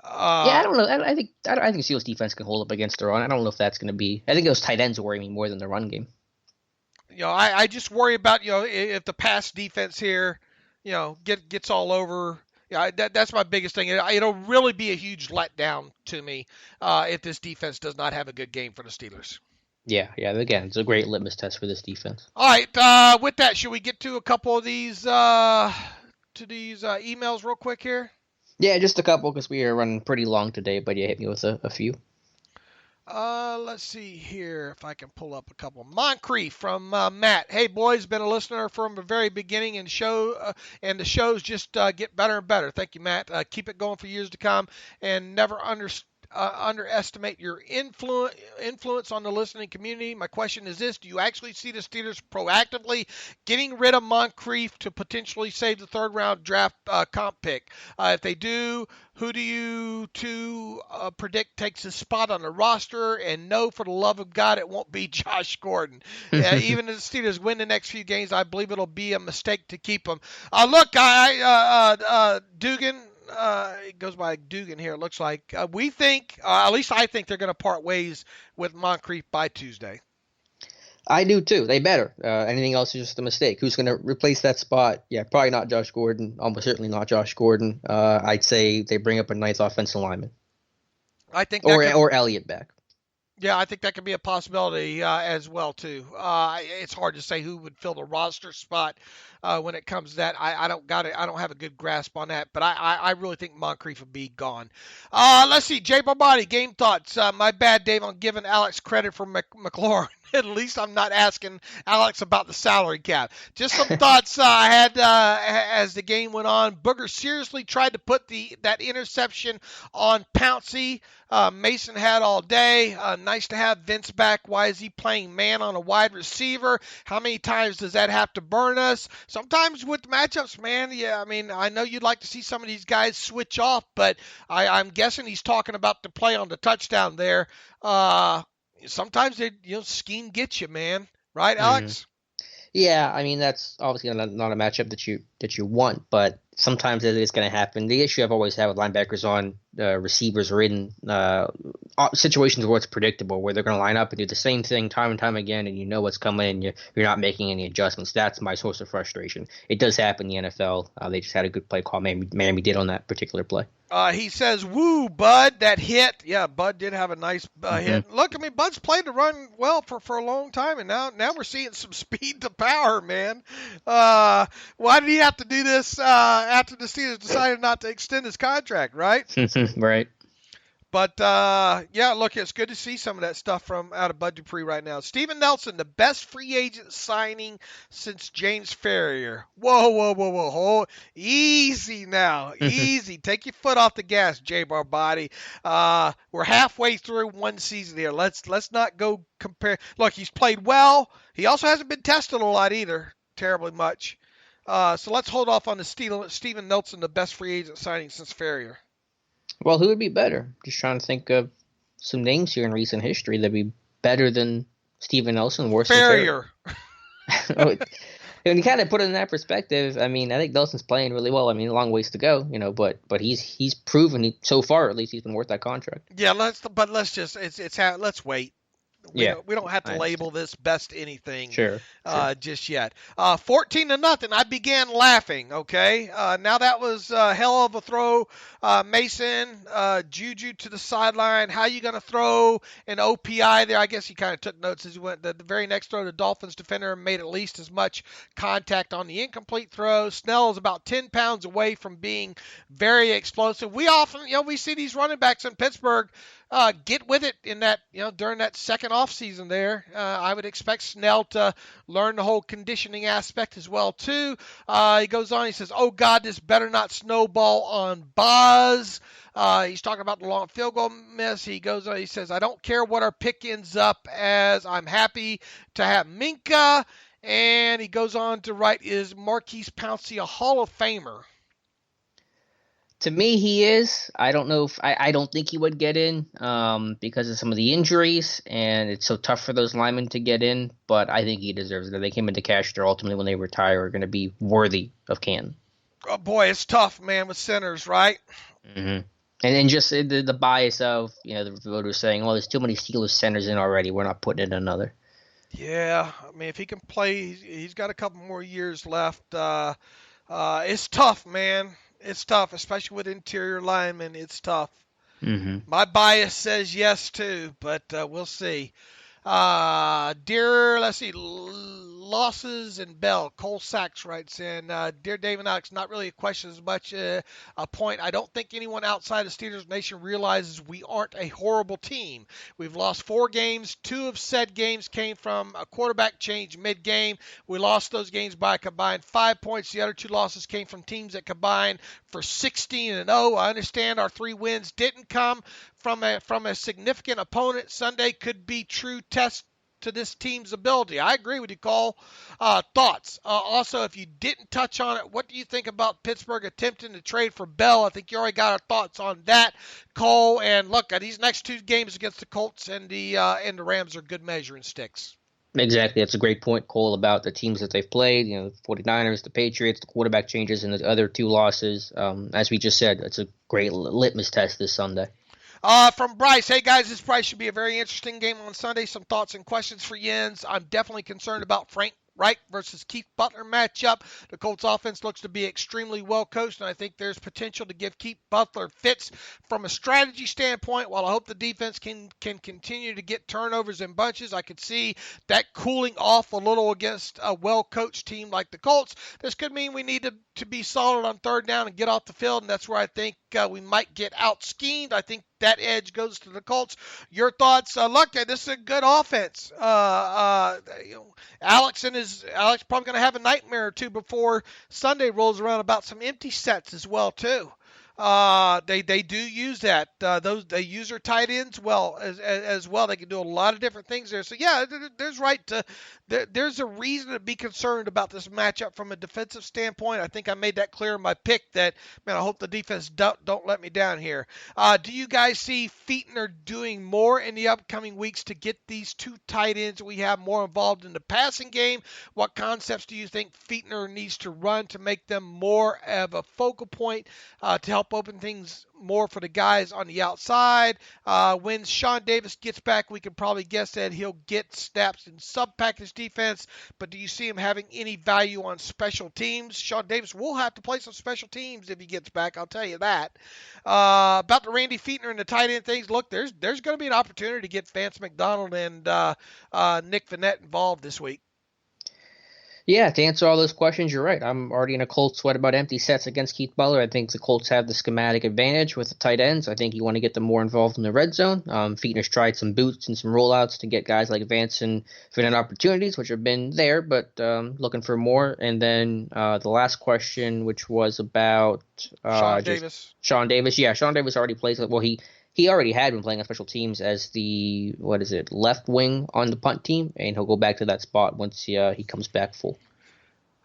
I don't know. I think Steelers defense can hold up against the run. I don't know if that's going to be. I think those tight ends worry me more than the run game. I just worry about if the pass defense here. Gets all over. Yeah, that's my biggest thing. It'll really be a huge letdown to me if this defense does not have a good game for the Steelers. Yeah. Again, it's a great litmus test for this defense. All right. With that, should we get to a couple of these emails real quick here? Yeah, just a couple because we are running pretty long today. But hit me with a few. Let's see here if I can pull up a couple. Moncrief from Matt. Hey boys, been a listener from the very beginning and the shows just get better and better. Thank you, Matt. Keep it going for years to come, and never underestimate your influence on the listening community. My question is this: do you actually see the Steelers proactively getting rid of Moncrief to potentially save the third-round draft comp pick? If they do, who do you predict takes his spot on the roster? And no, for the love of God, it won't be Josh Gordon. Even if the Steelers win the next few games, I believe it'll be a mistake to keep him. Look, Dugan. It goes by Dugan here. It looks like we think, at least I think, they're going to part ways with Moncrief by Tuesday. I do too. They better. Anything else is just a mistake. Who's going to replace that spot? Yeah, probably not Josh Gordon. Almost certainly not Josh Gordon. I'd say they bring up a ninth offensive lineman. I think or Elliott back. Yeah, I think that could be a possibility as well too. It's hard to say who would fill the roster spot when it comes to that. I don't have a good grasp on that, but I really think Moncrief will be gone. Let's see, Jay Barbati, game thoughts. My bad, Dave, on giving Alex credit for McLaurin. At least I'm not asking Alex about the salary cap. Just some thoughts I had as the game went on. Booger seriously tried to put that interception on Pouncey. Mason had all day. Nice to have Vince back. Why is he playing man on a wide receiver? How many times does that have to burn us? Sometimes with matchups, man, yeah, I mean, I know you'd like to see some of these guys switch off, but I'm guessing he's talking about the play on the touchdown there. Sometimes scheme gets you, man. Right, Alex? Yeah, I mean that's obviously not a matchup that you want, but sometimes it is going to happen. The issue I've always had with linebackers on receivers are in situations where it's predictable, where they're going to line up and do the same thing time and time again, and you know what's coming, and you're not making any adjustments. That's my source of frustration. It does happen in the NFL. They just had a good play call. Miami did on that particular play. He says, woo, Bud, that hit. Yeah, Bud did have a nice hit. Look, I mean, Bud's played to run well for a long time, and now we're seeing some speed to power, man. Why did he have to do this after the Steelers decided not to extend his contract, right? Right. But, yeah, look, it's good to see some of that stuff from out of Bud Dupree right now. Steven Nelson, the best free agent signing since James Ferrier. Whoa. Easy now. Easy. Take your foot off the gas, Jay Barbati. We're halfway through one season here. Let's not go compare. Look, he's played well. He also hasn't been tested a lot either, terribly much. So let's hold off on the Steven Nelson, the best free agent signing since Ferrier. Well, who would be better? Just trying to think of some names here in recent history that'd be better than Steven Nelson, worse Ferrier. Than When you kind of put it in that perspective, I mean, I think Nelson's playing really well. I mean, a long ways to go, but he's proven so far, at least, he's been worth that contract. Yeah, let's let's wait. We don't have to label this best anything just yet. 14-0. I began laughing, okay? Now that was a hell of a throw. Mason, Juju to the sideline. How you going to throw an OPI there? I guess he kind of took notes as he went. The very next throw, the Dolphins defender made at least as much contact on the incomplete throw. Snell is about 10 pounds away from being very explosive. We often, we see these running backs in Pittsburgh get with it in that, during that second off season there. I would expect Snell to learn the whole conditioning aspect as well too. He goes on, he says, "Oh God, this better not snowball on Boz." He's talking about the long field goal miss. He goes on, he says, I don't care what our pick ends up as. I'm happy to have Minkah. And he goes on to write, is Marquise Pouncey a Hall of Famer? To me, he is. I don't know if I don't think he would get in because of some of the injuries, and it's so tough for those linemen to get in. But I think he deserves it. They came into cash. They're ultimately, when they retire, are going to be worthy of Canton. Oh boy, it's tough, man, with centers, right? Mm-hmm. And then just the bias of the voters saying, "Oh, there's too many Steelers centers in already. We're not putting in another." Yeah, I mean, if he can play, he's got a couple more years left. It's tough, man. It's tough, especially with interior linemen. It's tough. Mm-hmm. My bias says yes, too, but we'll see. Let's see, losses and Bell. Cole Sachs writes in, Dear David Knox, not really a question as much a point. I don't think anyone outside of Steelers Nation realizes we aren't a horrible team. We've lost 4 games. 2 of said games came from a quarterback change mid-game. We lost those games by a combined 5 points. The other 2 losses came from teams that combined for 16-0. I understand our 3 wins didn't come from a significant opponent. Sunday could be true test to this team's ability. I agree with you, Cole. Thoughts? Also, if you didn't touch on it, what do you think about Pittsburgh attempting to trade for Bell? I think you already got our thoughts on that, Cole. And look, these next 2 games against the Colts and the Rams are good measuring sticks. Exactly. That's a great point, Cole, about the teams that they've played. The 49ers, the Patriots, the quarterback changes, and the other 2 losses. As we just said, it's a great litmus test this Sunday. From Bryce, hey guys, this probably should be a very interesting game on Sunday. Some thoughts and questions for Jens. I'm definitely concerned about Frank Reich versus Keith Butler matchup. The Colts offense looks to be extremely well coached, and I think there's potential to give Keith Butler fits from a strategy standpoint. While I hope the defense can continue to get turnovers in bunches, I could see that cooling off a little against a well-coached team like the Colts. This could mean we need to be solid on 3rd down and get off the field, and that's where I think we might get out-schemed. I think that edge goes to the Colts. Your thoughts? Look, this is a good offense. Alex probably going to have a nightmare or 2 before Sunday rolls around about some empty sets as well too. They do use that. They use their tight ends well as well. They can do a lot of different things there. So yeah, there's a reason to be concerned about this matchup from a defensive standpoint. I think I made that clear in my pick that, man, I hope the defense don't let me down here. Do you guys see Fichtner doing more in the upcoming weeks to get these 2 tight ends we have more involved in the passing game? What concepts do you think Fichtner needs to run to make them more of a focal point to help open things more for the guys on the outside? When Sean Davis gets back, we can probably guess that he'll get snaps in sub-package defense, but do you see him having any value on special teams? Sean Davis will have to play some special teams if he gets back, I'll tell you that. About the Randy Fichtner and the tight end things, look, there's going to be an opportunity to get Vance McDonald and Nick Vannett involved this week. Yeah, to answer all those questions, you're right. I'm already in a Colts sweat about empty sets against Keith Butler. I think the Colts have the schematic advantage with the tight ends. I think you want to get them more involved in the red zone. Fichtner's tried some boots and some rollouts to get guys like Vance and Vannett opportunities, which have been there, but looking for more. And then the last question, which was about Sean Davis. Sean Davis. Yeah, Sean Davis already plays. Well, he already had been playing on special teams as the, left wing on the punt team, and he'll go back to that spot once he comes back full.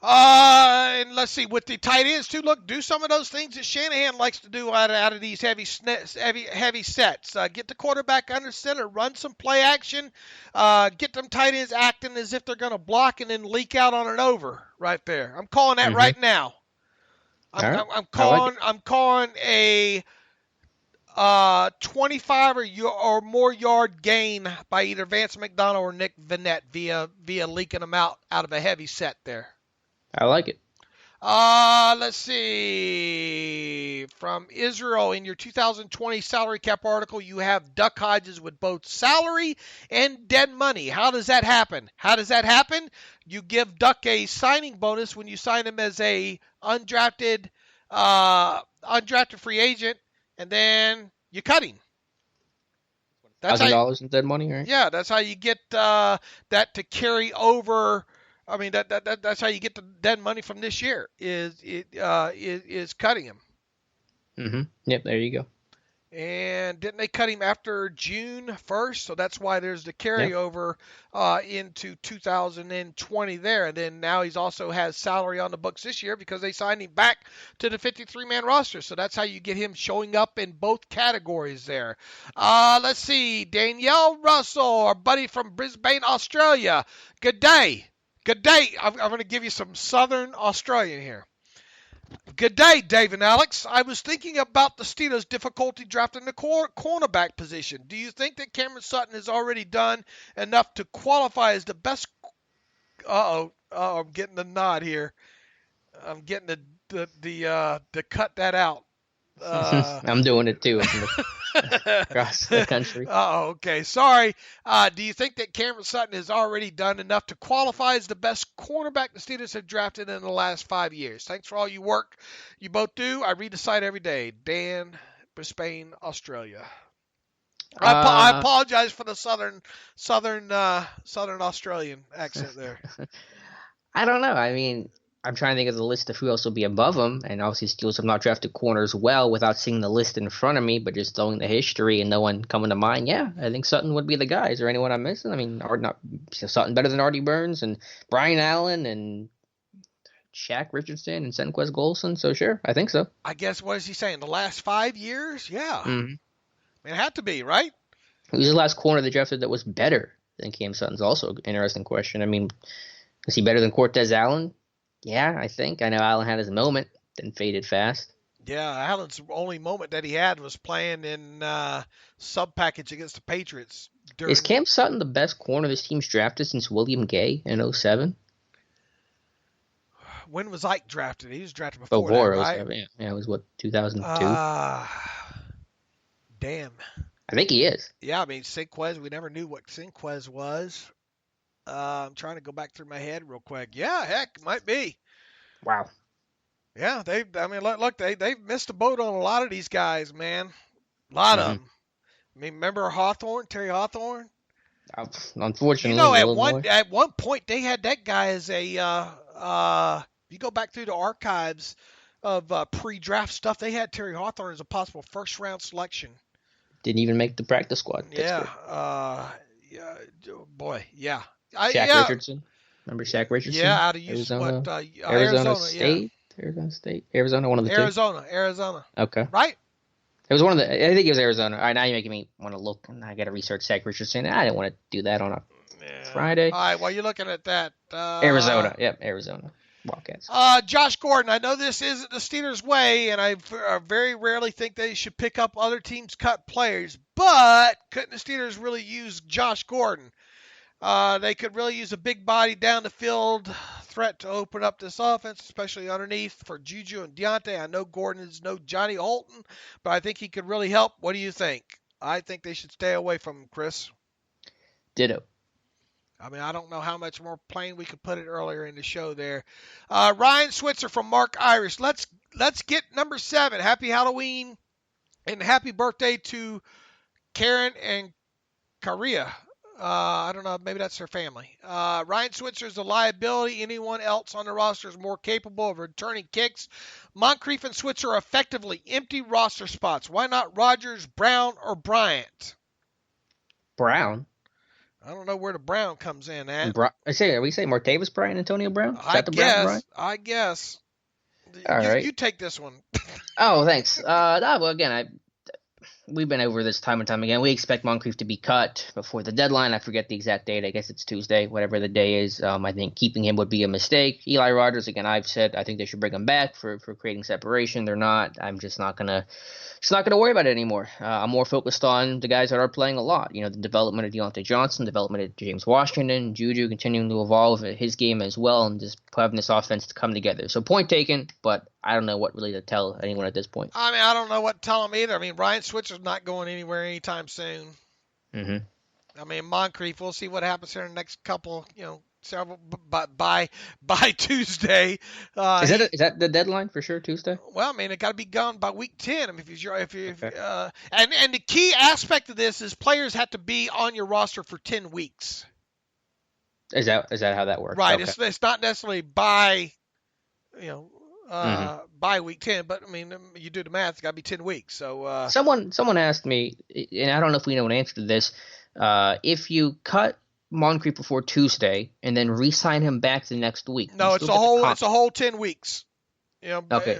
And let's see, with the tight ends too, look, do some of those things that Shanahan likes to do out of these heavy sets. Get the quarterback under center, run some play action, get them tight ends acting as if they're going to block and then leak out on an over right there. I'm calling that right now. I'm calling a 25 or more yard gain by either Vance McDonald or Nick Vannett via leaking them out of a heavy set there. I like it. Let's see. From Israel, in your 2020 salary cap article, you have Duck Hodges with both salary and dead money. How does that happen? You give Duck a signing bonus when you sign him as a undrafted free agent, and then you cut him. That's $1,000 in dead money, right? Yeah, that's how you get that to carry over. I mean, that's how you get the dead money from this year is cutting him. Mm-hmm. Yep, there you go. And didn't they cut him after June 1st? So that's why there's the carryover into 2020 there. And then now he's also has salary on the books this year because they signed him back to the 53-man roster. So that's how you get him showing up in both categories there. Let's see. Danielle Russell, our buddy from Brisbane, Australia. Good day. Good day. I'm going to give you some Southern Australian here. Good day, Dave and Alex. I was thinking about the Steelers' difficulty drafting the cornerback position. Do you think that Cameron Sutton has already done enough to qualify as the best? I'm getting the nod here. I'm getting the cut that out. I'm doing it too. Across the country. Okay. Sorry. Do you think that Cameron Sutton has already done enough to qualify as the best cornerback the Steelers have drafted in the last 5 years? Thanks for all you work you both do. I read the site every day. Dan, Brisbane, Australia. I apologize for the southern Australian accent there. I don't know. I mean, I'm trying to think of the list of who else will be above him, and obviously Steelers have not drafted corners well without seeing the list in front of me, but just knowing the history and no one coming to mind. Yeah, I think Sutton would be the guy. Is there anyone I'm missing? I mean, Sutton better than Artie Burns and Brian Allen and Shaq Richardson and Senquez Golson. So sure, I think so. I guess what is he saying? The last 5 years? Yeah, Mm-hmm. It had to be, right? Who's the last corner they drafted that was better than Cam Sutton's? Also an interesting question. I mean, is he better than Cortez Allen? Yeah, I think. I know Allen had his moment, then faded fast. Yeah, Allen's only moment that he had was playing in sub-package against the Patriots. Is Cam Sutton the best corner this team's drafted since William Gay in 2007? When was Ike drafted? He was drafted before that, right? 07, yeah, it was, 2002? Damn. I think he is. Yeah, I mean, Senquez, we never knew what Senquez was. I'm trying to go back through my head real quick. Yeah, heck, might be. Wow. Yeah, they've missed the boat on a lot of these guys, man. A lot of them. I mean, remember Terry Hawthorne? Unfortunately, at one point they had that guy as a. You go back through the archives of pre-draft stuff. They had Terry Hawthorne as a possible first-round selection. Didn't even make the practice squad. Yeah. Boy. Yeah. Shaq Richardson. Remember Shaq Richardson? Yeah, out of Arizona. Arizona State. Yeah. Arizona State. Arizona, one of the two. Arizona. Okay. Right? It was one of the. I think it was Arizona. All right, now you're making me want to look, and I got to research Shaq Richardson. I didn't want to do that on a Friday. All right, while you're looking at that. Arizona. Yep, Arizona. Wildcats. Josh Gordon, I know this isn't the Steelers' way, and I very rarely think they should pick up other teams' cut players, but couldn't the Steelers really use Josh Gordon? They could really use a big body down the field threat to open up this offense, especially underneath for Juju and Deontay. I know Gordon is no Johnny Holton, but I think he could really help. What do you think? I think they should stay away from him, Chris. Ditto. I mean, I don't know how much more plain we could put it earlier in the show there. Ryan Switzer from Mark Irish. Let's get number 7. Happy Halloween and happy birthday to Karen and Karia. I don't know. Maybe that's her family. Ryan Switzer is a liability. Anyone else on the roster is more capable of returning kicks. Moncrief and Switzer effectively empty roster spots. Why not Rodgers, Brown, or Bryant? Brown? I don't know where the Brown comes in at. Are we saying Martavis Bryant, Antonio Brown? I guess. All right. You take this one. Oh, thanks. Well, again, we've been over this time and time again. We expect Moncrief to be cut before the deadline. I forget the exact date. I guess it's Tuesday, whatever the day is. I think keeping him would be a mistake. Eli Rogers, again, I've said I think they should bring him back for creating separation. They're not. I'm just not gonna worry about it anymore. I'm more focused on the guys that are playing a lot. You know, the development of Deontay Johnson, development of James Washington, Juju continuing to evolve his game as well, and just having this offense to come together. So point taken, but I don't know what really to tell anyone at this point. I mean, I don't know what to tell them either. I mean, Ryan Switzer's not going anywhere anytime soon. Mm-hmm. I mean, Moncrief, we'll see what happens here in the next couple, several by Tuesday. Is that the deadline for sure, Tuesday? Well, I mean, it got to be gone by week 10. I mean, and the key aspect of this is players have to be on your roster for 10 weeks. Is that how that works? Right. Okay. It's not necessarily by, by week 10. But I mean, you do the math; it's got to be 10 weeks. So someone asked me, and I don't know if we know an answer to this. If you cut Moncrief before Tuesday and then re-sign him back the next week, no, it's a whole 10 weeks. Okay.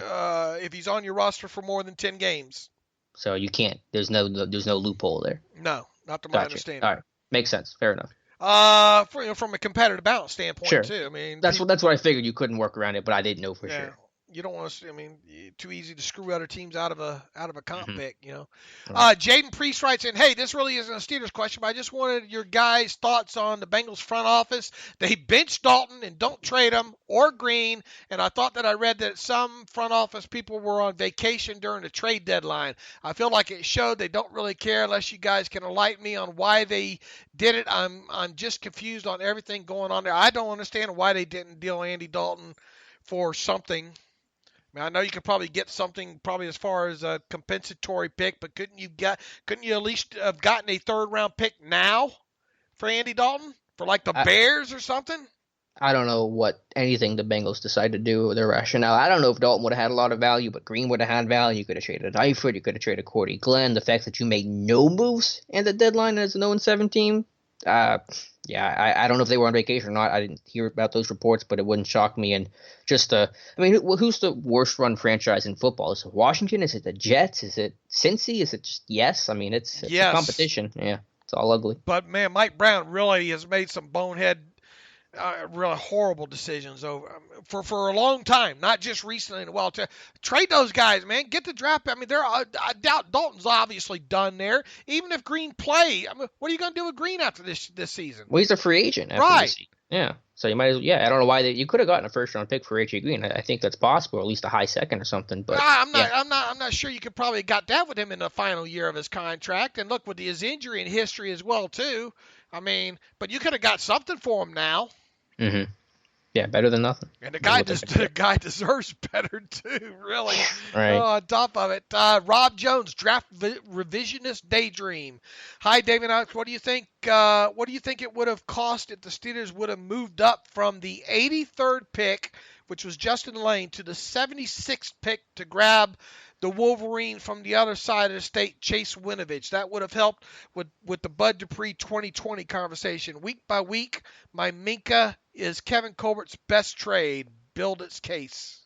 If he's on your roster for more than 10 games. So you can't. There's no loophole there. No, not to my understanding. All right, makes sense. Fair enough. From a competitive balance standpoint, sure. too. I mean, that's what I figured. You couldn't work around it, but I didn't know for sure. You don't want to. I mean, too easy to screw other teams out of a comp pick. Right. Jaden Priest writes in, "Hey, this really isn't a Steelers question, but I just wanted your guys' thoughts on the Bengals front office. They benched Dalton and don't trade him or Green, and I thought that I read that some front office people were on vacation during the trade deadline. I feel like it showed they don't really care unless you guys can enlighten me on why they did it. I'm just confused on everything going on there. I don't understand why they didn't deal Andy Dalton for something." I know you could probably get something probably as far as a compensatory pick, but couldn't you at least have gotten a 3rd round pick now for Andy Dalton for like the Bears or something? I don't know what anything the Bengals decide to do with their rationale. I don't know if Dalton would have had a lot of value, but Green would have had value. You could have traded Eifert. You could have traded Cordy Glenn. The fact that you made no moves in the deadline as an 0-7 team, I don't know if they were on vacation or not. I didn't hear about those reports, but it wouldn't shock me. And just, who's the worst run franchise in football? Is it Washington? Is it the Jets? Is it Cincy? Is it just yes? I mean, it's a competition. Yeah, it's all ugly. But man, Mike Brown really has made some bonehead, really horrible decisions for a long time, not just recently in a while. Trade those guys, man. Get the draft. I mean, I doubt Dalton's obviously done there. Even if Green play, I mean, what are you going to do with Green after this season? Well, he's a free agent. Right. Yeah. So you might as well. Yeah, I don't know why you could have gotten a 1st round pick for AJ Green. I think that's possible, or at least a high 2nd or something. But I'm not sure you could probably got that with him in the final year of his contract. And look, with his injury and history as well too. I mean, but you could have got something for him now. Mm-hmm. Yeah, better than nothing. And the guy deserves better too, really. Right. On top of it, Rob Jones, draft revisionist daydream. Hi, David Alex. What do you think? What do you think it would have cost if the Steelers would have moved up from the 83rd pick, which was Justin Lane, to the 76th pick to grab the Wolverine from the other side of the state, Chase Winovich? That would have helped with the Bud Dupree 2020 conversation. Week by week, my Minka is Kevin Colbert's best trade. Build its case.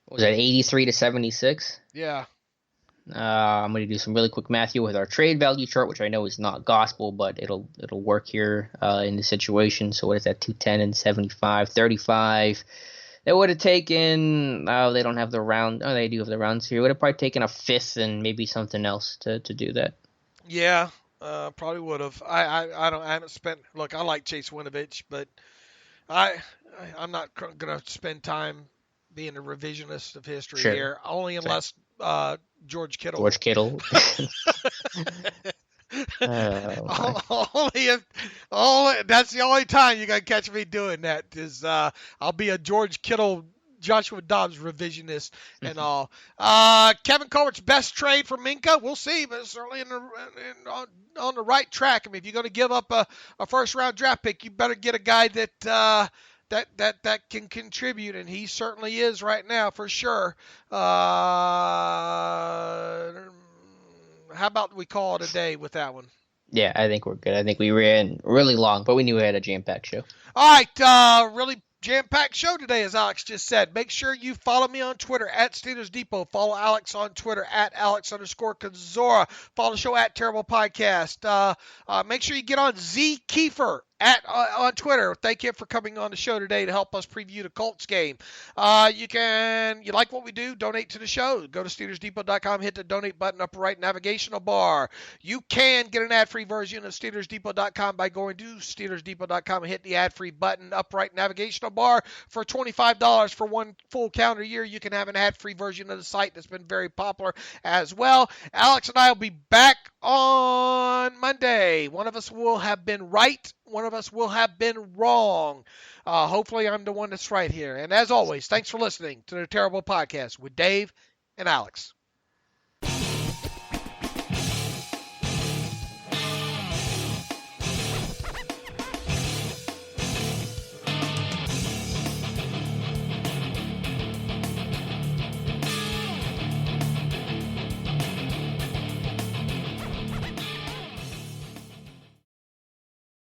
Was that 83 to 76? Yeah. I'm going to do some really quick math here with our trade value chart, which I know is not gospel, but it'll work here in the situation. So what is that? 210 and 75, 35. It would have taken. Oh, they don't have the round. Oh, they do have the rounds here. It would have probably taken a 5th and maybe something else to do that. Yeah, probably would have. I haven't spent. Look, I like Chase Winovich, but I'm not going to spend time being a revisionist of history here. Only unless George Kittle. George Kittle. That's the only time you're gonna catch me doing that is I'll be a George Kittle, Joshua Dobbs revisionist and all. Kevin Colbert's best trade for Minka, we'll see, but it's certainly on the right track. I mean, if you're going to give up a 1st round draft pick, you better get a guy that can contribute, and he certainly is right now for sure. How about we call it a day with that one? Yeah, I think we're good. I think we ran really long, but we knew we had a jam-packed show. All right, really jam-packed show today, as Alex just said. Make sure you follow me on Twitter at Steelers Depot. Follow Alex on Twitter at Alex_Kozora. Follow the show at Terrible Podcast. Make sure you get on Z Kiefer on Twitter. Thank you for coming on the show today to help us preview the Colts game. You like what we do, donate to the show. Go to SteelersDepot.com, hit the donate button upper right navigational bar. You can get an ad-free version of SteelersDepot.com by going to SteelersDepot.com and hit the ad-free button upper right navigational bar. For $25 for one full calendar year, you can have an ad-free version of the site that's been very popular as well. Alex and I will be back on Monday. One of us will have been right. One of us will have been wrong. Hopefully I'm the one that's right here. And as always, thanks for listening to the Terrible Podcast with Dave and Alex.